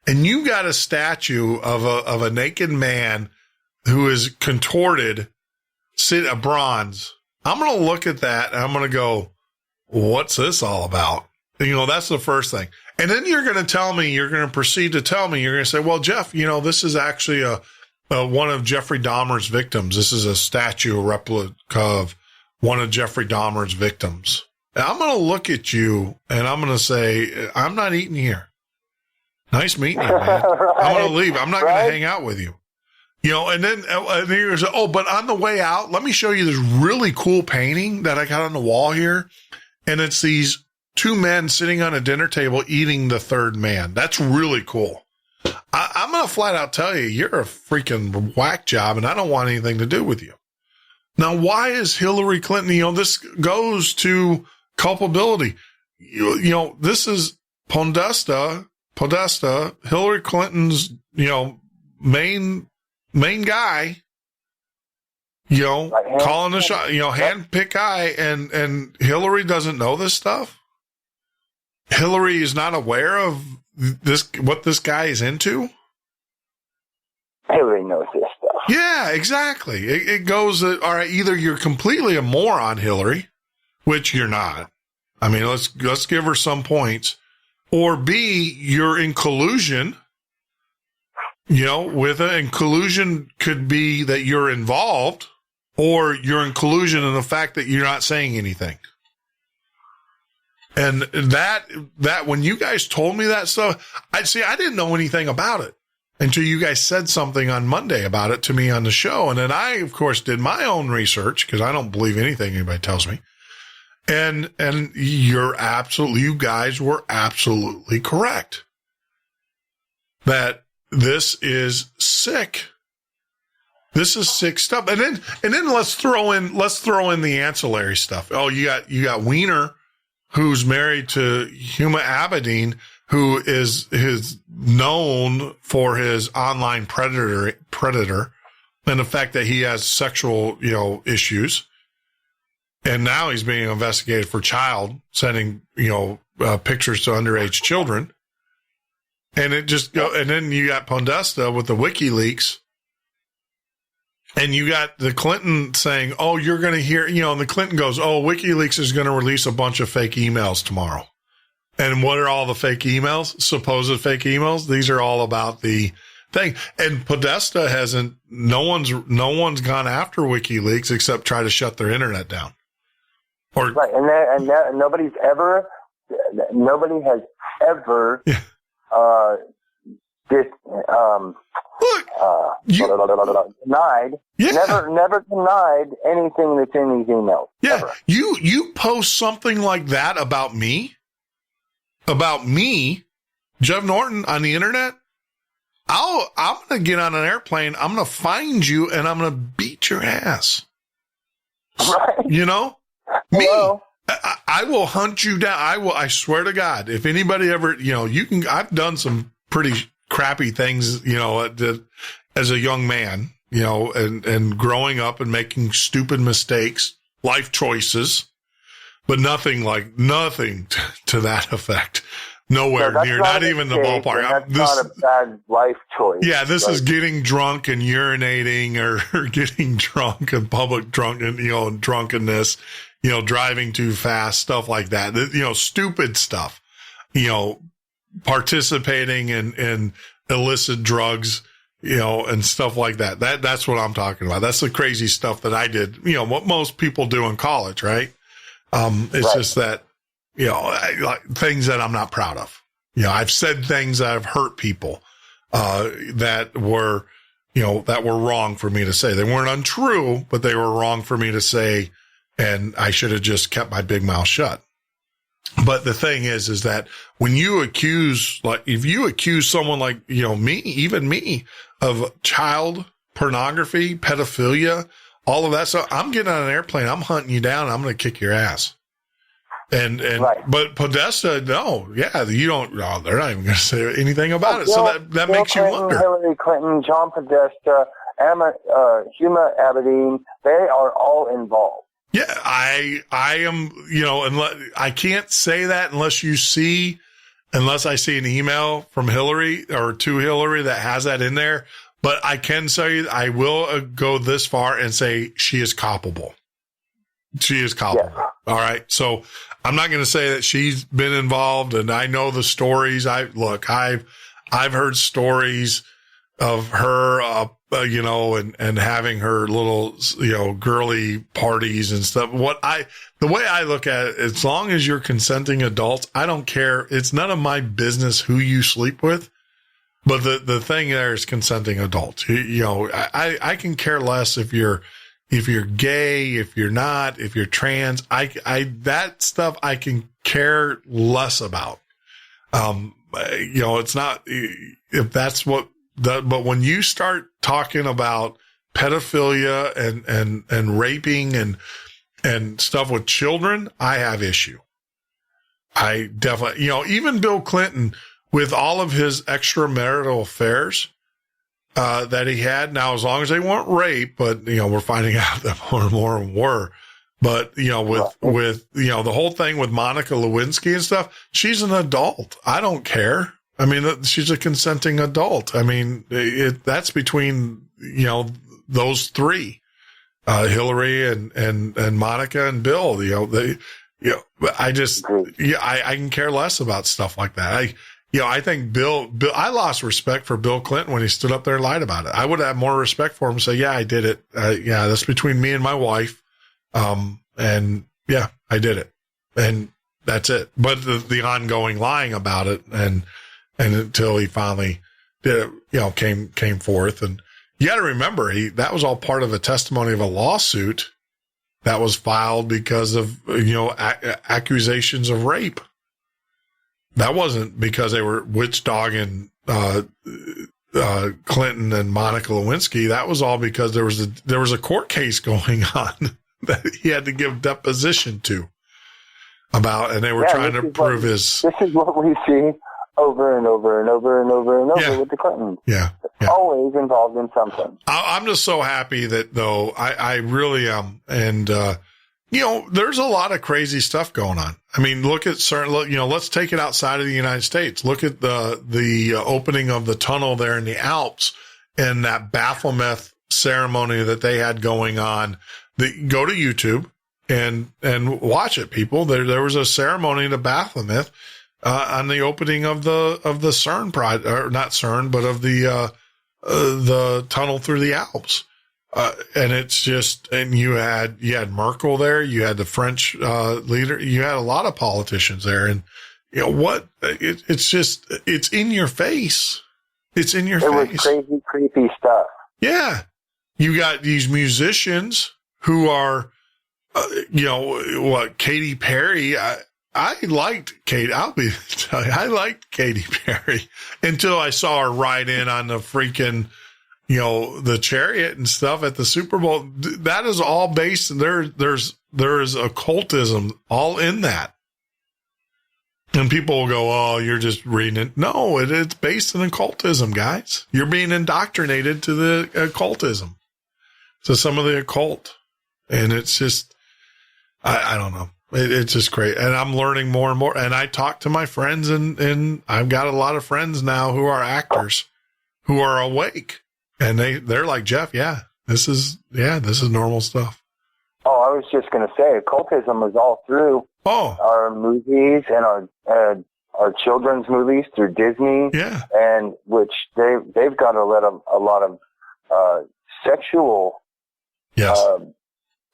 and you got a statue of a naked man who is contorted, a bronze, I'm going to look at that and I'm going to go, what's this all about? That's the first thing. And then you're going to proceed to tell me, you're going to say, well, Jeff, this is actually one of Jeffrey Dahmer's victims. This is a statue, a replica of one of Jeffrey Dahmer's victims. And I'm going to look at you and I'm going to say, I'm not eating here. Nice meeting you, man. Right. I'm going to leave. I'm not going to hang out with you. And then you're say, oh, but on the way out, let me show you this really cool painting that I got on the wall here. And it's these two men sitting on a dinner table eating the third man. That's really cool. I'm going to flat out tell you, you're a freaking whack job and I don't want anything to do with you. Now, why is Hillary Clinton, this goes to culpability. This is Podesta, Hillary Clinton's, main guy, calling the shot, handpick guy, and Hillary doesn't know this stuff. Hillary is not aware of what this guy is into. Hillary knows this stuff. Yeah, exactly. It goes, all right, either you're completely a moron, Hillary, which you're not. I mean, let's give her some points. Or B, you're in collusion, with it. And collusion could be that you're involved, or you're in collusion in the fact that you're not saying anything. And that when you guys told me that stuff, I didn't know anything about it until you guys said something on Monday about it to me on the show. And then I, of course, did my own research because I don't believe anything anybody tells me. And you guys were absolutely correct that this is sick. This is sick stuff. And then let's throw in the ancillary stuff. Oh, you got Wiener, who's married to Huma Abedin, who is known for his online predator and the fact that he has sexual, issues. And now he's being investigated for sending, pictures to underage children. And and then you got Podesta with the WikiLeaks. And you got the Clinton saying, oh, you're going to hear, and the Clinton goes, oh, WikiLeaks is going to release a bunch of fake emails tomorrow. And what are all the fake emails? Supposed fake emails? These are all about the thing. And Podesta no one's gone after WikiLeaks except try to shut their internet down. Right. And nobody has ever, denied, never denied anything that's in these emails. Yeah, ever. You post something like that about me, Jeff Norton, on the internet. I'm going to get on an airplane. I'm going to find you and I'm going to beat your ass. Right. Me. I will hunt you down. I swear to God, if anybody ever, I've done some pretty crappy things, as a young man, and growing up and making stupid mistakes, life choices, but nothing to that effect. Nowhere near, not even the ballpark. That's not a bad life choice. Yeah, this is getting drunk and urinating or getting drunk and public drunk and, drunkenness, driving too fast, stuff like that. Stupid stuff, participating in illicit drugs, and stuff like that. That's what I'm talking about. That's the crazy stuff that I did, what most people do in college, right? It's just that, things that I'm not proud of. I've said things that have hurt people, that were wrong for me to say. They weren't untrue, but they were wrong for me to say. And I should have just kept my big mouth shut. But the thing is that when you if you accuse someone like, even me, of child pornography, pedophilia, all of that stuff, I'm getting on an airplane, I'm hunting you down, and I'm going to kick your ass. And right. But Podesta, no, you don't, no, they're not even going to say anything about it. So that makes Clinton, you wonder. Hillary Clinton, John Podesta, Huma Abedin, they are all involved. Yeah, I am, I can't say that unless you see unless I see an email from Hillary or to Hillary that has that in there. But I can say I will go this far and say she is culpable. She is culpable. Yeah. All right. So I'm not going to say that she's been involved, and I know the stories. I've heard stories of her, and having her little, girly parties and stuff. The way I look at it, as long as you're consenting adults, I don't care. It's none of my business who you sleep with. But the thing there is consenting adults. I can care less if you're gay, if you're not, if you're trans. That stuff I can care less about. It's not, if that's what, but when you start talking about pedophilia and raping and stuff with children, I have issue. I definitely, even Bill Clinton, with all of his extramarital affairs that he had. Now, as long as they weren't rape, but, we're finding out that more and more were. But, with the whole thing with Monica Lewinsky and stuff, she's an adult. I don't care. I mean, she's a consenting adult. I mean, that's between, those three, Hillary and Monica and Bill, I can care less about stuff like that. I think Bill, I lost respect for Bill Clinton when he stood up there and lied about it. I would have more respect for him and say, yeah, I did it. That's between me and my wife. And yeah, I did it. And that's it. But the ongoing lying about it and until he finally did it, came forth. And you got to remember, that was all part of a testimony of a lawsuit that was filed because of, accusations of rape. That wasn't because they were witch dogging Clinton and Monica Lewinsky. That was all because there was a court case going on that he had to give deposition to about, and they were trying to prove his. This is what we see over and over and over and over and over with the Clintons. Yeah. Always involved in something. I'm just so happy that, though, I really am, and there's a lot of crazy stuff going on. I mean, look at let's take it outside of the United States. Look at the opening of the tunnel there in the Alps and that Baphomet ceremony that they had going on. Go to YouTube and watch it, people. There was a ceremony to Baphomet, on the opening of the CERN project, or not CERN, but of the tunnel through the Alps. And it's just, and you had Merkel there, you had the French leader, you had a lot of politicians there, and it's in your face. It's in your face. It was crazy, creepy stuff. Yeah, you got these musicians who are, Katy Perry. I liked Katy. I liked Katy Perry until I saw her ride in on the freaking. The chariot and stuff at the Super Bowl, that is all based, there is occultism all in that. And people will go, oh, you're just reading it. No, it's based in occultism, guys. You're being indoctrinated to the occultism, to some of the occult. And it's just, I don't know. It's just great. And I'm learning more and more. And I talk to my friends and I've got a lot of friends now who are actors who are awake. And they're like, Jeff, this is normal stuff. Oh, I was just going to say, occultism was all through our movies and our children's movies through Disney. Yeah. And which they've got a lot of sexual,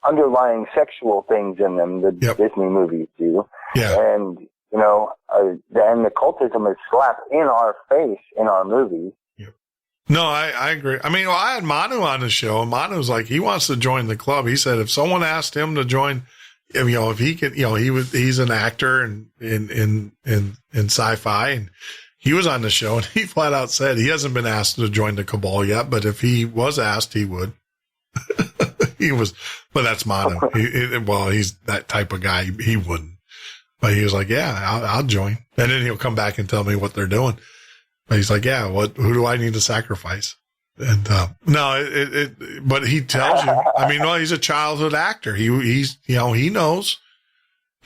underlying sexual things in them. The Disney movies do. Yeah. And and occultism is slapped in our face in our movies. No, I agree. I mean, I had Manu on the show, and Manu was like, he wants to join the club. He said if someone asked him to join, if he could, he's an actor in sci-fi, and he was on the show, and he flat out said he hasn't been asked to join the cabal yet, but if he was asked, he would. But that's Manu. He's that type of guy. He wouldn't, but he was like, I'll join, and then he'll come back and tell me what they're doing. He's like, who do I need to sacrifice? And, but he tells you, he's a childhood actor. He knows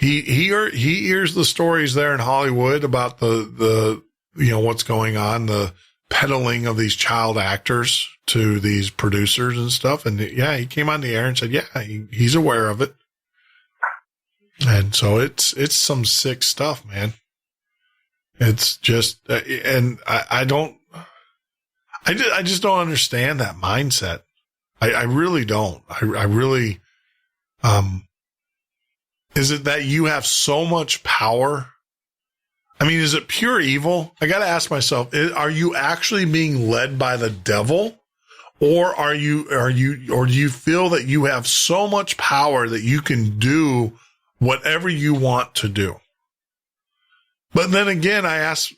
He hears the stories there in Hollywood about the what's going on, the peddling of these child actors to these producers and stuff. And yeah, he came on the air and said, yeah, he's aware of it. And so it's some sick stuff, man. It's just, and I just don't understand that mindset. I really don't. I really, is it that you have so much power? I mean, is it pure evil? I got to ask myself, are you actually being led by the devil? Or or do you feel that you have so much power that you can do whatever you want to do? But then again,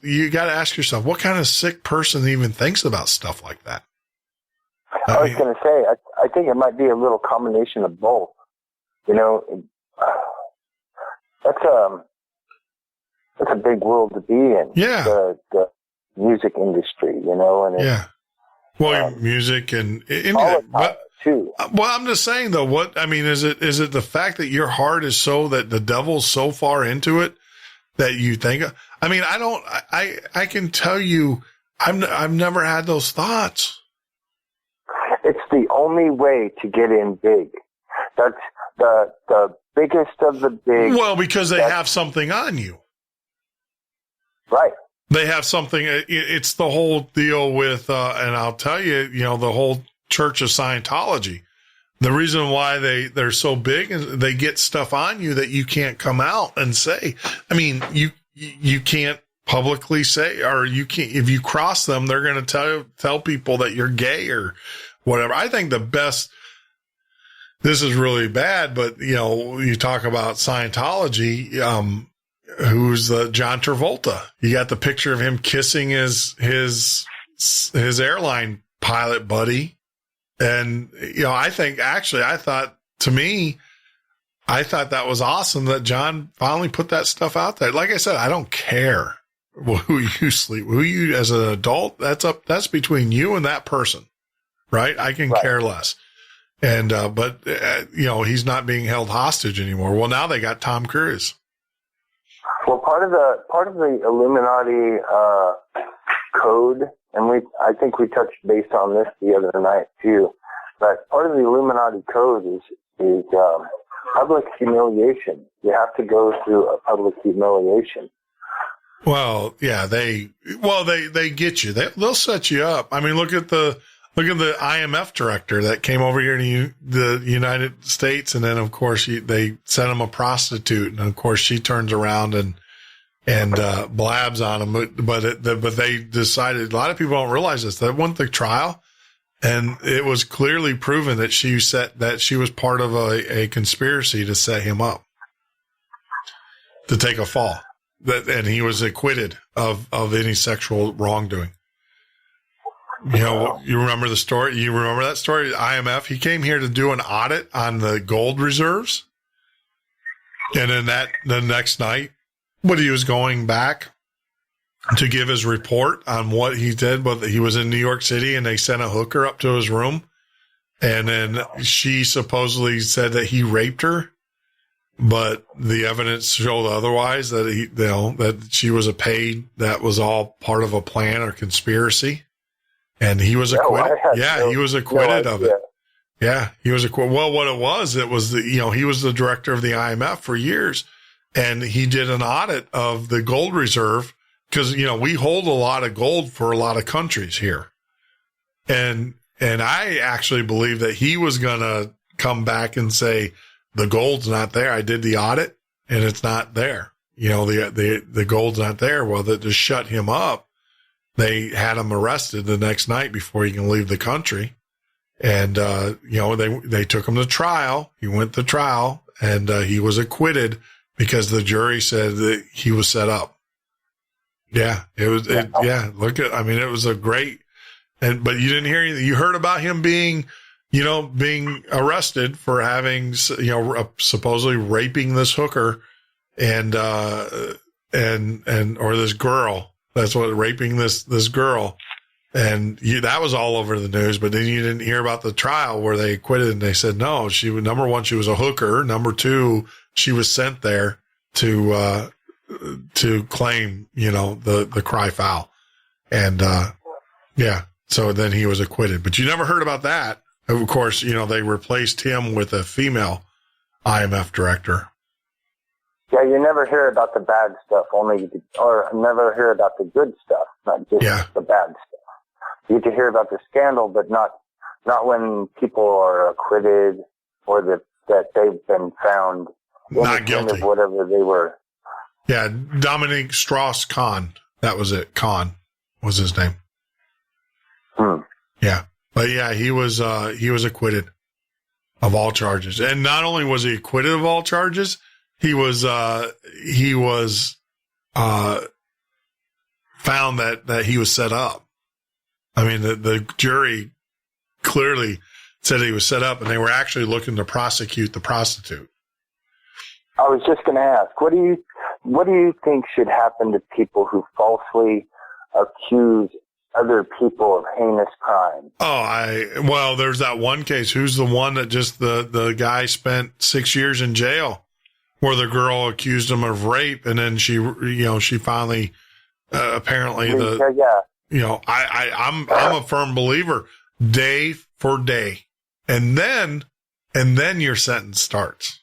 you got to ask yourself, what kind of sick person even thinks about stuff like that? I was going to say, I think it might be a little combination of both. That's a big world to be in. Yeah. The music industry, and yeah. Well, music and but too. Well, I'm just saying though, is it the fact that your heart is so that the devil's so far into it that you think, I can tell you, I've never had those thoughts. It's the only way to get in big. That's the biggest of the big. Well, because they have something on you. Right. They have something. It's the whole deal with, and I'll tell you, the whole Church of Scientology. The reason why they're so big is they get stuff on you that you can't come out and say. I mean, you can't publicly say, or you can't, if you cross them, they're going to tell people that you're gay or whatever. I think the best, this is really bad, but you talk about Scientology, who's John Travolta. You got the picture of him kissing his airline pilot buddy. And, I thought that was awesome that John finally put that stuff out there. Like I said, I don't care who you as an adult, that's between you and that person, right? I can care less. And, but he's not being held hostage anymore. Well, now they got Tom Cruise. Well, part of the Illuminati, code, and I think we touched base on this the other night too, but part of the Illuminati code is public humiliation. You have to go through a public humiliation. Well, yeah, they get you. They'll set you up. I mean, look at the IMF director that came over here to the United States, and then of course they sent him a prostitute, and of course she turns around and blabs on him. But they decided, a lot of people don't realize this, that went the trial, and it was clearly proven that she was part of a conspiracy to set him up to take a fall. And he was acquitted of any sexual wrongdoing. You remember the story? You remember that story? IMF, he came here to do an audit on the gold reserves. And then the next night, when he was going back to give his report on what he did, but he was in New York City and they sent a hooker up to his room. And then she supposedly said that he raped her, but the evidence showed otherwise, that that she was that was all part of a plan or conspiracy. And he was acquitted. He was acquitted of it. Yeah, he was acquitted. Well, what it was he was the director of the IMF for years, and he did an audit of the gold reserve because, we hold a lot of gold for a lot of countries here. And I actually believe that he was going to come back and say, the gold's not there. I did the audit and it's not there. The gold's not there. Well, to shut him up, they had him arrested the next night before he can leave the country. And, they took him to trial. He went to trial and, he was acquitted because the jury said that he was set up. Yeah, it was, it was a great, but you didn't hear anything. You heard about him being arrested for having, supposedly raping this hooker and or this girl. That's what, raping this girl. And that was all over the news, but then you didn't hear about the trial where they acquitted and they said, no, number one, she was a hooker. Number two, she was sent there to claim, the cry foul. And, so then he was acquitted, but you never heard about that. Of course, they replaced him with a female IMF director. Yeah, you never hear about the bad stuff, or never hear about the good stuff, not just the bad stuff. You get to hear about the scandal, but not when people are acquitted or that they've been found not guilty of whatever they were. Yeah, Dominique Strauss-Kahn. That was it. Kahn was his name. Yeah. But yeah, he was acquitted of all charges. And not only was he acquitted of all charges, he was found that he was set up. I mean, the jury clearly said he was set up, and they were actually looking to prosecute the prostitute. I was just going to ask, what do you think should happen to people who falsely accuse other people of heinous crimes? Well, there's that one case. Who's the one that just the guy spent 6 years in jail, where the girl accused him of rape, and then she finally apparently I'm a firm believer, day for day, and then your sentence starts.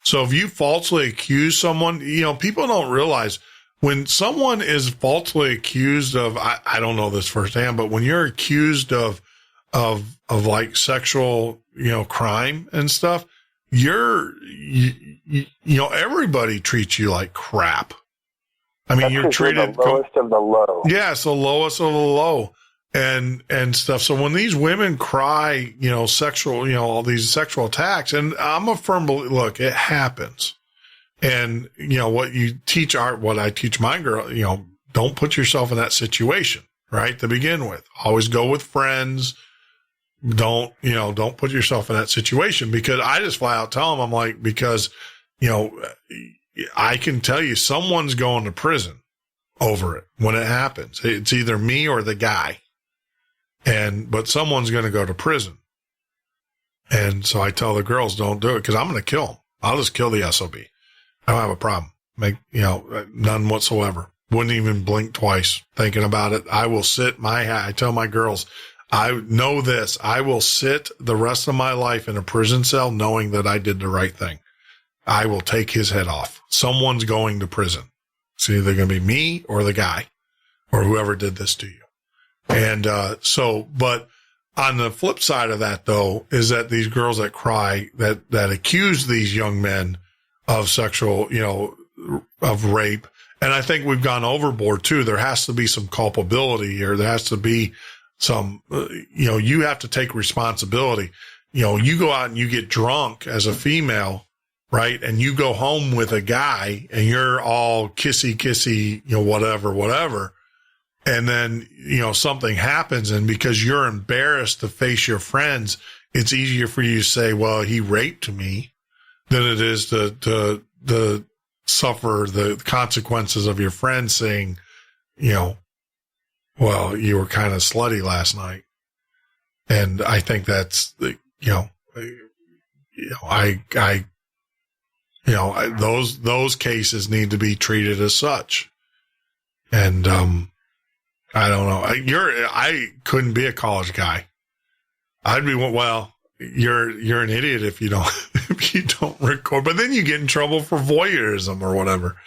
So if you falsely accuse someone, people don't realize when someone is falsely accused of, I don't know this firsthand, but when you're accused of like sexual, crime and stuff, everybody treats you like crap. I mean, you're treated the lowest of the low. Yeah, it's the lowest of the low and stuff. So when these women cry, sexual, all these sexual attacks, and I'm a firm believer, look, it happens. And, what I teach my girl, don't put yourself in that situation, right? To begin with, always go with friends. Don't put yourself in that situation, because I just flat out tell them, I'm like, because, I can tell you someone's going to prison over it when it happens. It's either me or the guy. But someone's going to go to prison. And so I tell the girls, don't do it, because I'm going to kill them. I'll just kill the SOB. I don't have a problem. None whatsoever. Wouldn't even blink twice thinking about it. I will I tell my girls, I know this. I will sit the rest of my life in a prison cell knowing that I did the right thing. I will take his head off. Someone's going to prison. It's either going to be me or the guy or whoever did this to you. And, but on the flip side of that, though, is that these girls that cry, that accuse these young men of sexual, of rape. And I think we've gone overboard too. There has to be some culpability here. There has to be some, you have to take responsibility. You go out and you get drunk as a female, right? And you go home with a guy and you're all kissy, whatever. And then, something happens, and because you're embarrassed to face your friends, it's easier for you to say, well, he raped me, than it is to suffer the consequences of your friends saying, well, you were kind of slutty last night. And I think that's those cases need to be treated as such. And, I don't know. I couldn't be a college guy. I'd be, well, you're an idiot if you don't record, but then you get in trouble for voyeurism or whatever.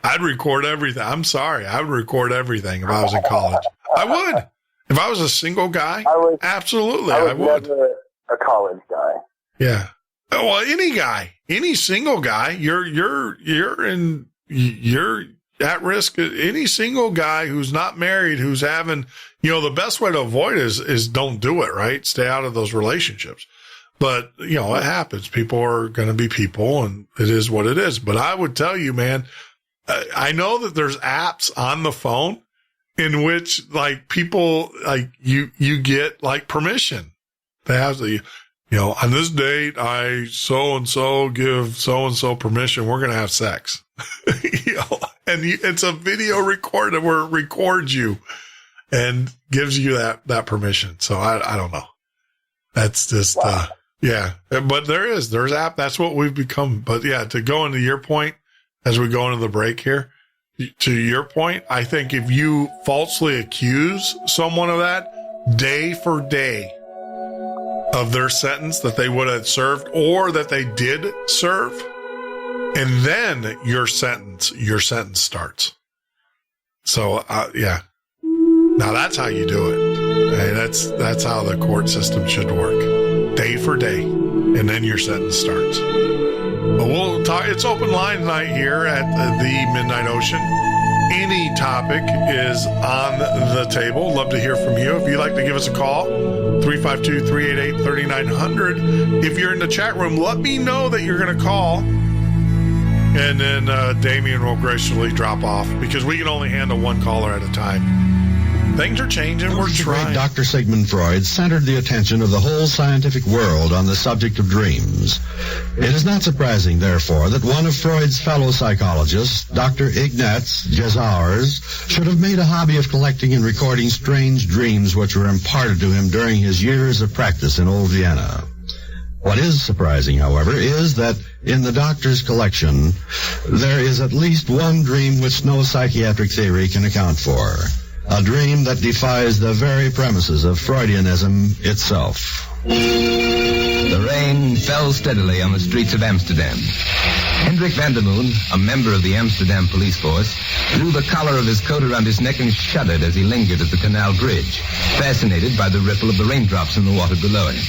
I'd record everything. I'm sorry. I would record everything if I was in college. I would. If I was a single guy, absolutely. I would. Never a college guy. Yeah. Well, any guy, any single guy, you're at risk. Any single guy who's not married, who's having, the best way to avoid is don't do it, right? Stay out of those relationships. But, it happens. People are going to be people, and it is what it is. But I would tell you, man, I know that there's apps on the phone in which, like, people, like, you get, like, permission. They have the, on this date, I so-and-so give so-and-so permission. We're going to have sex. It's a video recorder where it records you and gives you that permission. So I don't know. That's just, yeah, but there's app. That's what we've become. But yeah, to go into your point, as we go into the break here, to your point, I think if you falsely accuse someone of that, day for day of their sentence that they would have served or that they did serve, and then your sentence starts. So, yeah. Now that's how you do it. Hey, that's how the court system should work. Day for day, and then your sentence starts. But we'll talk. It's open line night here at the Midnight Ocean. Any topic is on the table. Love to hear from you. If you'd like to give us a call, 352-388-3900. If you're in the chat room, let me know that you're going to call. And then Damien will graciously drop off because we can only handle one caller at a time. Things are changing. We're trying. Great Dr. Sigmund Freud centered the attention of the whole scientific world on the subject of dreams. It is not surprising, therefore, that one of Freud's fellow psychologists, Dr. Ignaz Jesauers, should have made a hobby of collecting and recording strange dreams which were imparted to him during his years of practice in Old Vienna. What is surprising, however, is that in the doctor's collection, there is at least one dream which no psychiatric theory can account for. A dream that defies the very premises of Freudianism itself. The rain fell steadily on the streets of Amsterdam. Hendrik van der Moon, a member of the Amsterdam police force, drew the collar of his coat around his neck and shuddered as he lingered at the canal bridge, fascinated by the ripple of the raindrops in the water below him.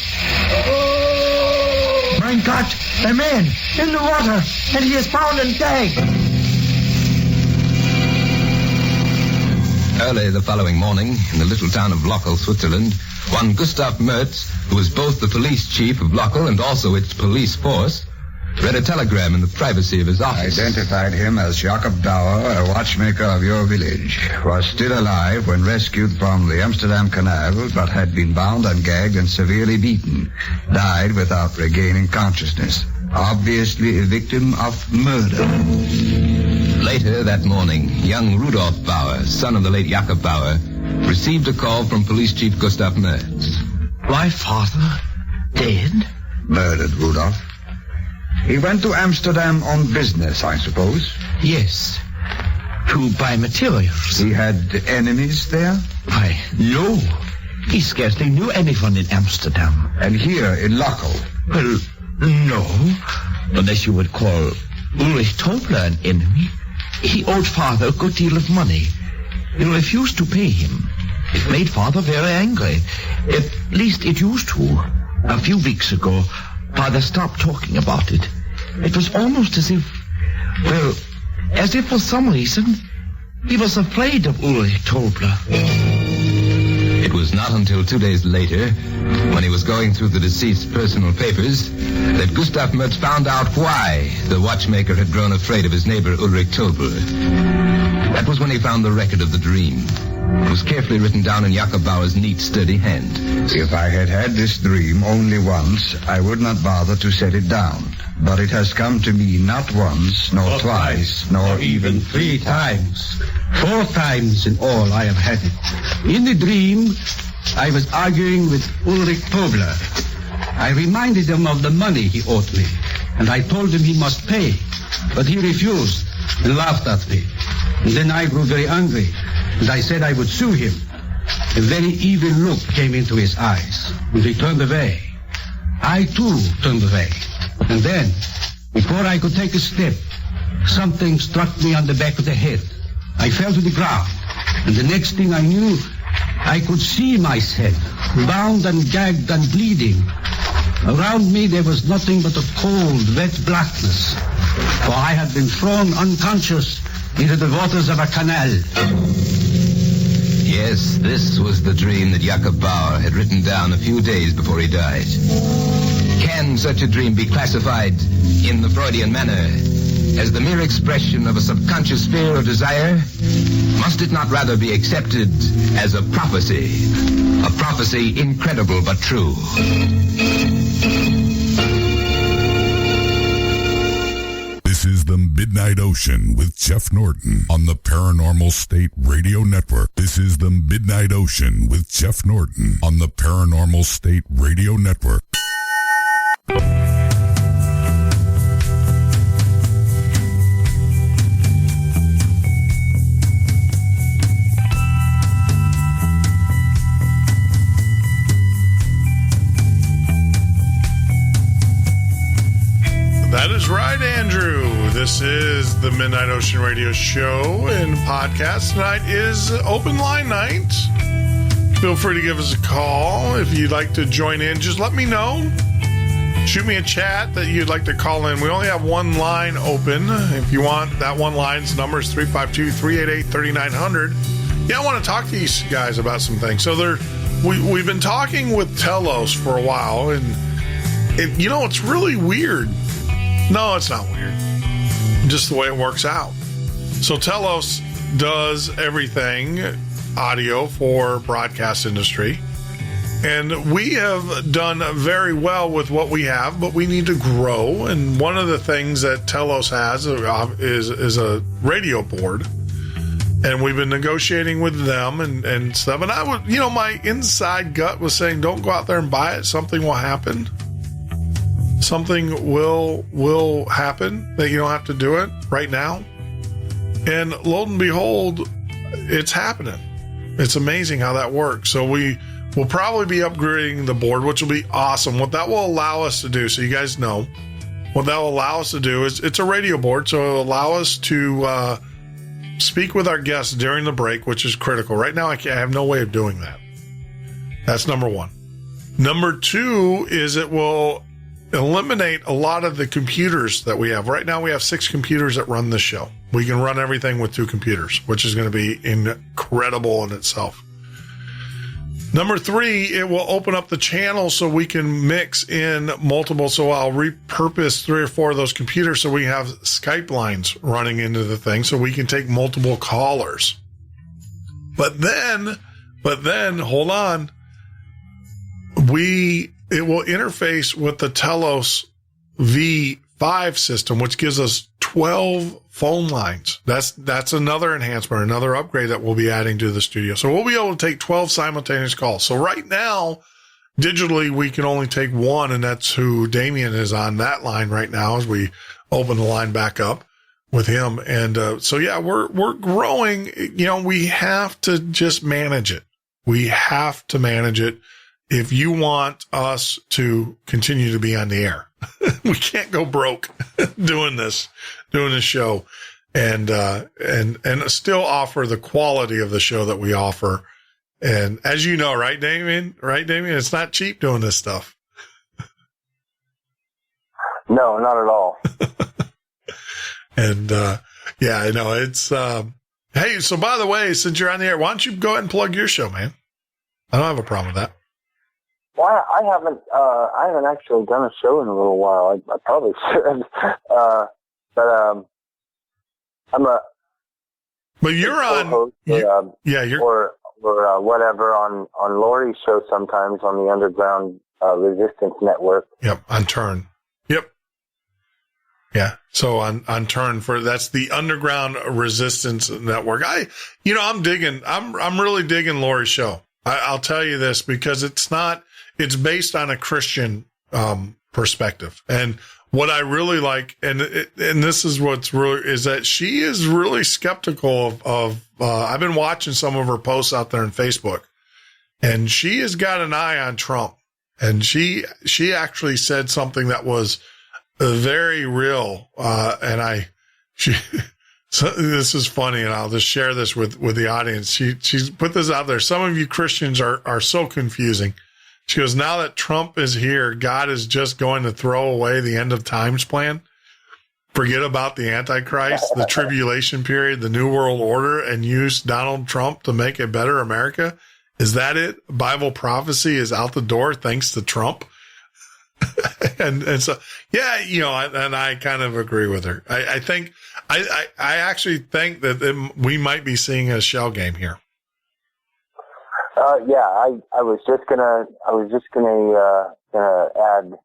Mein Gott, a man in the water, and he is bound and gagged. Early the following morning, in the little town of Lochel, Switzerland, one Gustav Mertz, who was both the police chief of Lochel and also its police force, read a telegram in the privacy of his office. Identified him as Jacob Douwer, a watchmaker of your village. Was still alive when rescued from the Amsterdam Canal, but had been bound and gagged and severely beaten. Died without regaining consciousness. Obviously a victim of murder. Later that morning, young Rudolf Bauer, son of the late Jacob Bauer, received a call from Police Chief Gustav Mertz. My father dead? Murdered, Rudolf. He went to Amsterdam on business, I suppose. Yes. To buy materials. He had enemies there? Why, no. He scarcely knew anyone in Amsterdam. And here in Lochel? Well, no. Unless you would call Ulrich Tobler an enemy. He owed father a good deal of money. He refused to pay him. It made father very angry. At least it used to. A few weeks ago, father stopped talking about it. It was almost as if for some reason, he was afraid of Ulrich Tobler. It was not until 2 days later, when he was going through the deceased's personal papers, that Gustav Mertz found out why the watchmaker had grown afraid of his neighbor Ulrich Tobler. That was when he found the record of the dream. It was carefully written down in Jacob Bauer's neat, sturdy hand. If I had had this dream only once, I would not bother to set it down. But it has come to me not once, nor twice, nor even 3 times. 4 times in all I have had it. In the dream, I was arguing with Ulrich Tobler. I reminded him of the money he owed me, and I told him he must pay. But he refused and laughed at me. And then I grew very angry, and I said I would sue him. A very evil look came into his eyes, and he turned away. I, too, turned away. And then, before I could take a step, something struck me on the back of the head. I fell to the ground, and the next thing I knew, I could see myself, bound and gagged and bleeding. Around me there was nothing but a cold, wet blackness, for I had been thrown unconscious into the waters of a canal. Yes, this was the dream that Jacob Bauer had written down a few days before he died. Can such a dream be classified in the Freudian manner as the mere expression of a subconscious fear or desire? Must it not rather be accepted as a prophecy incredible but true? This is the Midnight Ocean with Jeff Norton on the Paranormal State Radio Network. This is the Midnight Ocean with Jeff Norton on the Paranormal State Radio Network. is right, Andrew. This is the Midnight Ocean Radio Show and podcast. Tonight is open line night. Feel free to give us a call if you'd like to join in. Just let me know. Shoot me a chat that you'd like to call in. We only have one line open. If you want that one line's number is 352-388-3900. Yeah, I want to talk to you guys about some things. So we've been talking with Telos for a while, and it's really weird. No, it's not weird. Just the way it works out. So Telos does everything audio for broadcast industry. And we have done very well with what we have, but we need to grow. And one of the things that Telos has is a radio board. And we've been negotiating with them and stuff. And I would, my inside gut was saying, don't go out there and buy it. Something will happen. Something will happen that you don't have to do it right now. And lo and behold, it's happening. It's amazing how that works. So we'll probably be upgrading the board, which will be awesome. What that will allow us to do, so you guys know, what that will allow us to do is it's a radio board. So it'll allow us to speak with our guests during the break, which is critical. Right now, I have no way of doing that. That's number one. Number two is it will eliminate a lot of the computers that we have. Right now, we have 6 computers that run this show. We can run everything with 2 computers, which is going to be incredible in itself. Number 3, it will open up the channel so we can mix in multiple. So I'll repurpose 3 or 4 of those computers so we have Skype lines running into the thing so we can take multiple callers. But then, hold on. It will interface with the Telos V5 system, which gives us 12 phone lines. That's another enhancement, another upgrade that we'll be adding to the studio. So we'll be able to take 12 simultaneous calls. So right now, digitally, we can only take 1, and that's who Damien is on that line right now as we open the line back up with him. And we're growing. We have to just manage it. We have to manage it. If you want us to continue to be on the air, we can't go broke doing this show and still offer the quality of the show that we offer. And as you know, right, Damien? It's not cheap doing this stuff. No, not at all. And, I know it's, hey, so by the way, since you're on the air, why don't you go ahead and plug your show, man? I don't have a problem with that. Well, I haven't actually done a show in a little while. I probably should. But you're on. You're or whatever on Lori's show sometimes on the Underground Resistance Network. Yep, on Turn. Yep. Yeah. So on Turn that's the Underground Resistance Network. I'm really digging Lori's show. I'll tell you this because it's based on a Christian perspective. And what I really like, and this is what's really, is that she is really skeptical of I've been watching some of her posts out there on Facebook, and she has got an eye on Trump. And she actually said something that was very real. So this is funny, and I'll just share this with the audience. She's put this out there. Some of you Christians are so confusing. She goes, now that Trump is here, God is just going to throw away the end of times plan. Forget about the Antichrist, the tribulation period, the New World Order, and use Donald Trump to make a better America. Is that it? Bible prophecy is out the door thanks to Trump. and so, yeah, and I kind of agree with her. I actually think that we might be seeing a shell game here. I was just gonna add,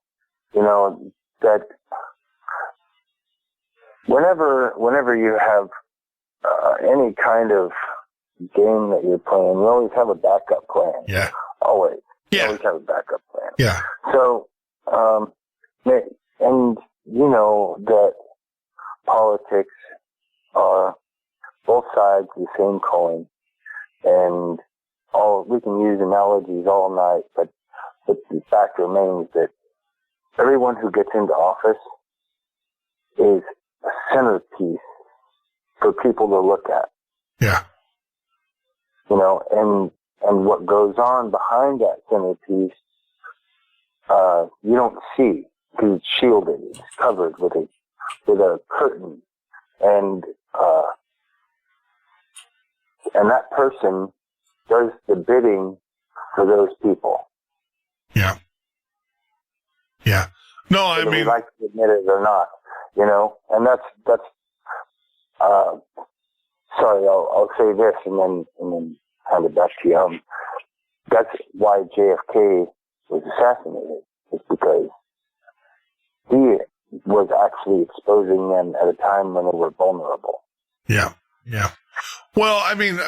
that whenever you have any kind of game that you're playing, you always have a backup plan. Yeah. Always. Yeah. You always have a backup plan. Yeah. So, and you know that politics are both sides of the same coin, and we can use analogies all night, but the fact remains that everyone who gets into office is a centerpiece for people to look at. Yeah. You know, and what goes on behind that centerpiece, you don't see, because it's shielded, it's covered with a curtain, and that person does the bidding for those people. Yeah. Yeah. No, I whether mean, we like to admit it or not, you know, and that's, sorry, I'll say this and then hand it back to you. That's why JFK was assassinated, is because he was actually exposing them at a time when they were vulnerable. Yeah. Yeah. Well, I mean,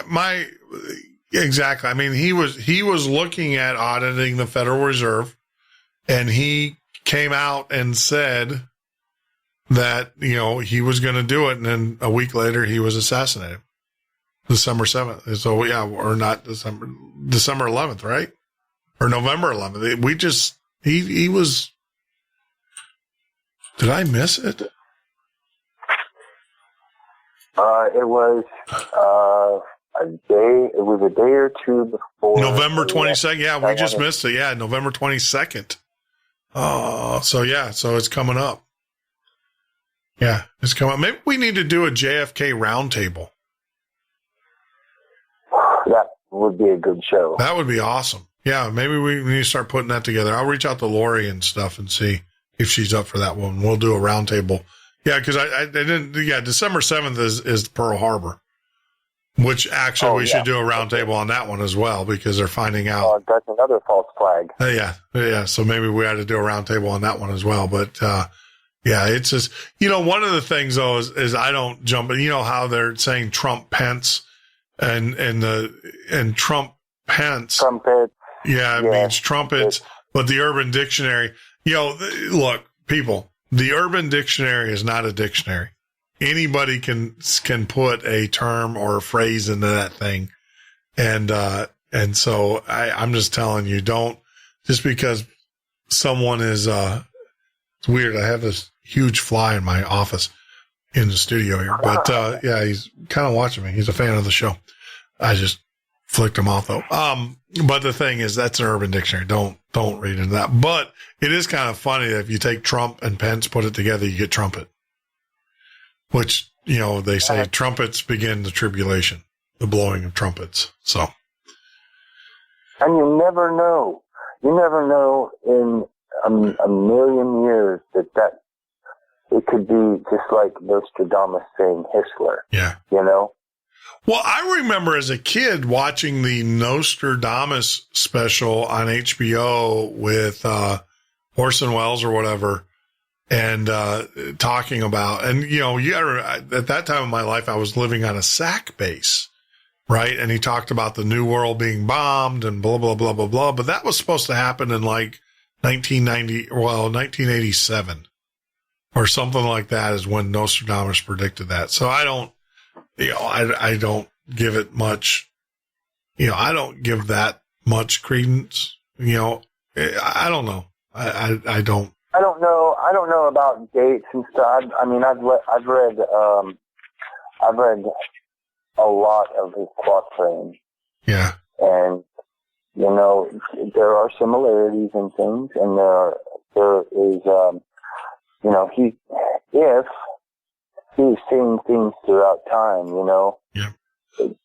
exactly. I mean, he was looking at auditing the Federal Reserve, and he came out and said that, you know, he was going to do it. And then a week later, he was assassinated. December 7th. So, yeah, or not December 11th, right? Or November 11th. He was, did I miss it? It was a day or two before. November 22nd. Yeah, we just missed it. Yeah, November 22nd. Oh, so yeah, so it's coming up. Yeah, it's coming up. Maybe we need to do a JFK roundtable. That would be a good show. That would be awesome. Yeah, maybe we need to start putting that together. I'll reach out to Lori and stuff and see if she's up for that one. We'll do a roundtable. Yeah, because I didn't. Yeah, December 7th is Pearl Harbor, which actually we should do a roundtable on that one as well, because they're finding out. That's another false flag. Yeah. So maybe we ought to do a roundtable on that one as well. But yeah, it's just, you know, one of the things though is I don't jump. You know how they're saying Trump Pence and Trump Pence. Trumpets. Yeah, it means trumpets. But the Urban Dictionary, you know, look, people. The Urban Dictionary is not a dictionary. Anybody can put a term or a phrase into that thing. And so I'm just telling you, don't, just because someone is, it's weird. I have this huge fly in my office in the studio here, but, yeah, he's kind of watching me. He's a fan of the show. I just flicked him off though. But the thing is, that's an Urban Dictionary. Don't read into that. But it is kind of funny that if you take Trump and Pence, put it together, you get trumpet, which, you know, they say trumpets begin the tribulation, the blowing of trumpets. So. And you never know in a million years that it could be just like Nostradamus saying Hitler. Yeah. You know? Well, I remember as a kid watching the Nostradamus special on HBO with Orson Welles or whatever, and talking about, and you know, at that time of my life, I was living on a SAC base, right? And he talked about the New World being bombed and blah blah blah blah blah. But that was supposed to happen in like 1987 or something like that is when Nostradamus predicted that. So I don't give it much, you know, I don't give that much credence, you know, I don't know. I don't know. I don't know about dates and stuff. I mean, I've read a lot of his quatrains. Yeah. And, you know, there are similarities in things, and there is, you know, if he's seeing things throughout time, you know. Yeah.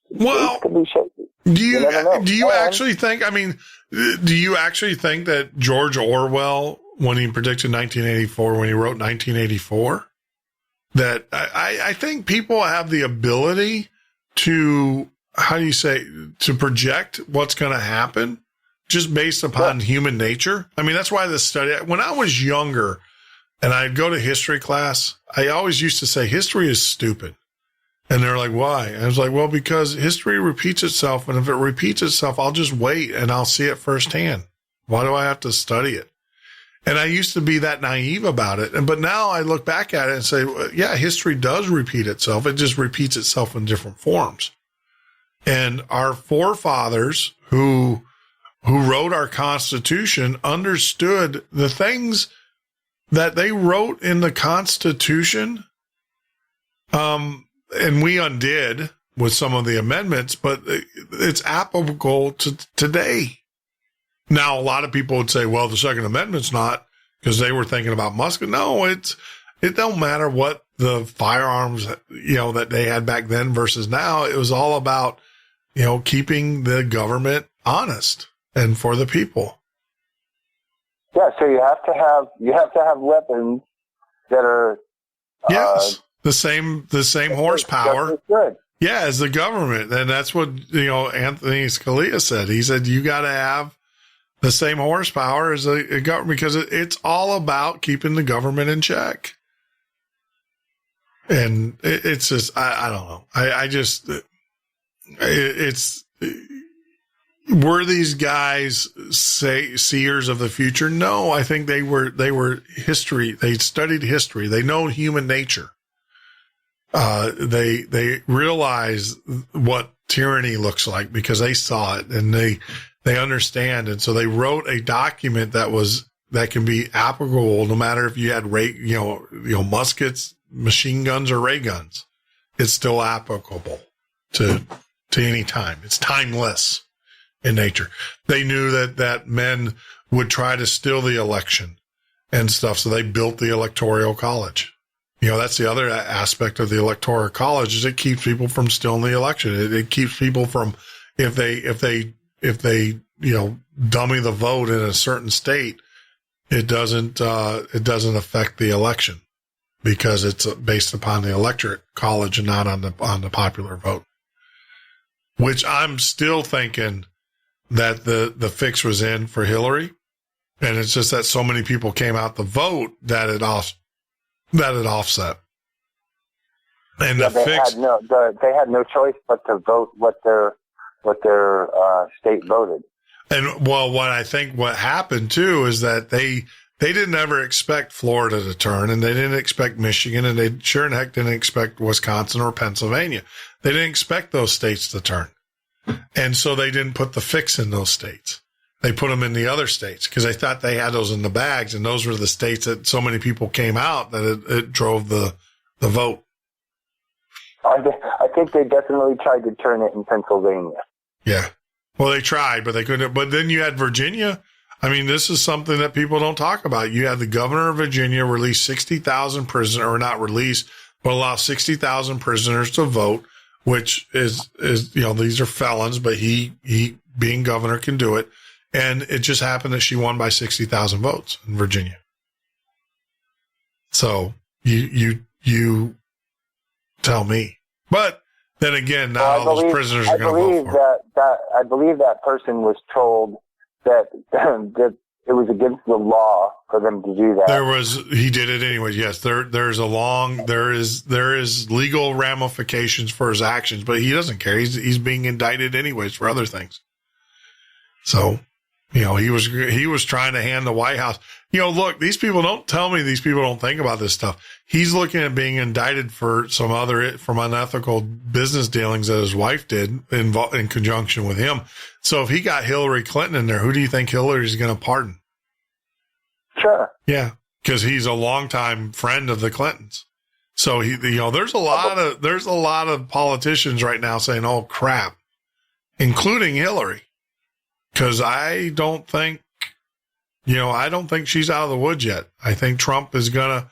Well, it could be shaky. Do you actually think, I mean, do you actually think that George Orwell, when he predicted 1984, when he wrote 1984, that I think people have the ability to, how do you say, to project what's going to happen just based upon human nature? I mean, that's why this study, when I was younger and I'd go to history class, I always used to say history is stupid. And they're like, why? And I was like, well, because history repeats itself. And if it repeats itself, I'll just wait and I'll see it firsthand. Why do I have to study it? And I used to be that naive about it. But now I look back at it and say, well, yeah, history does repeat itself. It just repeats itself in different forms. And our forefathers who wrote our Constitution understood the things that they wrote in the Constitution, and we undid with some of the amendments, but it's applicable to today. Now, a lot of people would say, well, the Second Amendment's not, because they were thinking about musket. No, it don't matter what the firearms, that they had back then versus now. It was all about, keeping the government honest and for the people. Yeah, so you have to have weapons that are yes, the same horsepower. Yeah, as the government, and that's what Anthony Scalia said. He said you got to have the same horsepower as a government, because it's all about keeping the government in check. And it's just I don't know. Were these guys seers of the future? No, I think they were history. They studied history. They know human nature. They realize what tyranny looks like because they saw it and they understand. And so they wrote a document that can be applicable no matter if you had muskets, machine guns, or ray guns. It's still applicable to any time. It's timeless in nature. They knew that men would try to steal the election and stuff. So they built the Electoral College. That's the other aspect of the Electoral College, is it keeps people from stealing the election. It keeps people from, if they dummy the vote in a certain state, it doesn't affect the election because it's based upon the Electoral College and not on the popular vote. Which I'm still thinking that the fix was in for Hillary, and it's just that so many people came out to vote that it offset. And the fix, they had no choice but to vote what their state voted. And what happened too is that they didn't ever expect Florida to turn, and they didn't expect Michigan, and they sure in heck didn't expect Wisconsin or Pennsylvania. They didn't expect those states to turn. And so they didn't put the fix in those states. They put them in the other states because they thought they had those in the bags, and those were the states that so many people came out that it drove the vote. I think they definitely tried to turn it in Pennsylvania. Yeah. Well, they tried, but they couldn't. But then you had Virginia. I mean, this is something that people don't talk about. You had the governor of Virginia release 60,000 prisoners, or not release, but allow 60,000 prisoners to vote, which is these are felons, but he being governor can do it. And it just happened that she won by 60,000 votes in Virginia. So you tell me. But then again, not all those prisoners are going to vote for it. I believe that person was told that it was against the law for them to do that. He did it anyway. Yes, there is legal ramifications for his actions, but he doesn't care. He's being indicted anyways for other things. So, he was trying to hand the White House. Look, these people don't tell me these people don't think about this stuff. He's looking at being indicted for from unethical business dealings that his wife did in conjunction with him. So if he got Hillary Clinton in there, who do you think Hillary's going to pardon? Sure. Yeah, because he's a longtime friend of the Clintons. So there's a lot of politicians right now saying, "Oh crap," including Hillary, because I don't think she's out of the woods yet. I think Trump is gonna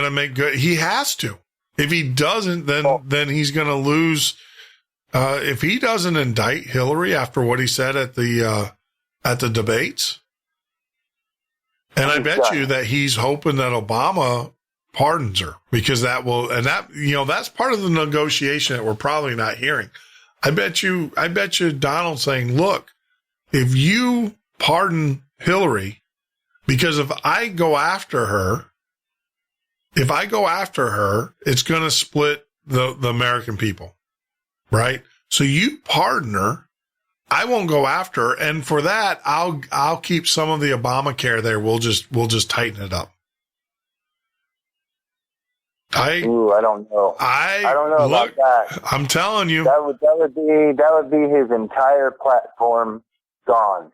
make good. He has to. If he doesn't, then he's gonna lose. If he doesn't indict Hillary after what he said at the debates, and I bet you that he's hoping that Obama pardons her, because that's part of the negotiation that we're probably not hearing. I bet you Donald's saying, look, if you pardon Hillary, because if I go after her, it's going to split the American people, right? So you pardon her, I won't go after her, and for that, I'll keep some of the Obamacare there. We'll just tighten it up. I don't know. I don't know about that. I'm telling you, that would be his entire platform gone.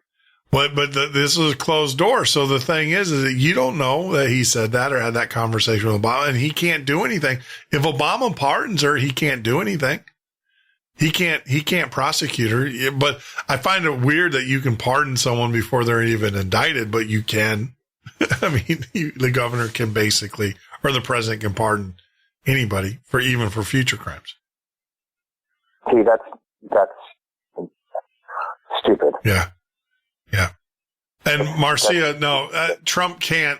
But this is a closed door. So the thing is that you don't know that he said that or had that conversation with Obama, and he can't do anything. If Obama pardons her, he can't do anything. He can't prosecute her. But I find it weird that you can pardon someone before they're even indicted, but you can. I mean, the governor can basically, or the president can pardon anybody even for future crimes. See, that's stupid. Yeah. Yeah. And Marcia, Trump can't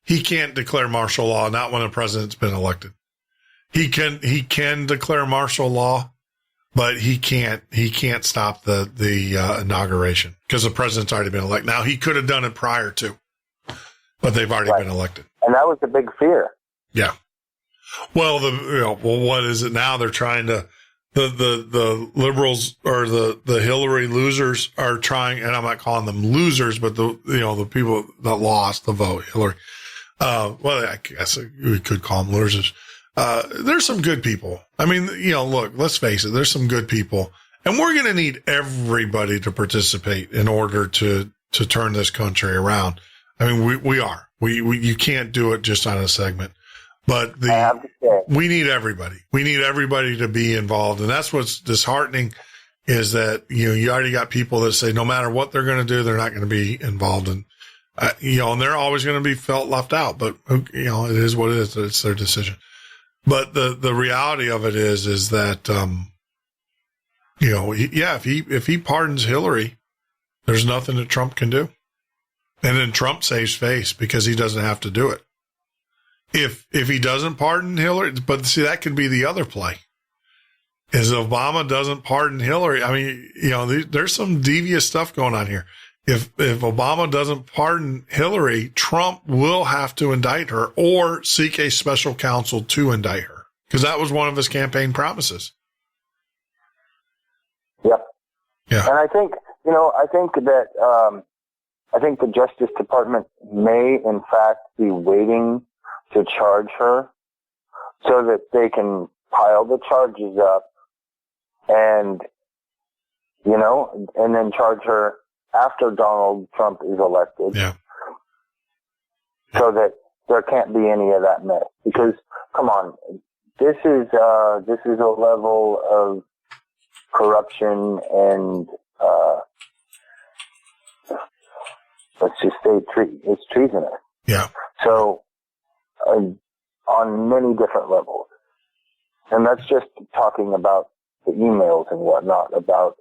declare martial law, not when the president's been elected. He can declare martial law, but he can't stop the inauguration because the president's already been elected. Now, he could have done it prior to, but they've already been elected. And that was the big fear. Yeah. Well, what is it now? They're trying to, the liberals or the Hillary losers are trying, and I'm not calling them losers, but the people that lost the vote, Hillary. Well, I guess we could call them losers. There's some good people. I mean, look, let's face it, there's some good people, and we're going to need everybody to participate in order to turn this country around. I mean, we are. You can't do it just on a segment. But we need everybody. We need everybody to be involved. And that's what's disheartening is that, you already got people that say no matter what they're going to do, they're not going to be involved. And, and they're always going to be felt left out. But, it is what it is. It's their decision. But the reality of it is that, if he pardons Hillary, there's nothing that Trump can do. And then Trump saves face because he doesn't have to do it. If he doesn't pardon Hillary, but see, that could be the other play. Is if Obama doesn't pardon Hillary, I mean, there's some devious stuff going on here. If Obama doesn't pardon Hillary, Trump will have to indict her or seek a special counsel to indict her because that was one of his campaign promises. Yep. Yeah. And I think the Justice Department may, in fact, be waiting to charge her so that they can pile the charges up and then charge her after Donald Trump is elected. Yeah. So that there can't be any of that mess. Because, come on, this is a level of corruption and, let's just say it's treasonous. Yeah. So, on many different levels. And that's just talking about the emails and whatnot, about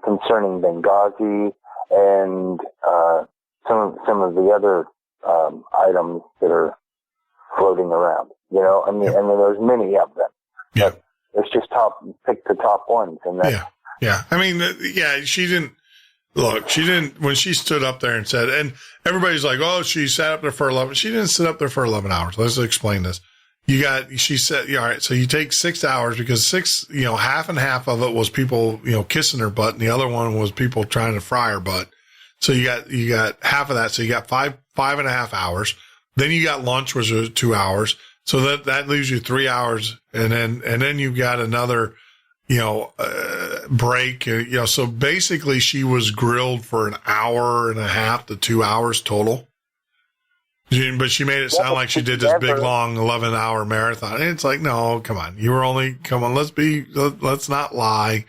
concerning Benghazi and some of the other items that are floating around. And there's many of them. Yeah. Let's just pick the top ones. And that's, yeah. I mean, she didn't, when she stood up there and said, and everybody's like, oh, she sat up there for 11. She didn't sit up there for 11 hours. Let's explain this. She said, all right, so you take 6 hours because half and half of it was people, kissing her butt and the other one was people trying to fry her butt. So you got half of that. So you got five and a half hours. Then you got lunch, which was 2 hours. So that leaves you 3 hours. And then you've got another, break, so basically she was grilled for an hour and a half to 2 hours total. But she made it sound like she did this big, long 11-hour marathon. And it's like, no, come on. Let's not lie.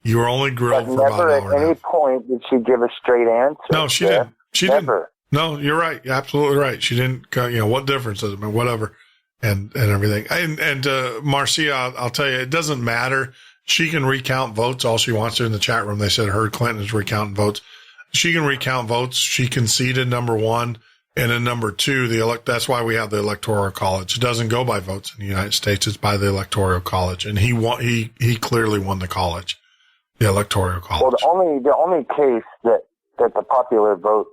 You were only grilled for about an hour. Never at any point did she give a straight answer. No, she didn't. She never. Didn't. No, you're right. You're absolutely right. She didn't, what difference does it make? Whatever. And everything. And Marcia, I'll tell you, it doesn't matter. She can recount votes all she wants to. In the chat room, they said her Clinton is recounting votes. She can recount votes. She conceded number one. And then number two, that's why we have the Electoral College. It doesn't go by votes in the United States. It's by the Electoral College. And he clearly won the college, the Electoral College. Well, the only case that the popular vote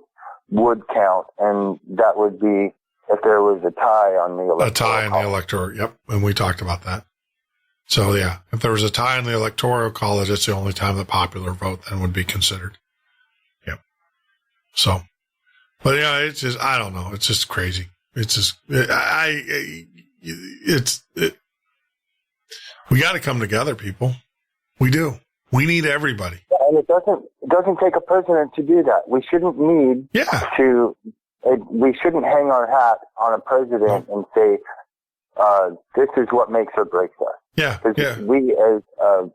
would count, and that would be if there was a tie on the Electoral A tie in the Electoral, yep. And we talked about that. So, yeah, if there was a tie in the Electoral College, it's the only time the popular vote then would be considered. Yep. So, but yeah, it's just, I don't know. It's just crazy. It's just, we got to come together, people. We do. We need everybody. And it doesn't take a president to do that. We shouldn't need we shouldn't hang our hat on a president and say, this is what makes or breaks us. Yeah. Because we as a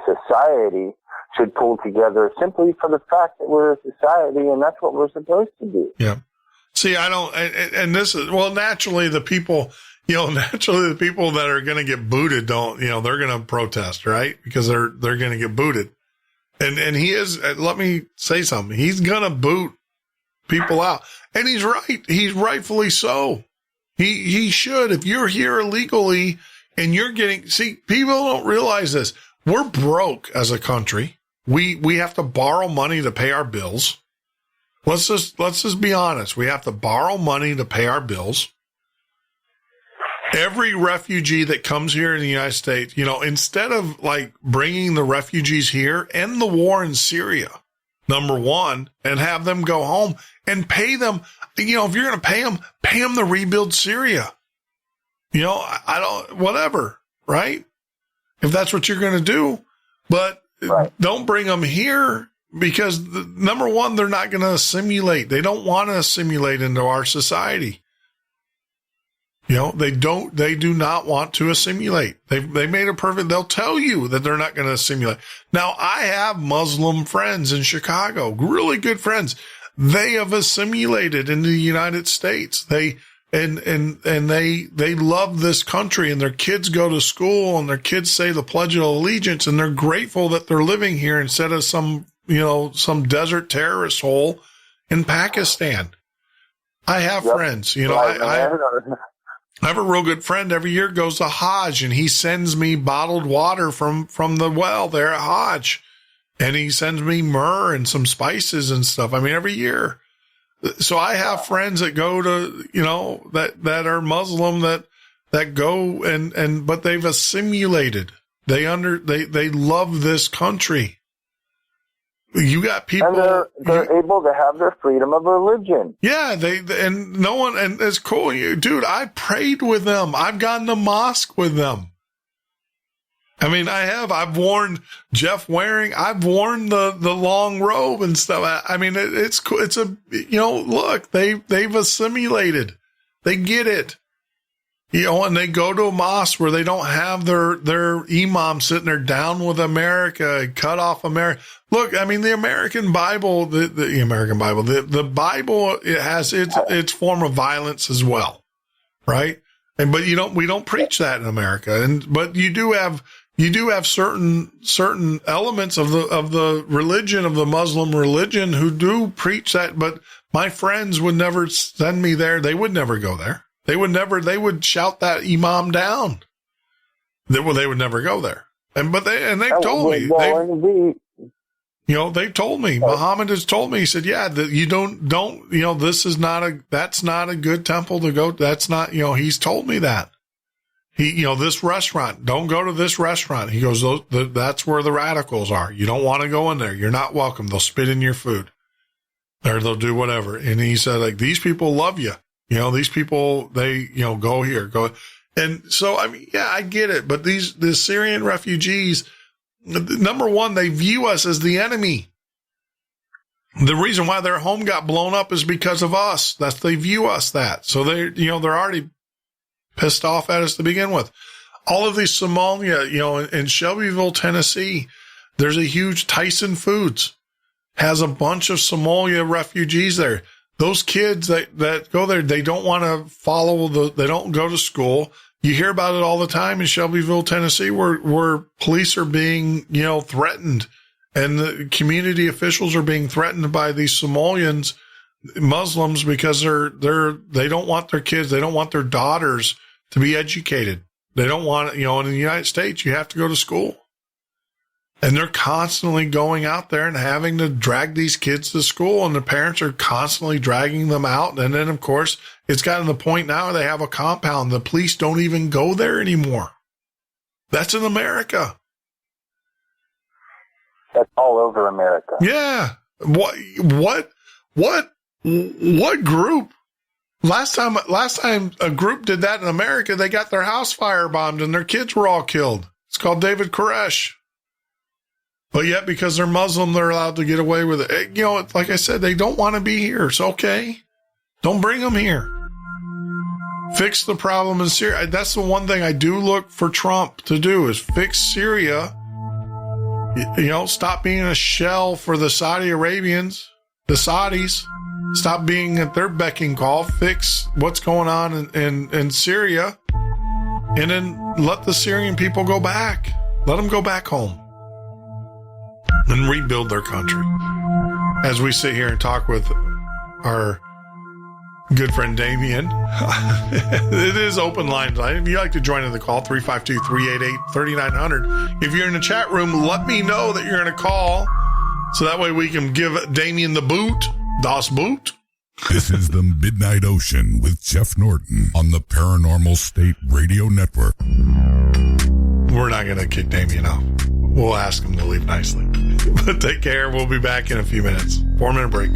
society should pull together simply for the fact that we're a society and that's what we're supposed to do. Yeah. See, I don't, and this is, well, naturally the people that are going to get booted don't, they're going to protest, right? Because they're going to get booted. And he is, let me say something. He's going to boot people out. And he's right. He's rightfully so. He should. If you're here illegally and you're people don't realize this. We're broke as a country. We have to borrow money to pay our bills. Let's just be honest. We have to borrow money to pay our bills. Every refugee that comes here in the United States, instead of like bringing the refugees here, end the war in Syria, number one, and have them go home and pay them. If you're going to pay them to rebuild Syria. Whatever, right? If that's what you're going to do, but don't bring them here because number one, they're not going to assimilate. They don't want to assimilate into our society. They do not want to assimilate. They made it perfect. They'll tell you that they're not going to assimilate. Now, I have Muslim friends in Chicago, really good friends. They have assimilated into the United States. They love this country and their kids go to school and their kids say the Pledge of Allegiance and they're grateful that they're living here instead of some desert terrorist hole in Pakistan. I have friends, I have a real good friend every year goes to Hajj and he sends me bottled water from the well there at Hajj. And he sends me myrrh and some spices and stuff. I mean, every year. So I have friends that go to, that are Muslim that go but they've assimilated. They love this country. You got people. And they're able to have their freedom of religion. Yeah, and it's cool. Dude, I prayed with them. I've gone to mosque with them. I mean, I've worn Jeff Waring. I've worn the long robe and stuff. I mean, it's cool. It's look, they've assimilated. They get it. And they go to a mosque where they don't have their imam sitting there down with America, cut off America. Look, I mean, the American Bible, the American Bible, the Bible, it has its form of violence as well. Right. But we don't preach that in America. But you do have certain elements of the religion, of the Muslim religion who do preach that. But my friends would never send me there. They would never go there. They would shout that imam down. They would never go there. They've told me. They've told me. Muhammad has told me. He said, yeah, that you don't, that's not a good temple to go. That's not, he's told me that. This restaurant, don't go to this restaurant. He goes, that's where the radicals are. You don't want to go in there. You're not welcome. They'll spit in your food or they'll do whatever. And he said, like, these people love you. These people, they, go here, go. And so, I mean, yeah, I get it. But the Syrian refugees, number one, they view us as the enemy. The reason why their home got blown up is because of us. They view us that. So they're already pissed off at us to begin with. All of these Somalia, in Shelbyville, Tennessee, there's a huge Tyson Foods has a bunch of Somalia refugees there. Those kids that go there, they don't want to they don't go to school. You hear about it all the time in Shelbyville, Tennessee, where police are being, threatened and the community officials are being threatened by these Somalians, Muslims, because they don't want their kids, they don't want their daughters to be educated. They don't want, in the United States, you have to go to school. And they're constantly going out there and having to drag these kids to school, and the parents are constantly dragging them out. And then, of course, it's gotten to the point now where they have a compound. The police don't even go there anymore. That's in America. That's all over America. Yeah. What group? Last time a group did that in America, they got their house firebombed and their kids were all killed. It's called David Koresh. But yet, because they're Muslim, they're allowed to get away with it. You know, like I said, they don't want to be here. It's okay. Don't bring them here. Fix the problem in Syria. That's the one thing I do look for Trump to do is fix Syria. You know, stop being a shell for the Saudi Arabians, the Saudis. Stop being at their beck and call. Fix what's going on in Syria. And then let the Syrian people go back. Let them go back home. And rebuild their country. As we sit here and talk with our good friend Damien, it is open line. If you'd like to join in the call, 352-388-3900. If you're in the chat room, let me know that you're going to call so that way we can give Damien the boot, Das Boot. This is the Midnight Ocean with Jeff Norton on the Paranormal State Radio Network. We're not going to kick Damien out. We'll ask him to leave nicely. But take care. We'll be back in a few minutes. 4-minute break.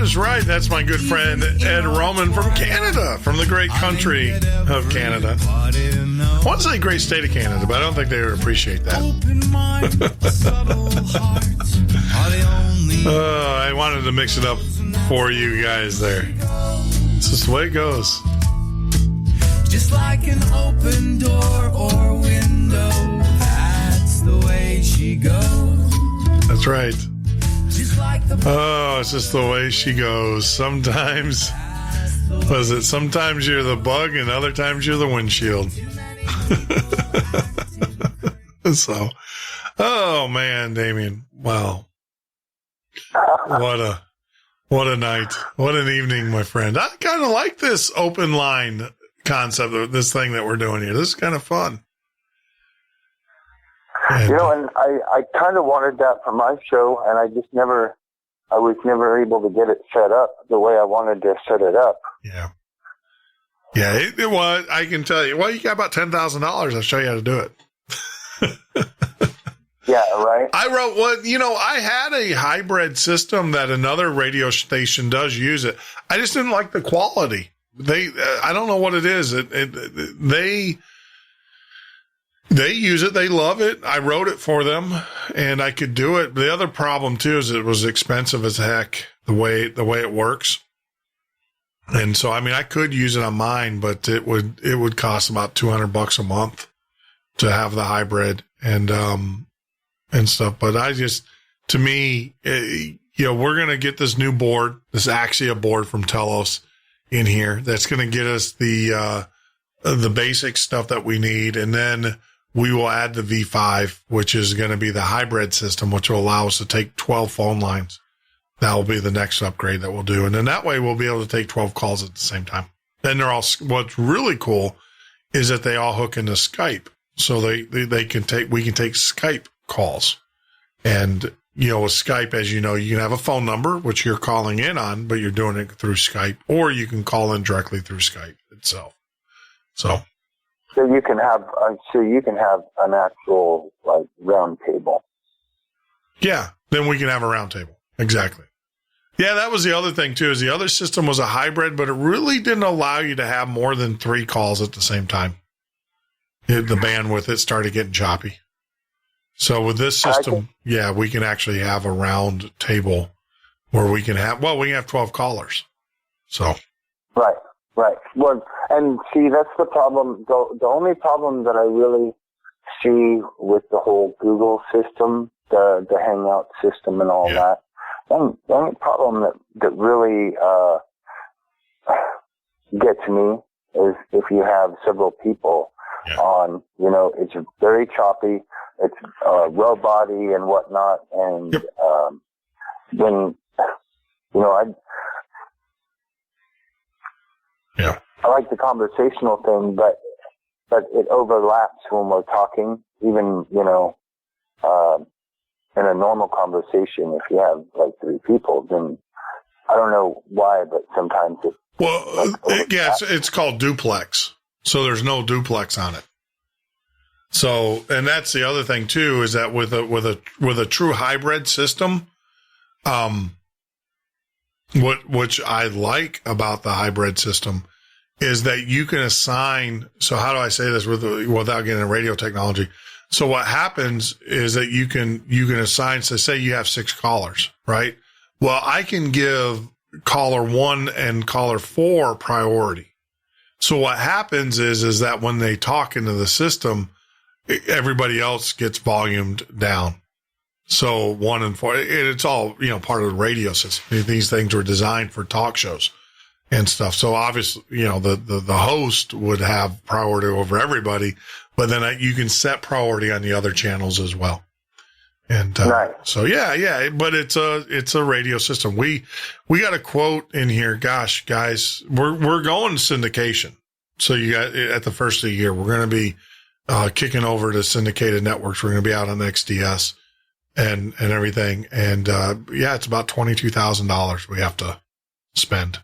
is right. That's my good friend Ed Roman from Canada, from the great country of Canada. I want to say great state of Canada, but I don't think they would appreciate that. I wanted to mix it up for you guys there. It's just the way it goes. Just like an open door or window, that's the way she goes. That's right. Oh, it's just the way she goes. Sometimes, sometimes you're the bug and other times you're the windshield. So, oh man, Damien. Wow. What a night. What an evening, my friend. I kind of like this open line concept of this thing that we're doing here. This is kind of fun. And I kind of wanted that for my show, and I was never able to get it set up the way I wanted to set it up. Yeah. Yeah, it was. I can tell you. Well, you got about $10,000. I'll show you how to do it. Yeah, right. I wrote I had a hybrid system that another radio station does use it. I just didn't like the quality. I don't know what it is. They use it. They love it. I wrote it for them and I could do it. The other problem too is it was expensive as heck the way it works. And so, I mean, I could use it on mine, but it would cost about $200 a month to have the hybrid and stuff. But to me, we're going to get this new board, this Axia board from Telos in here. That's going to get us the basic stuff that we need. And then we will add the V5, which is going to be the hybrid system, which will allow us to take 12 phone lines. That will be the next upgrade that we'll do. And then that way we'll be able to take 12 calls at the same time. Then what's really cool is that they all hook into Skype. So we can take Skype calls. And, with Skype, as you know, you can have a phone number, which you're calling in on, but you're doing it through Skype, or you can call in directly through Skype itself. So you can have an actual round table. Yeah. Then we can have a round table. Exactly. Yeah, that was the other thing, too, is the other system was a hybrid, but it really didn't allow you to have more than 3 calls at the same time. The bandwidth, it started getting choppy. So with this system, we can actually have a round table where we can have 12 callers. So. Right. Well, and see, that's the problem. The only problem that I really see with the whole Google system, the Hangout system and all that, the only problem that really gets me is if you have several people on, it's very choppy, it's robot-y and whatnot, and then, I like the conversational thing, but it overlaps when we're talking, even, in a normal conversation. If you have 3 people, then I don't know why, but sometimes it. Well, it's called duplex. So there's no duplex on it. So, and that's the other thing too, is that with a true hybrid system, which I like about the hybrid system is that you can assign. So how do I say this without getting into radio technology? So what happens is that you can assign, so say you have 6 callers, right? Well, I can give caller 1 and caller 4 priority. So what happens is that when they talk into the system, everybody else gets volumed down. So 1 and 4, it's all, part of the radio system. These things were designed for talk shows and stuff. So obviously, the host would have priority over everybody, but then you can set priority on the other channels as well. And, so but it's a radio system. We got a quote in here. Gosh, guys, we're going syndication. So you got at the first of the year, we're going to be, kicking over to syndicated networks. We're going to be out on XDS and everything. And, it's about $22,000 we have to spend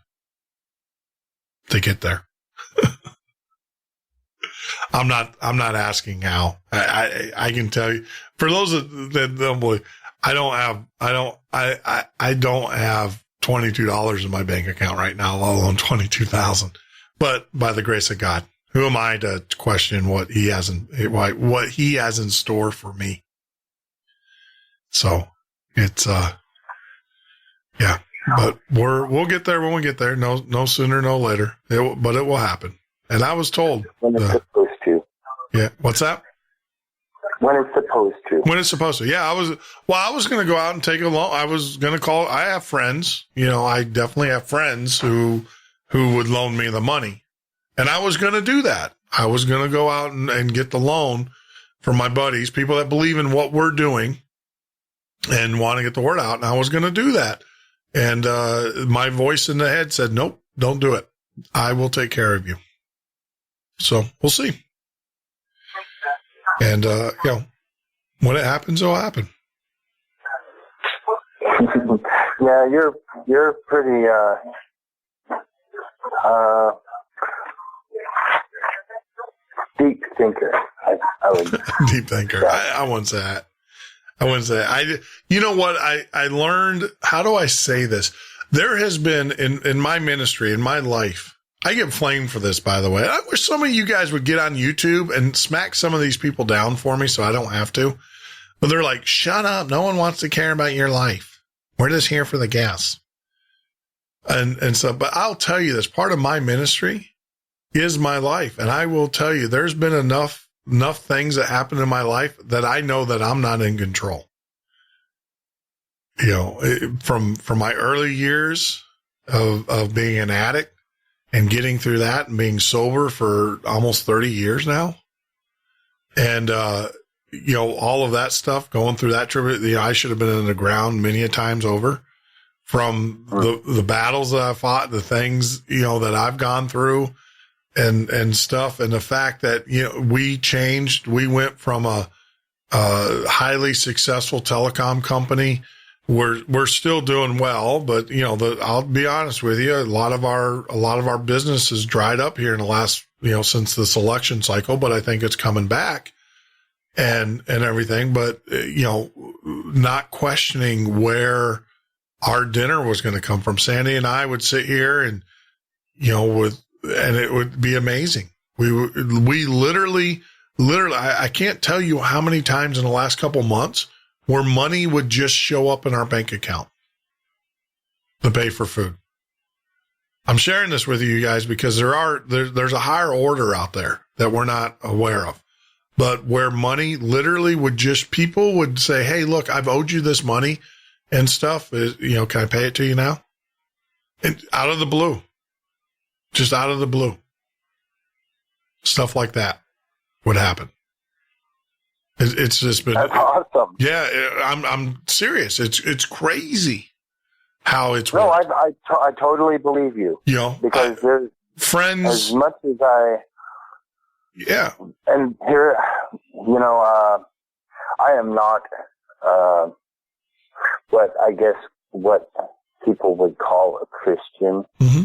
to get there. I'm not asking how. I can tell you, for those that don't believe, I don't have $22,000 $22 in my bank account right now, let alone 22,000. But by the grace of God, who am I to question what he has in store for me? So it's, yeah, but we'll get there when we get there. No sooner, no later. But it will happen. And I was told when it's supposed to. Yeah. What's that? When it's supposed to. When it's supposed to. Yeah. I was going to go out and take a loan. I was going to call. I have friends, I definitely have friends who would loan me the money. And I was going to do that. I was going to go out and get the loan from my buddies, people that believe in what we're doing and want to get the word out. And I was going to do that. And, my voice in the head said, nope, don't do it. I will take care of you. So we'll see. And, when it happens, it'll happen. Yeah, you're pretty, deep thinker. I would deep thinker. I wouldn't say that. You know what? I learned, how do I say this? There has been in my ministry, in my life, I get flamed for this, by the way. I wish some of you guys would get on YouTube and smack some of these people down for me so I don't have to. But they're like, shut up. No one wants to care about your life. We're just here for the gas. And so, but I'll tell you this, part of my ministry is my life. And I will tell you, there's been enough things that happen in my life that I know that I'm not in control. From my early years of being an addict and getting through that and being sober for almost 30 years now. And, all of that stuff going through that trip, I should have been in the ground many a times over from the battles that I fought, the things, that I've gone through and stuff. And the fact that, we changed, we went from a highly successful telecom company. We're still doing well, but I'll be honest with you, a lot of our business has dried up here in the last, since this election cycle, but I think it's coming back and everything, but not questioning where our dinner was going to come from. Sandy and I would sit here and, and it would be amazing. We literally, I can't tell you how many times in the last couple months where money would just show up in our bank account to pay for food. I'm sharing this with you guys because there's a higher order out there that we're not aware of, but where money literally people would say, hey, look, I've owed you this money and stuff. Can I pay it to you now? And out of the blue, just out of the blue, stuff like that would happen. It's just been, that's awesome. Yeah, I'm serious. It's crazy how it's no, worked. I totally believe you. Because there's friends, as much as yeah. And here, I am not, what people would call a Christian. Mm-hmm.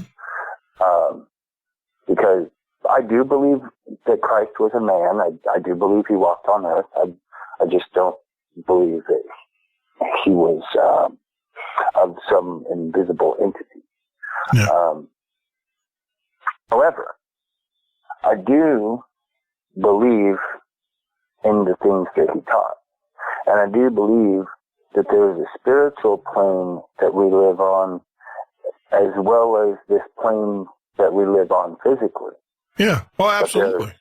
Because I do believe that Christ was a man. I do believe he walked on earth. I just don't believe that he was of some invisible entity. Yeah. However, I do believe in the things that he taught. And I do believe that there is a spiritual plane that we live on as well as this plane that we live on physically. Yeah. Oh, absolutely.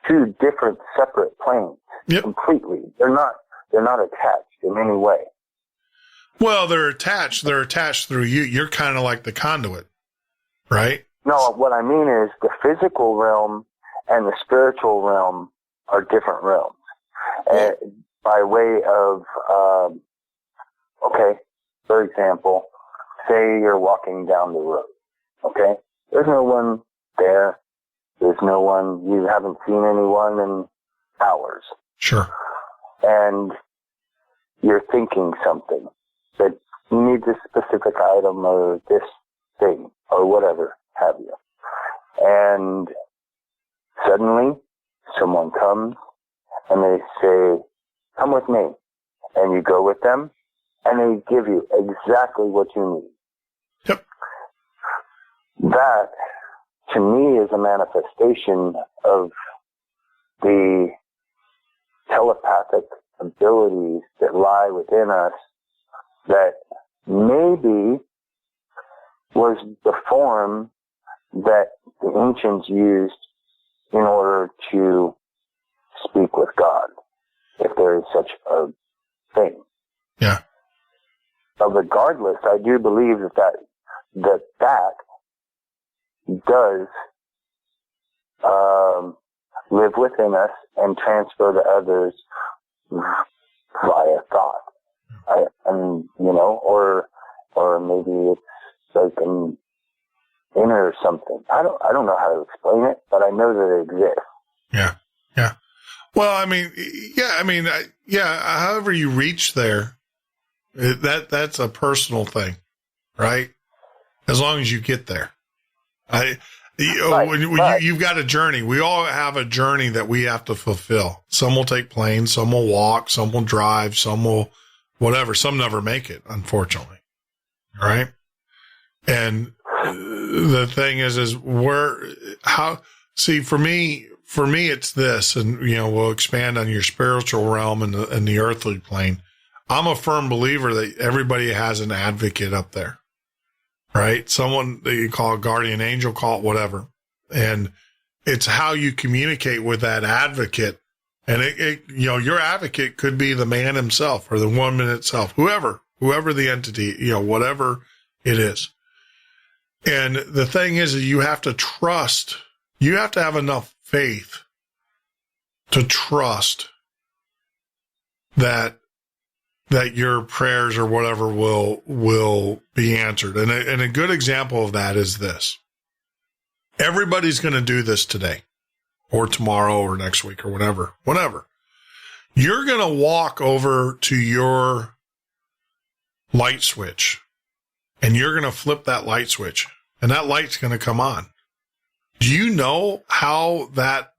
Two different separate planes. Yep. Completely. They're not attached in any way. Well, they're attached through you. You're kind of like the conduit, right? No, what I mean is the physical realm and the spiritual realm are different realms. And by way of, for example, say you're walking down the road, okay? There's no one there. There's no one, you haven't seen anyone in hours. Sure. And you're thinking something that you need this specific item or this thing or whatever have you. And suddenly someone comes and they say, come with me. And you go with them and they give you exactly what you need. that, to me, is a manifestation of the telepathic abilities that lie within us that maybe was the form that the ancients used in order to speak with God, if there is such a thing. Yeah. But regardless, I do believe that does live within us and transfer to others via thought. Or maybe it's like an inner something. I don't know how to explain it, but I know that it exists. Yeah. Yeah. Well, however you reach there, that's a personal thing, right? As long as you get there. You've got a journey. We all have a journey that we have to fulfill. Some will take planes, some will walk, some will drive, some will whatever. Some never make it, unfortunately. Right? And the thing is for me, it's this, and, we'll expand on your spiritual realm and the earthly plane. I'm a firm believer that everybody has an advocate up there, right? Someone that you call a guardian angel, call it whatever. And it's how you communicate with that advocate. And your advocate could be the man himself or the woman itself, whoever the entity, whatever it is. And the thing is that you have to trust, you have to have enough faith to trust that your prayers or whatever will be answered. And a good example of that is this. Everybody's going to do this today or tomorrow or next week or whenever. You're going to walk over to your light switch and you're going to flip that light switch and that light's going to come on. Do you know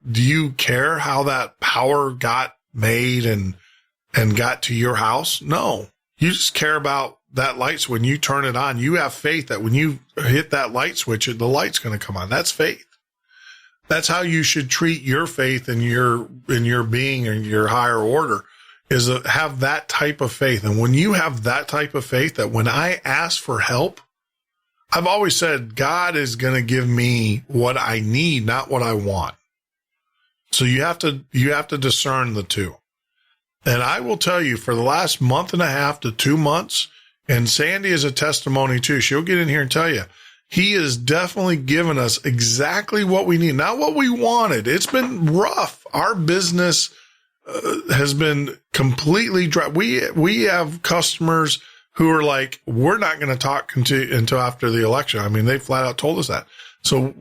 do you care how that power got made and got to your house? No. You just care about that light. So when you turn it on, you have faith that when you hit that light switch, the light's going to come on. That's faith. That's how you should treat your faith in your being and your higher order, is to have that type of faith. And when you have that type of faith, that when I ask for help, I've always said God is going to give me what I need, not what I want. So you have to discern the two. And I will tell you, for the last month and a half to 2 months, and Sandy is a testimony too. She'll get in here and tell you, he has definitely given us exactly what we need, not what we wanted. It's been rough. Our business has been completely dry. We have customers who are like, we're not going to talk until after the election. I mean, they flat out told us that. So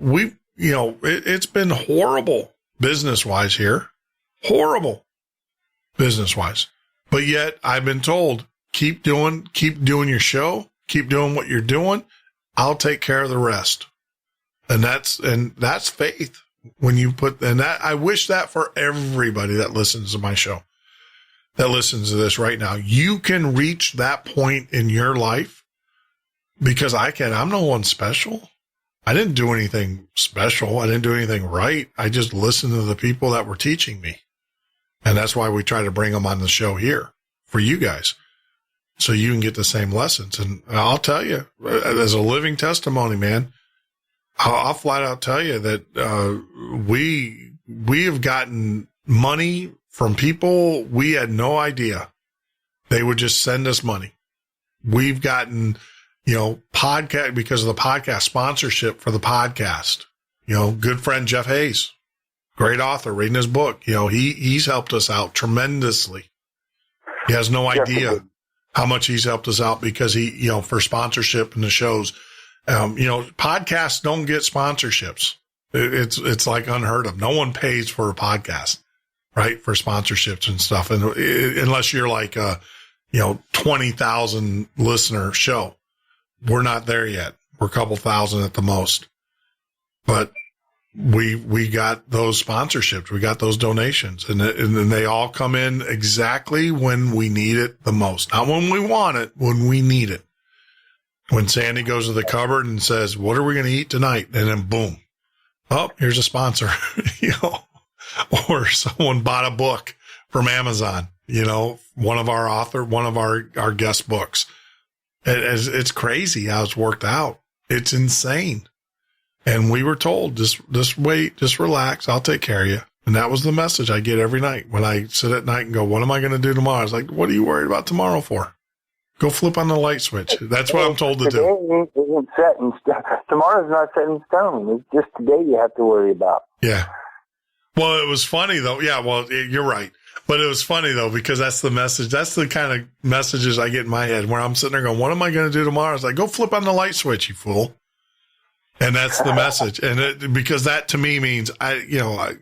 it's been horrible business-wise here. Horrible business-wise. But yet I've been told, keep doing your show, keep doing what you're doing. I'll take care of the rest. And that's faith. When you I wish that for everybody that listens to my show, that listens to this right now. You can reach that point in your life because I can. I'm no one special. I didn't do anything special. I didn't do anything right. I just listened to the people that were teaching me. And that's why we try to bring them on the show here for you guys, so you can get the same lessons. And I'll tell you, as a living testimony, man, I'll flat out tell you that we have gotten money from people we had no idea. They would just send us money. We've gotten, podcast, because of the podcast, sponsorship for the podcast. Good friend Jeff Hayes, great author, reading his book. He's helped us out tremendously. He has no idea how much he's helped us out because he, for sponsorship in the shows. Podcasts don't get sponsorships. It's like unheard of. No one pays for a podcast, right? For sponsorships and stuff. And unless you're like a, 20,000 listener show, we're not there yet. We're a couple thousand at the most, but we got those sponsorships. We got those donations and they all come in exactly when we need it the most. Not when we want it, when we need it. When Sandy goes to the cupboard and says, what are we going to eat tonight? And then boom. Oh, here's a sponsor, or someone bought a book from Amazon, one of our guest books. It's crazy how it's worked out. It's insane. And we were told, just wait, just relax. I'll take care of you. And that was the message I get every night when I sit at night and go, what am I going to do tomorrow? I was like, what are you worried about tomorrow for? Go flip on the light switch. That's what I'm told to do. Isn't set in stone. Tomorrow's not set in stone. It's just today you have to worry about. Yeah. Well, it was funny though. Yeah. Well, you're right. But it was funny though, because that's the message. That's the kind of messages I get in my head where I'm sitting there going, what am I going to do tomorrow? It's like, go flip on the light switch, you fool. And that's the message. And because that to me means you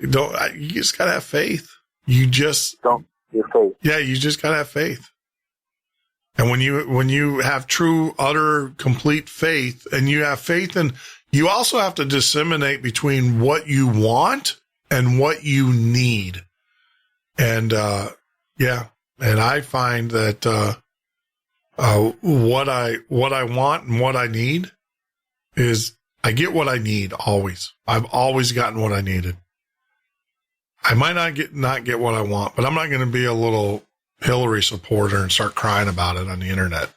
just got to have faith. You just don't your faith. Yeah. You just got to have faith. And when you have true, utter, complete faith, and you have faith, and you also have to disseminate between what you want and what you need. And, and I find that, what I want and what I need is I get what I need always. I've always gotten what I needed. I might not get what I want, but I'm not going to be a little Hillary supporter and start crying about it on the internet.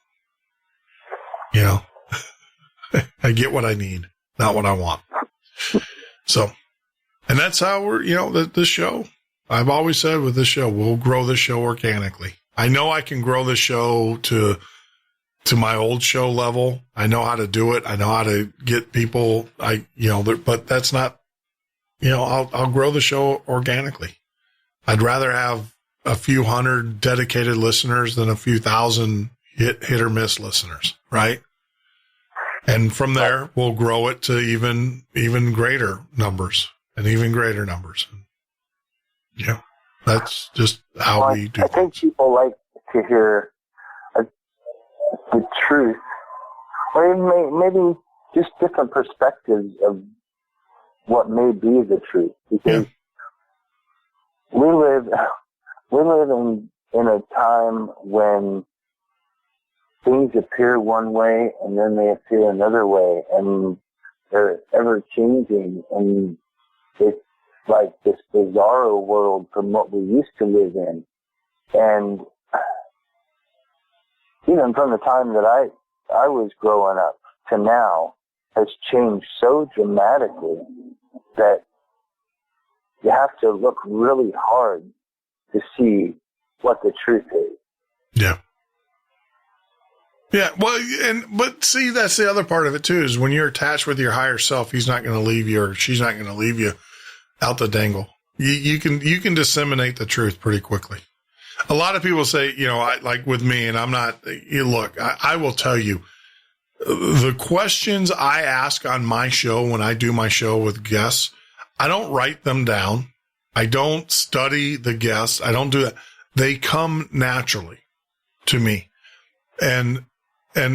I get what I need, not what I want. So, and that's how we're, this show, I've always said with this show, we'll grow this show organically. I know I can grow the show to my old show level. I know how to do it. I know how to get people, but that's not, I'll grow the show organically. I'd rather have a few hundred dedicated listeners than a few thousand hit or miss listeners, right? And from there, we'll grow it to even greater numbers and even greater numbers. Yeah, that's just how we do. I think people like to hear the truth, or maybe just different perspectives of what may be the truth, because we live in a time when things appear one way and then they appear another way, and they're ever changing, and it's like this bizarro world from what we used to live in. And even from the time that I was growing up to now has changed so dramatically that you have to look really hard to see what the truth is. Yeah. Yeah. Well, but see, that's the other part of it too, is when you're attached with your higher self, he's not going to leave you, or she's not going to leave you out the dangle. You can disseminate the truth pretty quickly. A lot of people say, like with me, and I'm not, look, I will tell you, the questions I ask on my show, when I do my show with guests, I don't write them down. I don't study the guests. I don't do that. They come naturally to me. And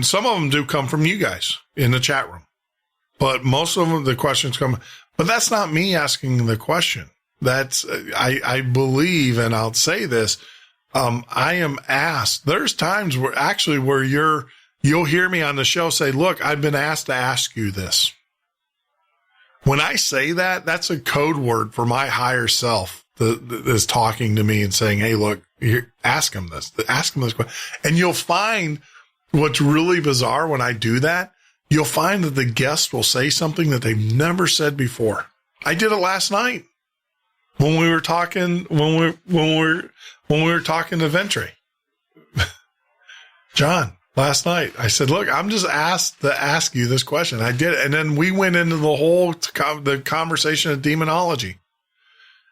some of them do come from you guys in the chat room, but most of them, the questions come, but that's not me asking the question. That's, I believe, and I'll say this, I am asked. There's times where you'll hear me on the show say, look, I've been asked to ask you this. When I say that, that's a code word for my higher self that is talking to me and saying, hey, look, ask him this question. And you'll find what's really bizarre when I do that. You'll find that the guest will say something that they've never said before. I did it last night when we were talking, when we were talking to Ventry. John, last night, I said, look, I'm just asked to ask you this question. I did it. And then we went into the conversation of demonology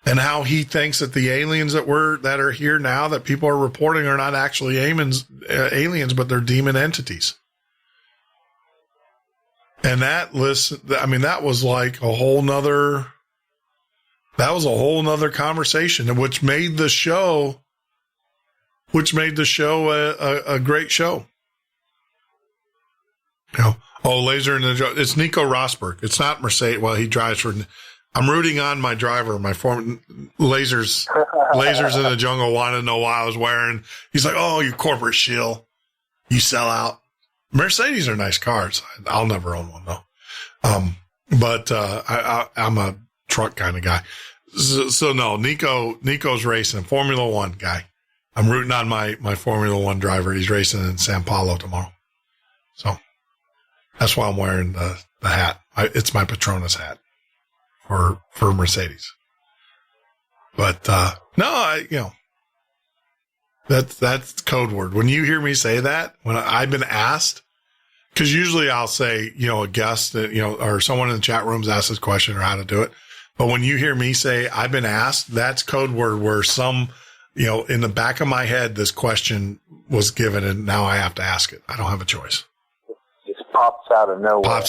and how he thinks that the aliens that are here now that people are reporting are not actually aliens, but they're demon entities. And that was like a whole nother conversation, which made the show a great show. Laser in the, it's Nico Rosberg. It's not Mercedes. Well, he drives for, I'm rooting on my driver, my former lasers in the jungle wanted to know what I was wearing. He's like, oh, you corporate shill. You sell out. Mercedes are nice cars. I'll never own one though. But I'm a truck kind of guy. So no, Nico's racing Formula One guy. I'm rooting on my Formula One driver. He's racing in Sao Paulo tomorrow. So that's why I'm wearing the hat. It's my Petronas hat for Mercedes. But, no, that's code word. When you hear me say that, when I've been asked, cause usually I'll say, a guest that, or someone in the chat rooms asks this question or how to do it. But when you hear me say, I've been asked, that's code word where some, in the back of my head, this question was given and now I have to ask it. I don't have a choice. It just pops out of nowhere.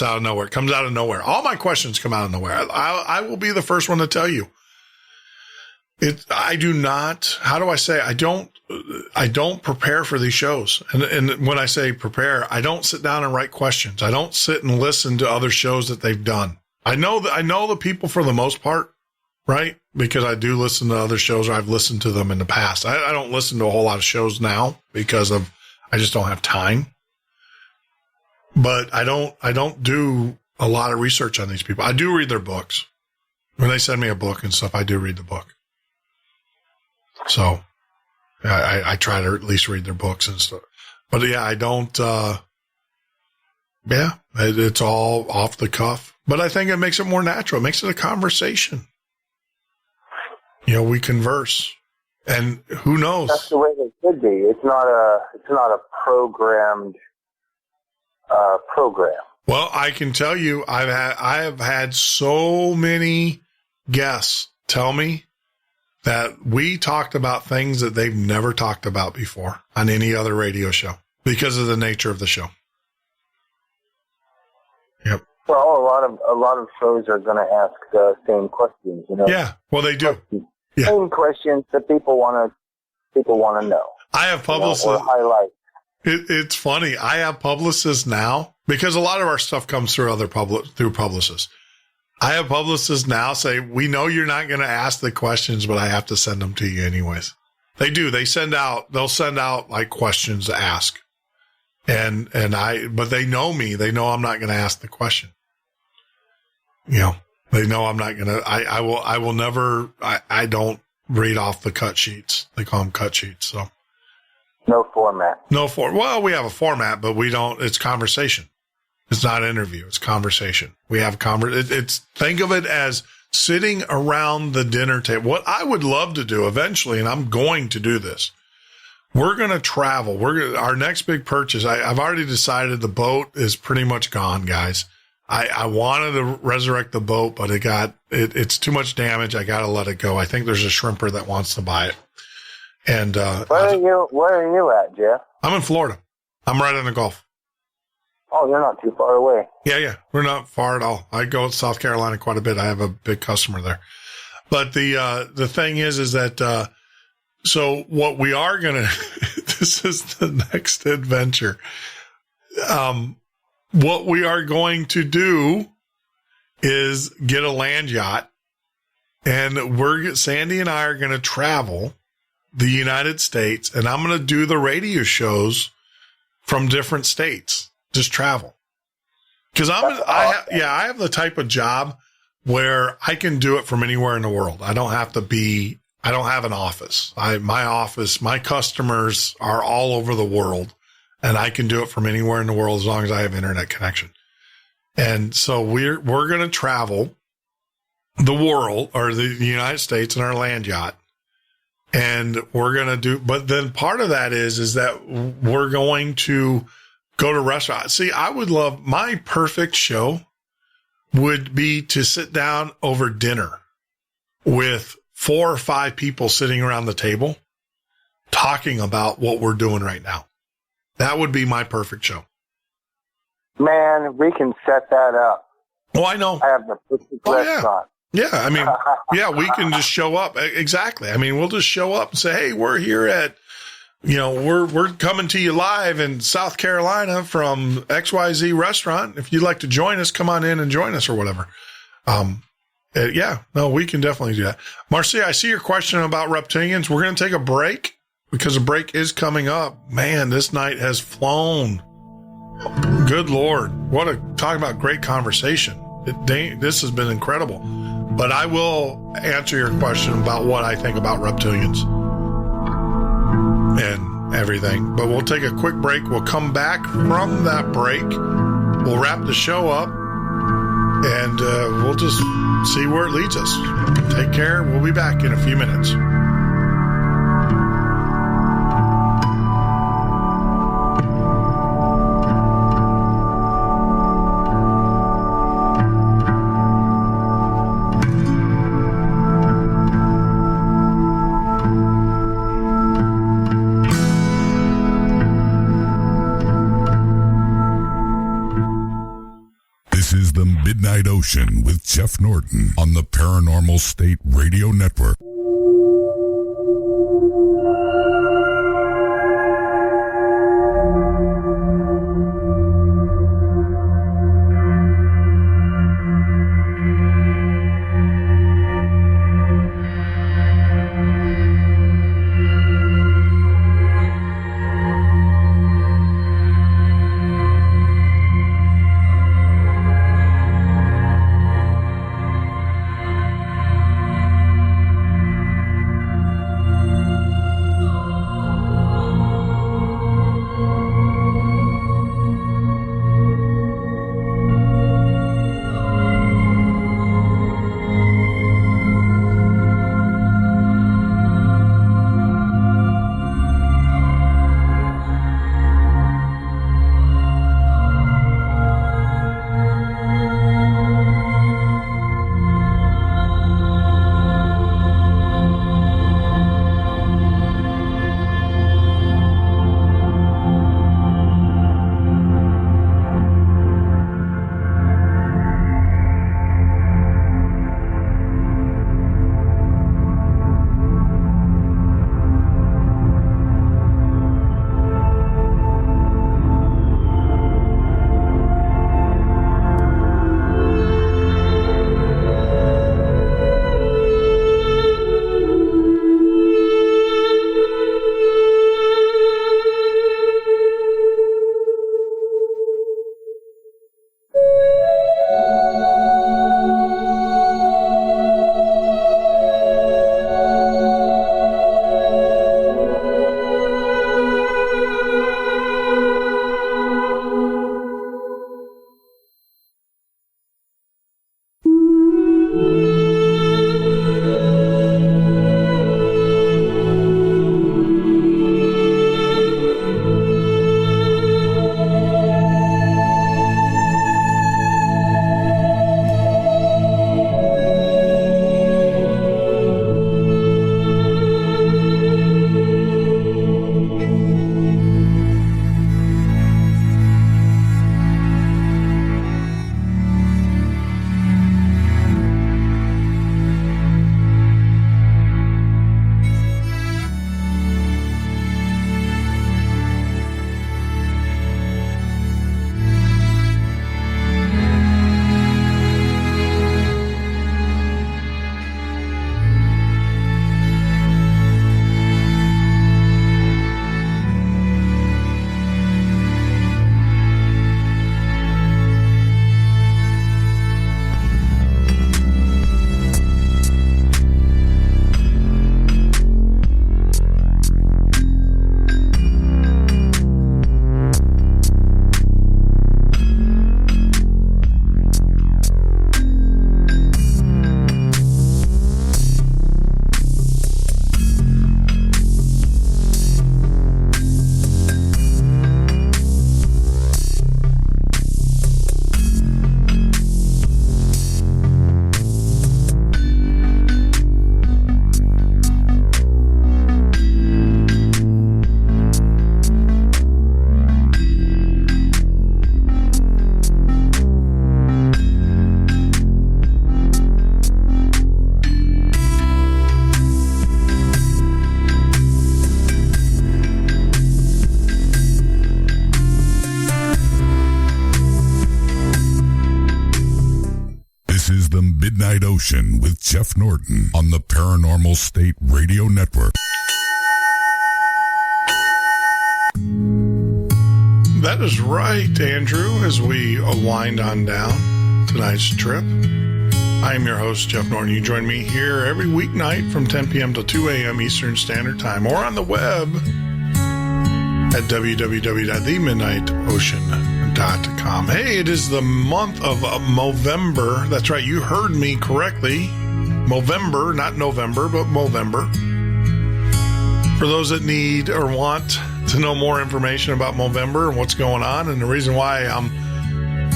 It comes out of nowhere. All my questions come out of nowhere. I will be the first one to tell you. I do not, how do I say, I don't prepare for these shows. And when I say prepare, I don't sit down and write questions. I don't sit and listen to other shows that they've done. I know the people for the most part, right? Because I do listen to other shows, or I've listened to them in the past. I don't listen to a whole lot of shows now because I just don't have time. But I don't do a lot of research on these people. I do read their books. When they send me a book and stuff, I do read the book. So I try to at least read their books and stuff. But yeah, I don't, it's all off the cuff. But I think it makes it more natural. It makes it a conversation. We converse. And who knows? That's the way it should be. It's not a programmed program. Well, I can tell you, I have had so many guests tell me that we talked about things that they've never talked about before on any other radio show because of the nature of the show. Yep. Well, a lot of shows are going to ask the same questions, Yeah, well, they do. Yeah. Same questions that people want to know. I have publicists. Or highlight. It's funny. I have publicists now because a lot of our stuff comes through through publicists. I have publicists now say, we know you're not going to ask the questions, but I have to send them to you anyways. They do. They'll send out like questions to ask. But they know me. They know I'm not going to ask the question. They know I'm not going to, I will never, I don't read off the cut sheets. They call them cut sheets. So no format. Well, we have a format, but we don't, it's conversation. It's not an interview. It's conversation. We have think of it as sitting around the dinner table. What I would love to do eventually, and I'm going to do this, we're going to travel. Our next big purchase. I've already decided the boat is pretty much gone, guys. I wanted to resurrect the boat, but it's too much damage. I got to let it go. I think there's a shrimper that wants to buy it. And, where are you at, Jeff? I'm in Florida. I'm right in the Gulf. Oh, you're not too far away. Yeah. We're not far at all. I go to South Carolina quite a bit. I have a big customer there. But the thing is that, so what we are going to, this is the next adventure. What we are going to do is get a land yacht, and Sandy and I are going to travel the United States, and I'm going to do the radio shows from different states. Just travel. Cause I have the type of job where I can do it from anywhere in the world. I don't have an office. My customers are all over the world, and I can do it from anywhere in the world as long as I have internet connection. And so we're going to travel the world, or the United States, in our land yacht. And we're going to but then part of that is that we're going to go to restaurants. See, I would love, my perfect show would be to sit down over dinner with 4 or 5 people sitting around the table talking about what we're doing right now. That would be my perfect show. Man, we can set that up. Oh, I know. I have the perfect restaurant. Yeah, I mean, we can just show up. Exactly. I mean, we'll just show up and say, hey, we're here at, we're coming to you live in South Carolina from XYZ restaurant. If you'd like to join us, come on in and join us or whatever. We can definitely do that. Marcia, I see your question about reptilians. We're going to take a break because a break is coming up. Man, this night has flown. Good Lord. Talk about great conversation. This has been incredible. But I will answer your question about what I think about reptilians and everything. But we'll take a quick break. We'll come back from that break. We'll wrap the show up, and we'll just see where it leads us. Take care. We'll be back in a few minutes. Midnight Ocean with Jeff Norton on the Paranormal State Radio Network. Midnight Ocean with Jeff Norton on the Paranormal State Radio Network. That is right, Andrew, as we wind on down tonight's trip. I am your host, Jeff Norton. You join me here every weeknight from 10 p.m. till 2 a.m. Eastern Standard Time, or on the web at www.themidnightocean.com. Hey, it is the month of Movember. That's right, you heard me correctly. Movember, not November, but Movember. For those that need or want to know more information about Movember and what's going on, and the reason why I'm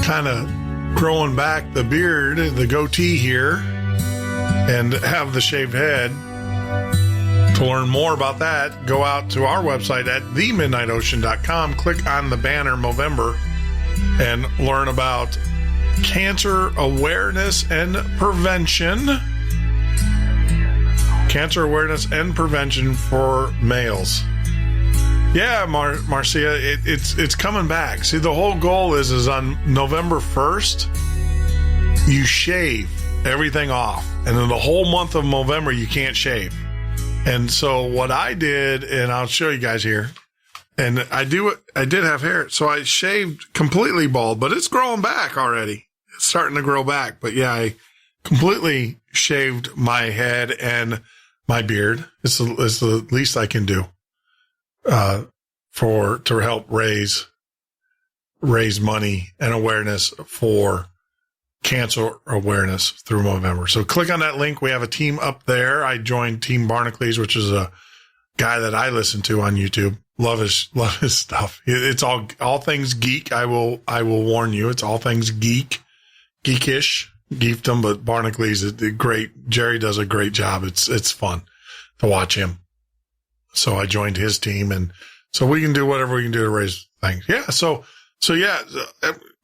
kind of growing back the beard, the goatee here, and have the shaved head. To learn more about that, go out to our website at themidnightocean.com, click on the banner Movember, and learn about cancer awareness and prevention. Cancer awareness and prevention for males. Yeah, Marcia, it's coming back. See, the whole goal is on November 1st, you shave everything off. And then the whole month of November, you can't shave. And so what I did, and I'll show you guys here, and I did have hair. So I shaved completely bald, but it's growing back already. It's starting to grow back. But yeah, I completely shaved my head and my beard. It's the least I can do. To help raise money and awareness for cancer awareness through November. So click on that link. We have a team up there. I joined Team Barnacles, which is a guy that I listen to on YouTube. Love his stuff. It's all things geek. I will warn you, it's all things geekish, geekdom, but Barnacles is great. Jerry does a great job. It's fun to watch him. So I joined his team, and so we can do whatever we can do to raise things. Yeah. So yeah,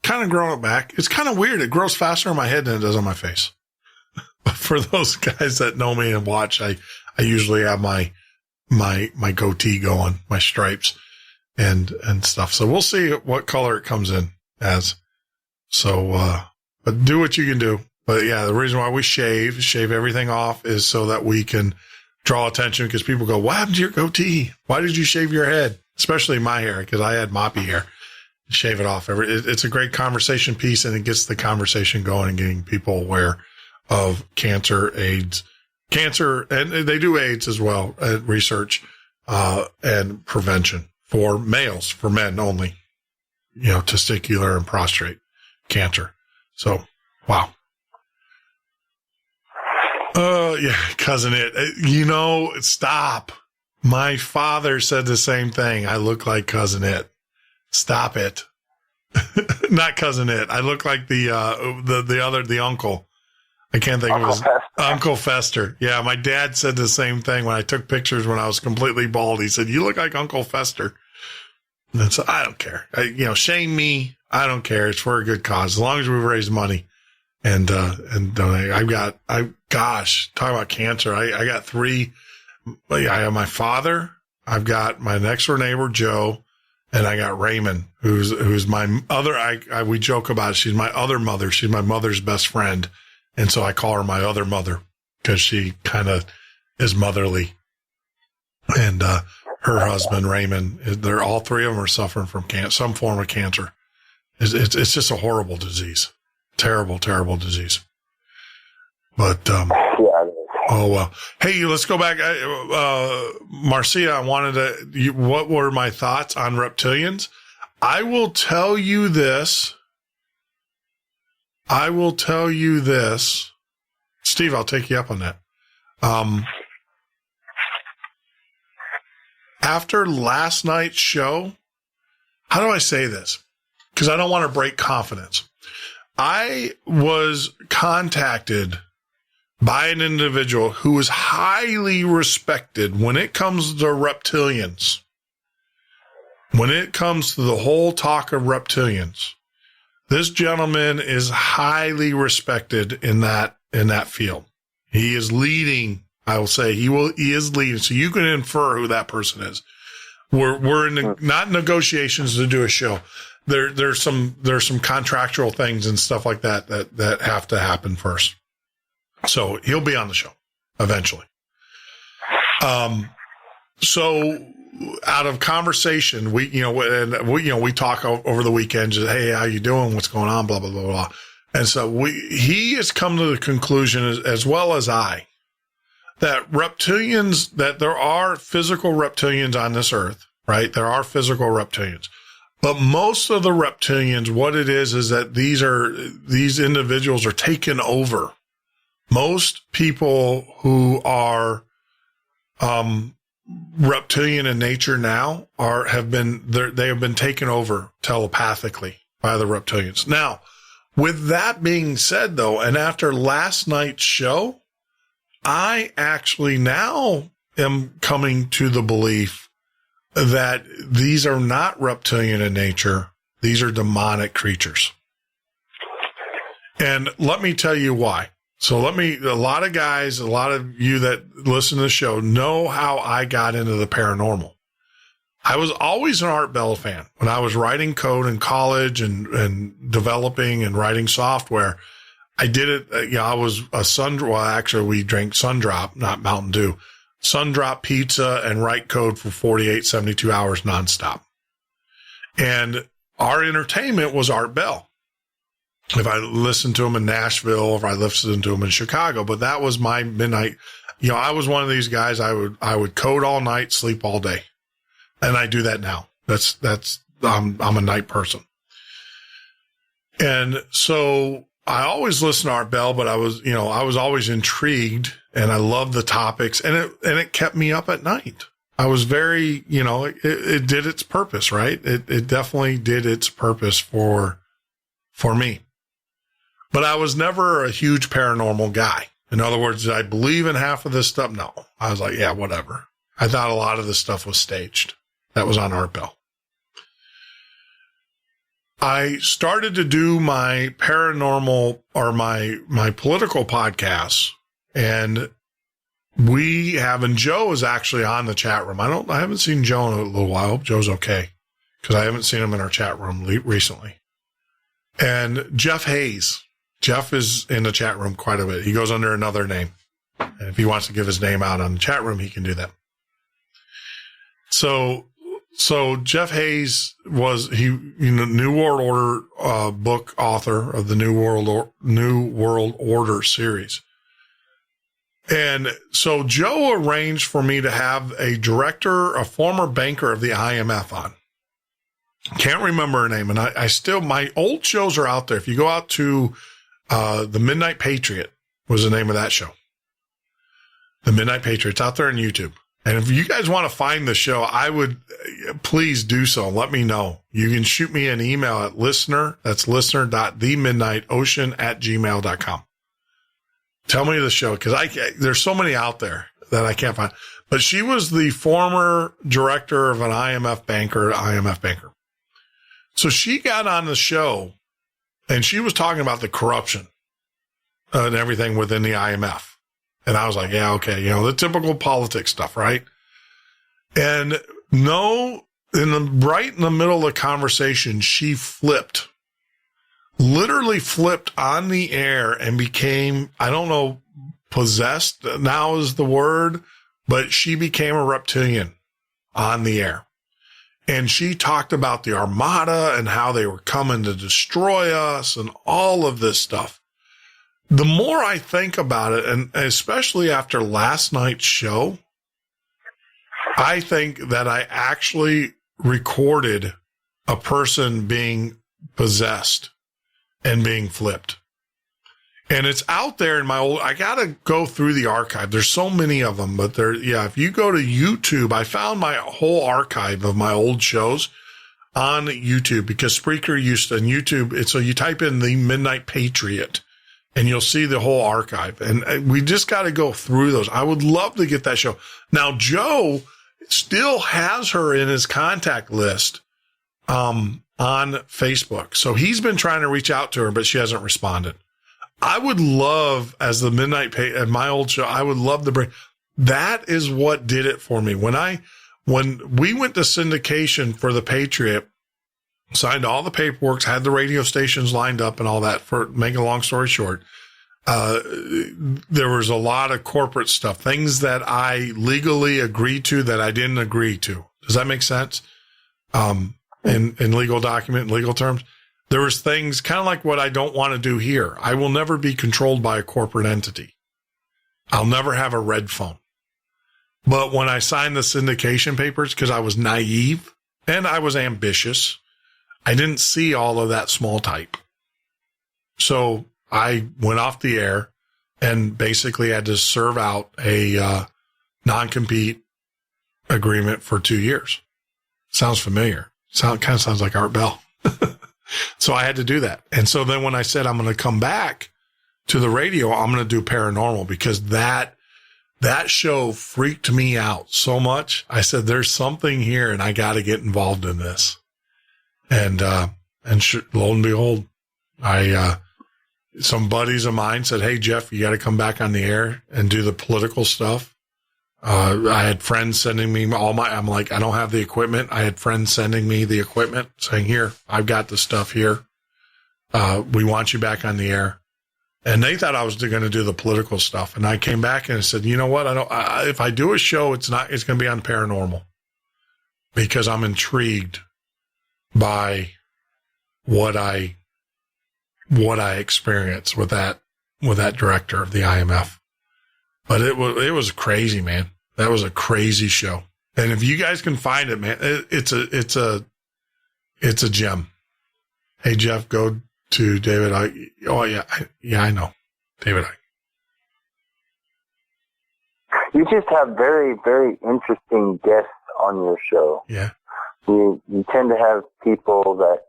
kind of growing it back. It's kind of weird. It grows faster on my head than it does on my face. For those guys that know me and watch, I usually have my goatee going, my stripes and stuff. So we'll see what color it comes in as. So, but do what you can do. But yeah, the reason why we shave everything off is so that we can draw attention, because people go, what happened to your goatee? Why did you shave your head? Especially my hair, because I had moppy hair. Shave it off. It's a great conversation piece, and it gets the conversation going and getting people aware of cancer, AIDS, and they do AIDS as well, research, and prevention for males, for men only, testicular and prostate cancer. So, wow. Yeah, Cousin It. Stop. My father said the same thing. I look like Cousin It. Stop it. Not Cousin It. I look like the uncle. I can't think of his Uncle Fester. Yeah, my dad said the same thing when I took pictures when I was completely bald. He said, "You look like Uncle Fester." And so I don't care. Shame me. I don't care. It's for a good cause. As long as we raise money. And donate. Talk about cancer. I got three. I have my father. I've got my next door neighbor, Joe, and I got Raymond, who's my other, we joke about it. She's my other mother. She's my mother's best friend. And so I call her my other mother because she kind of is motherly. And, her husband, Raymond, they're all three of them are suffering from some form of cancer. It's just a horrible disease. Terrible, terrible disease. But, oh, well. Hey, let's go back. Marcia, I wanted what were my thoughts on reptilians? I will tell you this. Steve, I'll take you up on that. After last night's show, how do I say this? Because I don't want to break confidence. I was contacted by an individual who is highly respected when it comes to reptilians. When it comes to the whole talk of reptilians, this gentleman is highly respected in that field. He is leading. I will say he is leading. So you can infer who that person is. We're in not negotiations to do a show. There's some contractual things and stuff like that have to happen first. So he'll be on the show eventually. So out of conversation, we talk over the weekend, just, hey, how you doing? What's going on? Blah, blah, blah, blah. And so he has come to the conclusion, as well as I, that that there are physical reptilians on this earth, right? There are physical reptilians. But most of the reptilians, what it is that these individuals are taken over. Most people who are reptilian in nature now they have been taken over telepathically by the reptilians. Now, with that being said, though, and after last night's show, I actually now am coming to the belief that these are not reptilian in nature. These are demonic creatures. And let me tell you why. So a lot of guys, a lot of you that listen to the show know how I got into the paranormal. I was always an Art Bell fan. When I was writing code in college and developing and writing software, I did it. I was we drank Sundrop, not Mountain Dew, Sundrop pizza and write code for 48, 72 hours nonstop. And our entertainment was Art Bell. If I listened to him in Nashville, or if I listened to him in Chicago, but that was my midnight. I was one of these guys. I would code all night, sleep all day. And I do that now. I'm a night person. And so I always listen to Art Bell, but I was always intrigued, and I loved the topics, and it kept me up at night. I was very, it did its purpose, right? It definitely did its purpose for me. But I was never a huge paranormal guy. In other words, did I believe in half of this stuff? No. I was like, yeah, whatever. I thought a lot of this stuff was staged. That was on Art Bell. I started to do my paranormal or my political podcasts, and and Joe is actually on the chat room. I haven't seen Joe in a little while. Joe's okay, because I haven't seen him in our chat room recently. And Jeff Hayes. Jeff is in the chat room quite a bit. He goes under another name. And if he wants to give his name out on the chat room, he can do that. So Jeff Hayes was New World Order book author of the New World Order series. And so Joe arranged for me to have a former banker of the IMF on. Can't remember her name. And I still, my old shows are out there. If you go out to The Midnight Patriot was the name of that show. The Midnight Patriot's out there on YouTube. And if you guys want to find the show, I would please do so. Let me know. You can shoot me an email at listener.themidnightocean@gmail.com. Tell me the show, because there's so many out there that I can't find. But she was the former director of an IMF banker. So she got on the show, and she was talking about the corruption and everything within the IMF. And I was like, yeah, okay, the typical politics stuff, right? And right in the middle of the conversation, she literally flipped on the air and became, I don't know, possessed now is the word, but she became a reptilian on the air. And she talked about the Armada and how they were coming to destroy us and all of this stuff. The more I think about it, and especially after last night's show, I think that I actually recorded a person being possessed and being flipped. And it's out there in I got to go through the archive. There's so many of them, but if you go to YouTube, I found my whole archive of my old shows on YouTube, because Spreaker and YouTube, so you type in The Midnight Patriot and you'll see the whole archive. And we just got to go through those. I would love to get that show. Now, Joe still has her in his contact list on Facebook. So he's been trying to reach out to her, but she hasn't responded. I would love, as the Midnight at my old show, I would love to bring, that is what did it for me. When we went to syndication for the Patriot, signed all the paperwork, had the radio stations lined up and all that, for making a long story short, there was a lot of corporate stuff, things that I legally agreed to that I didn't agree to. Does that make sense? In legal document, in legal terms, there was things kind of like what I don't want to do here. I will never be controlled by a corporate entity. I'll never have a red phone. But when I signed the syndication papers, because I was naive and I was ambitious, I didn't see all of that small type. So I went off the air and basically had to serve out a non-compete agreement for 2 years. Sounds familiar. Kind of sounds like Art Bell. So I had to do that. And so then when I said I'm going to come back to the radio, I'm going to do paranormal, because that show freaked me out so much. I said, there's something here and I got to get involved in this. And lo and behold, some buddies of mine said, hey, Jeff, you got to come back on the air and do the political stuff. I had friends sending me I'm like, I don't have the equipment. I had friends sending me the equipment saying, here, I've got the stuff here. We want you back on the air. And they thought I was going to do the political stuff. And I came back and I said, you know what? If I do a show, it's going to be on paranormal, because I'm intrigued by what I experienced with that director of the IMF. But it was crazy, man. That was a crazy show. And if you guys can find it, man, it's a gem. Hey, Jeff, go to David. I know. David. You just have very, very interesting guests on your show. Yeah. You tend to have people that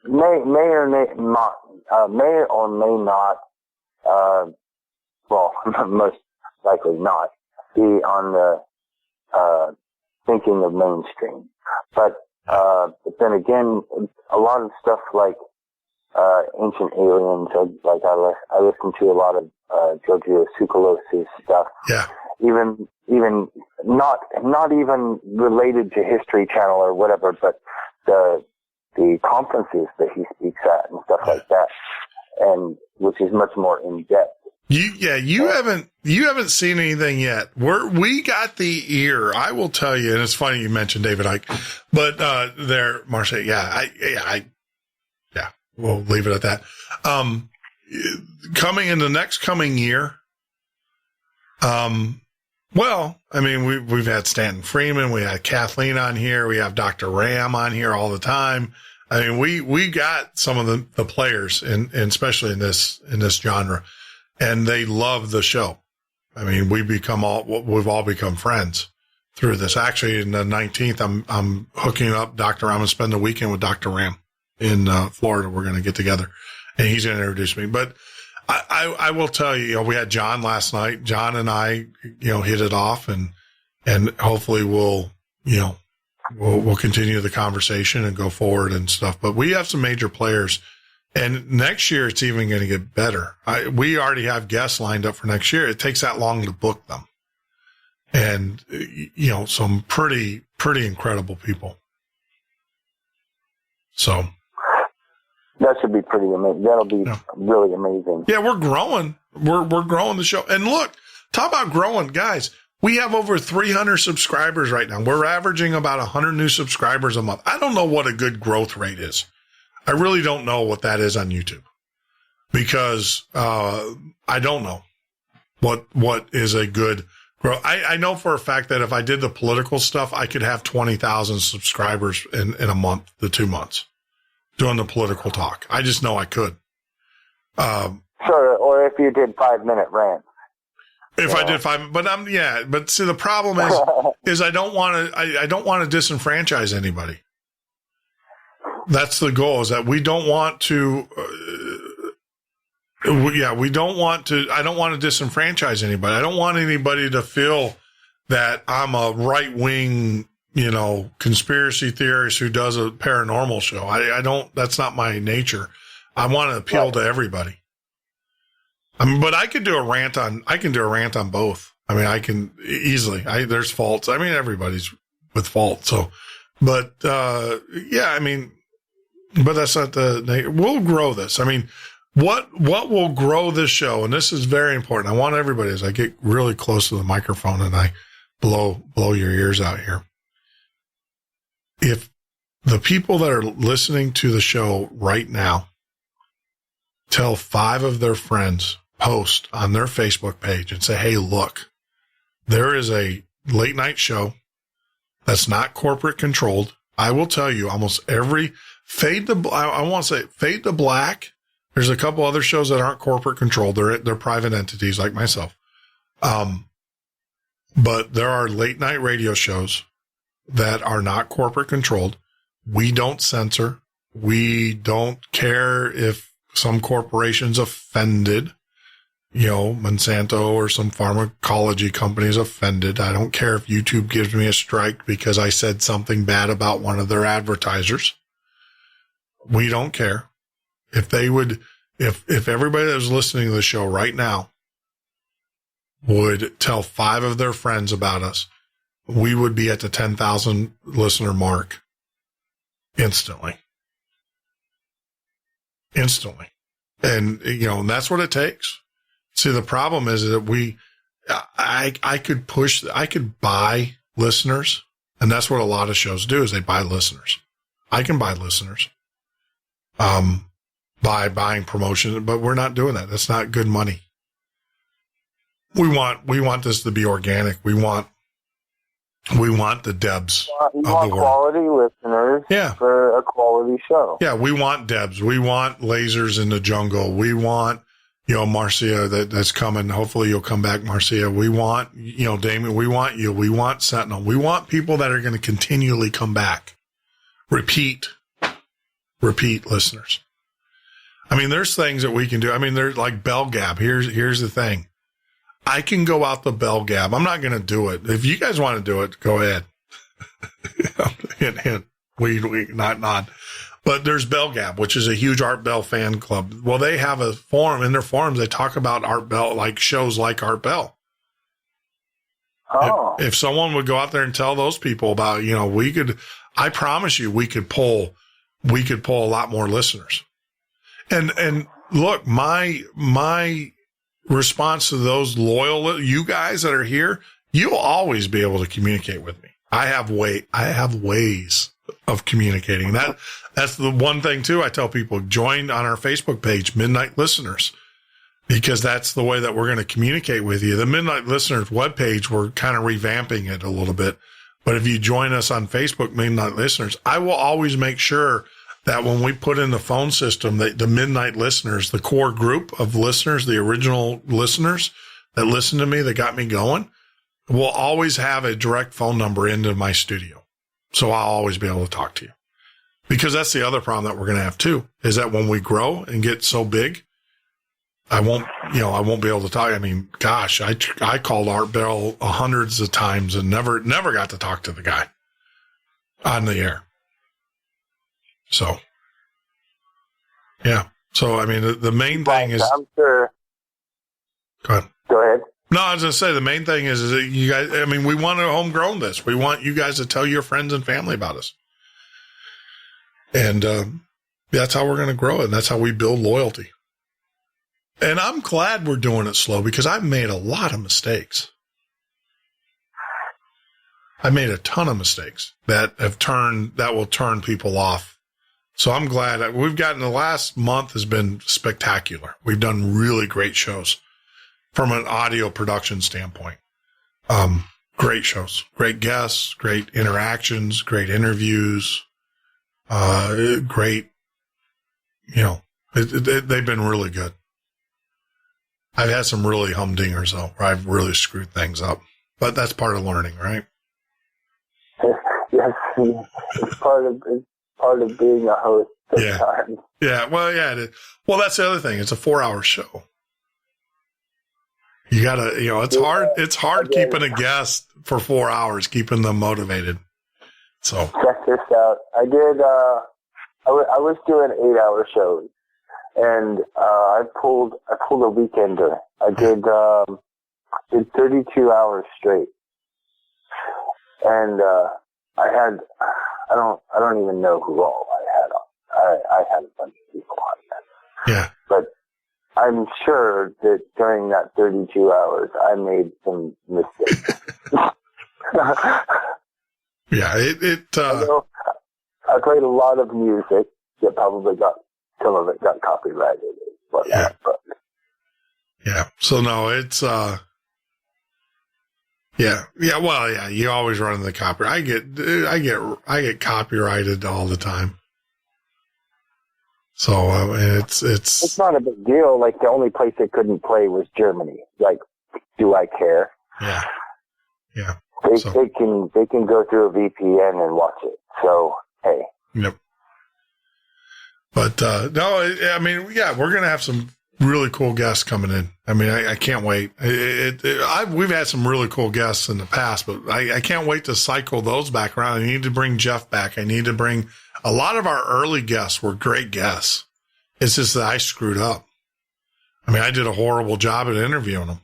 may or may not, well, most likely not, be on the thinking of mainstream. But then again, a lot of stuff like ancient aliens, I listen to a lot of Giorgio Tsoukalos's stuff. Yeah. Even not even related to History Channel or whatever, but the conferences that he speaks at and stuff like that, and which is much more in depth. You haven't seen anything yet. We got the ear. I will tell you, and it's funny you mentioned David Icke, but there, Marcia. We'll leave it at that. Coming in the next coming year. Well, I mean, we've had Stanton Freeman, we had Kathleen on here, we have Dr. Ram on here all the time. I mean, we got some of the players and especially in this genre, and they love the show. I mean, we've all become friends through this. Actually, in the 19th, I'm hooking up Dr. Ram and spend the weekend with Dr. Ram in Florida. We're going to get together and he's going to introduce me. But I will tell you, we had John last night. John and I, hit it off, and hopefully we'll continue the conversation and go forward and stuff. But we have some major players, and next year it's even going to get better. We already have guests lined up for next year. It takes that long to book them, and some pretty incredible people. So. That should be pretty amazing. That'll be really amazing. Yeah, we're growing. We're growing the show. And look, talk about growing, guys. We have over 300 subscribers right now. We're averaging about 100 new subscribers a month. I don't know what a good growth rate is. I really don't know what that is on YouTube, because I don't know what is a good growth. I know for a fact that if I did the political stuff, I could have 20,000 subscribers in a month to 2 months. Doing the political talk. I just know I could. Sure, or if you did 5-minute rants. If I did 5, but see, the problem is I don't want to disenfranchise anybody. That's the goal, is that we don't want to, I don't want to disenfranchise anybody. I don't want anybody to feel that I'm a right-wing, conspiracy theorist who does a paranormal show. I don't, that's not my nature. I want to appeal to everybody. But I can do a rant on both. I mean, I can easily, there's faults. I mean, everybody's with fault. So, but, but that's not we'll grow this. I mean, What will grow this show, and this is very important. I want everybody, as I get really close to the microphone and I blow your ears out here. If the people that are listening to the show right now tell 5 of their friends, post on their Facebook page and say, hey, look, there is a late night show that's not corporate controlled. I will tell you almost every Fade to Black. There's a couple other shows that aren't corporate controlled. They're private entities like myself. But there are late night radio shows that are not corporate controlled. We don't censor. We don't care if some corporation's offended. Monsanto or some pharmacology company is offended. I don't care if YouTube gives me a strike because I said something bad about one of their advertisers. We don't care. If they would, if everybody that was listening to the show right now would tell 5 of their friends about us, we would be at the 10,000 listener mark instantly. And, and that's what it takes. See, the problem is that I could buy listeners, and that's what a lot of shows do is they buy listeners. I can buy listeners, by buying promotion, but we're not doing that. That's not good money. We want this to be organic. We want the Debs of the world. Quality listeners for a quality show. Yeah, we want Debs. We want lasers in the jungle. We want, Marcia that's coming. Hopefully you'll come back, Marcia. We want, Damien, we want you. We want Sentinel. We want people that are going to continually come back. Repeat listeners. I mean, there's things that we can do. I mean, there's like Bell Gab. Here's the thing. I can go out the Bell Gab. I'm not going to do it. If you guys want to do it, go ahead. Hint. We not. But there's Bell Gab, which is a huge Art Bell fan club. Well, they have a forum. In their forums, they talk about Art Bell, like shows like Art Bell. Oh. If someone would go out there and tell those people about, I promise you, we could pull a lot more listeners. And look, my response to those loyal, you guys that are here, you'll always be able to communicate with me. I have ways of communicating. That's the one thing too. I tell people, join on our Facebook page, Midnight Listeners, because that's the way that we're going to communicate with you. The Midnight Listeners webpage, we're kind of revamping it a little bit. But if you join us on Facebook, Midnight Listeners, I will always make sure that when we put in the phone system, the Midnight Listeners, the core group of listeners, the original listeners that listen to me, that got me going, will always have a direct phone number into my studio. So I'll always be able to talk to you. Because that's the other problem that we're going to have too, is that when we grow and get so big, I won't be able to talk. I mean, gosh, I called Art Bell hundreds of times and never got to talk to the guy on the air. So, yeah. So, I mean, the main thing is. I'm sure. Go ahead. No, I was going to say the main thing is that you guys, I mean, we want to homegrown this. We want you guys to tell your friends and family about us. And that's how we're going to grow it. And that's how we build loyalty. And I'm glad we're doing it slow because I've made a lot of mistakes. I made a ton of mistakes that will turn people off. So I'm glad that we've gotten the last month has been spectacular. We've done really great shows from an audio production standpoint. Great shows, great guests, great interactions, great interviews, great, they've been really good. I've had some really humdingers though, where I've really screwed things up, but that's part of learning, right? Yes, it's part of being a host sometimes. Yeah. Well, yeah. It is. Well, that's the other thing. It's a 4-hour show. You gotta, it's hard. It's hard keeping a guest for 4 hours, keeping them motivated. So check this out. I did. I was doing 8-hour shows, and I pulled a weekender. I did 32 hours straight, and I don't even know who all I had on. I had a bunch of people on that. Yeah. But I'm sure that during that 32 hours, I made some mistakes. Yeah, I played a lot of music that probably some of it got copyrighted. Yeah. So no, it's, yeah. Well, yeah, you always run into the copyright. I get copyrighted all the time. So, it's not a big deal. Like, the only place they couldn't play was Germany. Like, do I care? Yeah. Yeah. They can go through a VPN and watch it. So, hey. Yep. But, no, I mean, yeah, we're going to have some really cool guests coming in. I mean, I can't wait. We've had some really cool guests in the past, but I can't wait to cycle those back around. I need to bring Jeff back. I need to bring a lot of our early guests were great guests. It's just that I screwed up. I mean, I did a horrible job at interviewing them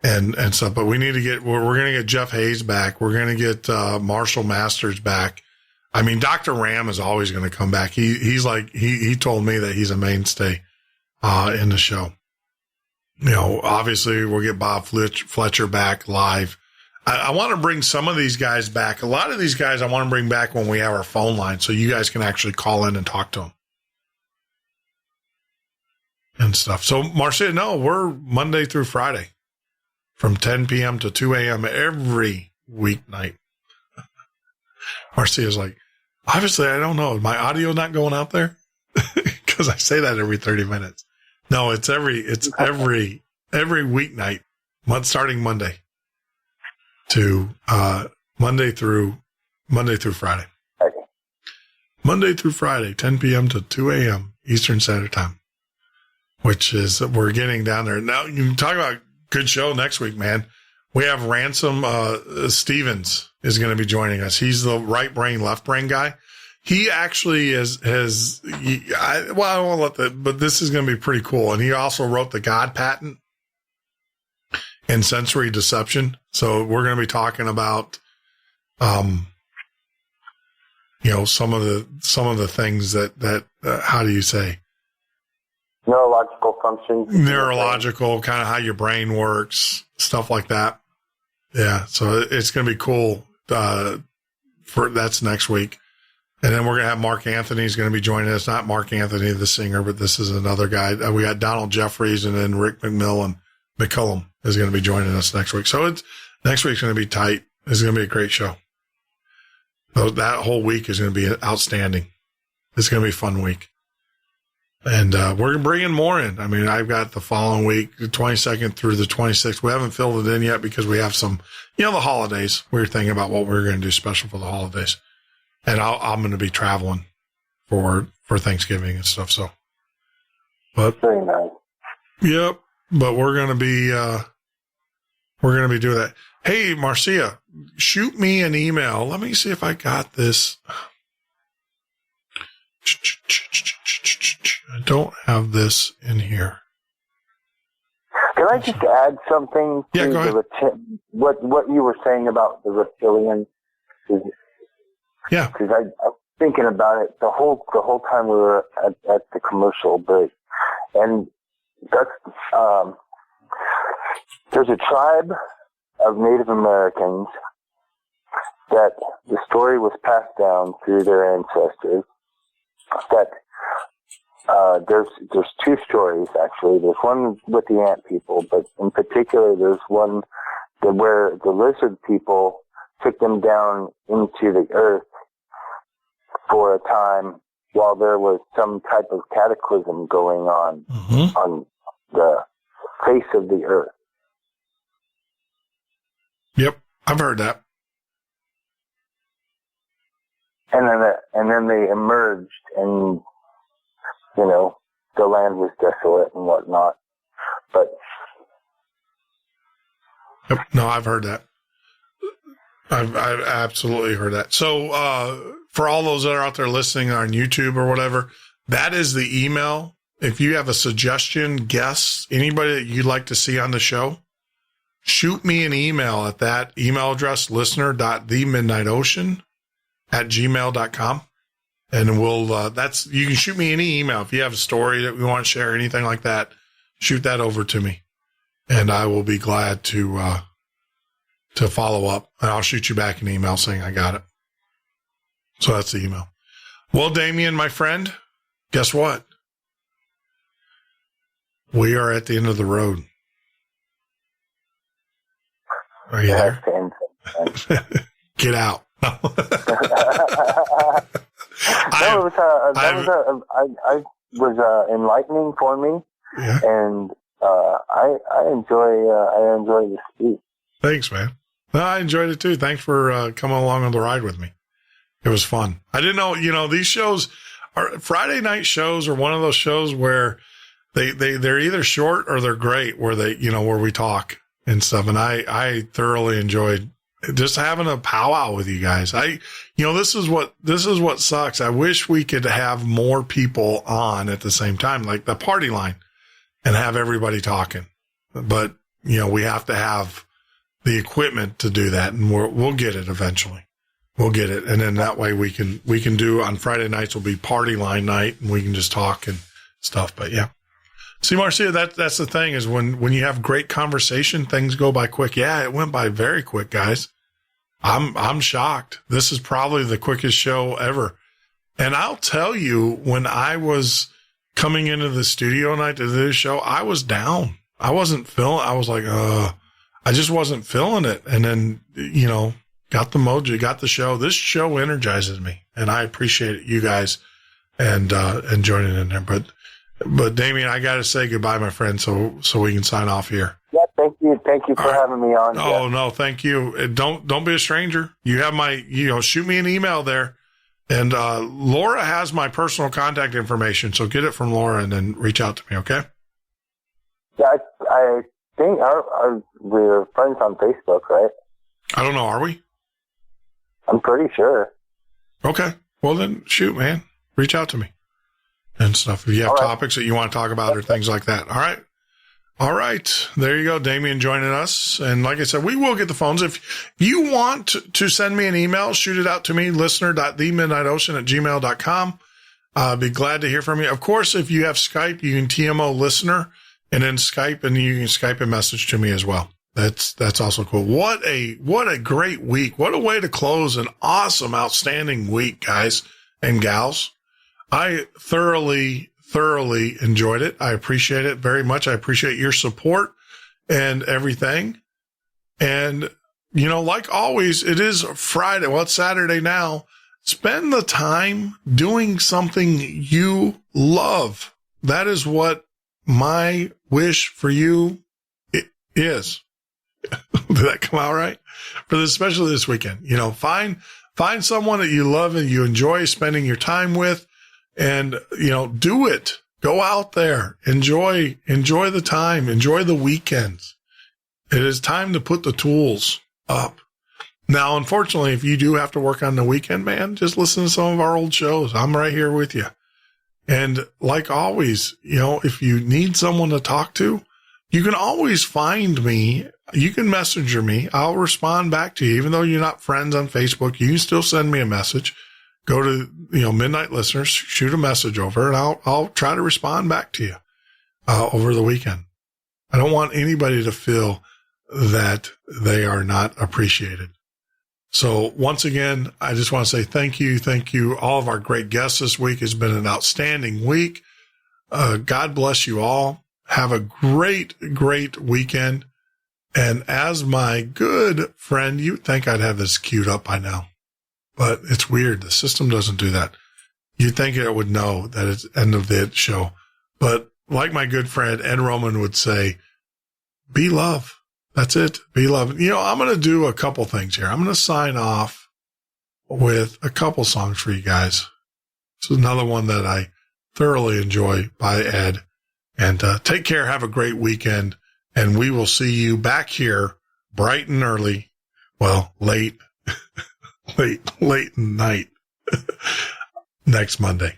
and stuff, but we need to we're going to get Jeff Hayes back. We're going to get, Marshall Masters back. I mean, Dr. Ram is always going to come back. He's like, he told me that he's a mainstay, in the show. You know, obviously we'll get Bob Fletcher back live. I want to bring some of these guys back. A lot of these guys I want to bring back when we have our phone line so you guys can actually call in and talk to them and stuff. So, Marcia, no, we're Monday through Friday from 10 p.m. to 2 a.m. every weeknight. Marcia's like, obviously, I don't know. Is my audio not going out there? Because I say that every 30 minutes. No, it's every weeknight, starting Monday to Monday through Friday. Okay. Monday through Friday, 10 p.m. to 2 a.m. Eastern Standard Time, which is we're getting down there. Now, you can talk about good show next week, man. We have Ransom Stevens is going to be joining us. He's the right brain, left brain guy. He actually I won't let that, but this is going to be pretty cool. And he also wrote the God patent in sensory deception. So we're going to be talking about, you know, some of the things that how do you say? Neurological functions. Neurological, kind of how your brain works, stuff like that. Yeah. So it's going to be cool. That's next week. And then we're going to have Mark Anthony is going to be joining us. Not Mark Anthony, the singer, but this is another guy. We got Donald Jeffries and then Rick McMillan McCullum is going to be joining us next week. So next week's going to be tight. It's going to be a great show. So that whole week is going to be outstanding. It's going to be a fun week. And, we're bringing more in. I mean, I've got the following week, the 22nd through the 26th. We haven't filled it in yet because we have some, you know, the holidays. We were thinking about what we were going to do special for the holidays. And I'm going to be traveling for Thanksgiving and stuff. So, but very nice. Yep. But we're going to be doing that. Hey, Marcia, shoot me an email. Let me see if I got this. I don't have this in here. Can I just add something to go ahead. what you were saying about the reptilian? Yeah. Because I was thinking about it the whole time we were at the commercial break. And that's, there's a tribe of Native Americans that the story was passed down through their ancestors that, there's two stories actually. There's one with the ant people, but in particular there's one where the lizard people took them down into the earth for a time while there was some type of cataclysm going on on the face of the earth. Yep, I've heard that. And then they emerged, and you know the land was desolate and whatnot. But yep, no, I've heard that. I've absolutely heard that. So, for all those that are out there listening on YouTube or whatever, that is the email. If you have a suggestion, guests, anybody that you'd like to see on the show, shoot me an email at that email address, listener.themidnightocean@gmail.com. And we'll, you can shoot me any email. If you have a story that we want to share, anything like that, shoot that over to me, and I will be glad to follow up, and I'll shoot you back an email saying I got it. So that's the email. Well, Damien, my friend, guess what? We are at the end of the road. Are you there? Get out. I was enlightening for me, yeah. And I enjoy the speech. Thanks, man. No, I enjoyed it too. Thanks for coming along on the ride with me. It was fun. I didn't know, these shows are Friday night shows are one of those shows where they're either short or they're great, where where we talk and stuff. And I thoroughly enjoyed just having a powwow with you guys. This is what sucks. I wish we could have more people on at the same time, like the party line, and have everybody talking. But, we have to have the equipment to do that, and we'll get it eventually. We'll get it. And then that way we can do on Friday nights will be party line night, and we can just talk and stuff. But yeah. See, Marcia, that's the thing is when you have great conversation, things go by quick. Yeah, it went by very quick, guys. I'm shocked. This is probably the quickest show ever. And I'll tell you, when I was coming into the studio night to do this show, I was down. I wasn't feeling, I was like, I just wasn't feeling it. And then, got the mojo, got the show. This show energizes me, and I appreciate it, you guys, and joining in there. But Damien, I got to say goodbye, my friend, so we can sign off here. Yeah, thank you. Thank you for having me on. Oh, no, thank you. Don't be a stranger. You have my, shoot me an email there. And Laura has my personal contact information, so get it from Laura and then reach out to me, okay? Yeah, I think we're friends on Facebook, right? I don't know. Are we? I'm pretty sure. Okay. Well, then shoot, man. Reach out to me and stuff. If you have topics that you want to talk about or things like that. All right. All right. There you go. Damien joining us. And like I said, we will get the phones. If you want to send me an email, shoot it out to me, listener.themidnightocean@gmail.com. Be glad to hear from you. Of course, if you have Skype, you can TMO listener and then Skype, and you can Skype a message to me as well. That's also cool. What a great week. What a way to close an awesome, outstanding week, guys and gals. I thoroughly enjoyed it. I appreciate it very much. I appreciate your support and everything. And, like always, it is Friday. Well, it's Saturday now. Spend the time doing something you love. That is what my wish for you is. Did that come out right? Especially this weekend, find someone that you love and you enjoy spending your time with, and, do it. Go out there, enjoy the time, enjoy the weekends. It is time to put the tools up. Now, unfortunately, if you do have to work on the weekend, man, just listen to some of our old shows. I'm right here with you. And like always, if you need someone to talk to, you can always find me. You can messenger me. I'll respond back to you. Even though you're not friends on Facebook, you can still send me a message. Go to, Midnight Listeners, shoot a message over, and I'll try to respond back to you over the weekend. I don't want anybody to feel that they are not appreciated. So once again, I just want to say thank you. Thank you. All of our great guests this week. Has been an outstanding week. God bless you all. Have a great weekend. And as my good friend, you'd think I'd have this queued up by now, but it's weird. The system doesn't do that. You'd think it would know that it's end of the show. But like my good friend Ed Roman would say, be love. That's it. Be love. I'm going to do a couple things here. I'm going to sign off with a couple songs for you guys. This is another one that I thoroughly enjoy by Ed. And take care. Have a great weekend. And we will see you back here bright and early. Well, late night next Monday.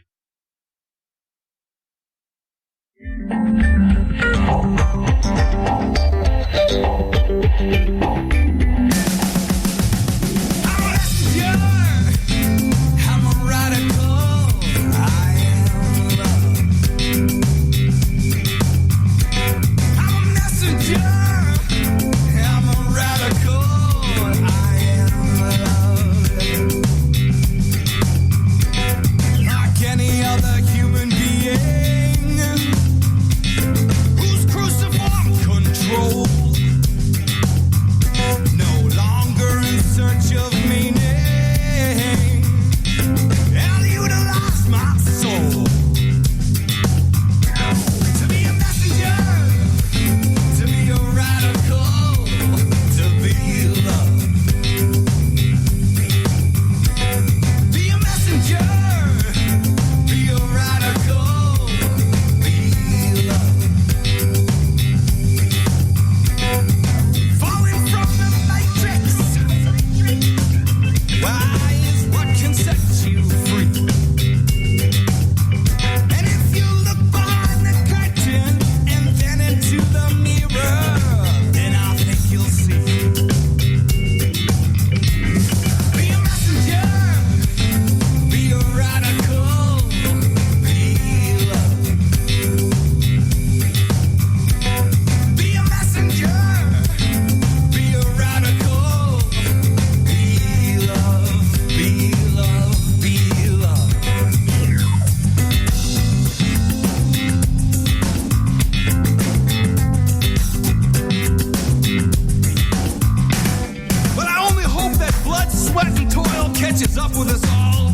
up with us all.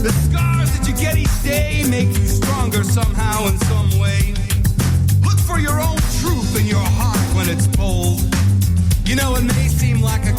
The scars that you get each day make you stronger somehow in some way. Look for your own truth in your heart when it's bold. You know, it may seem like a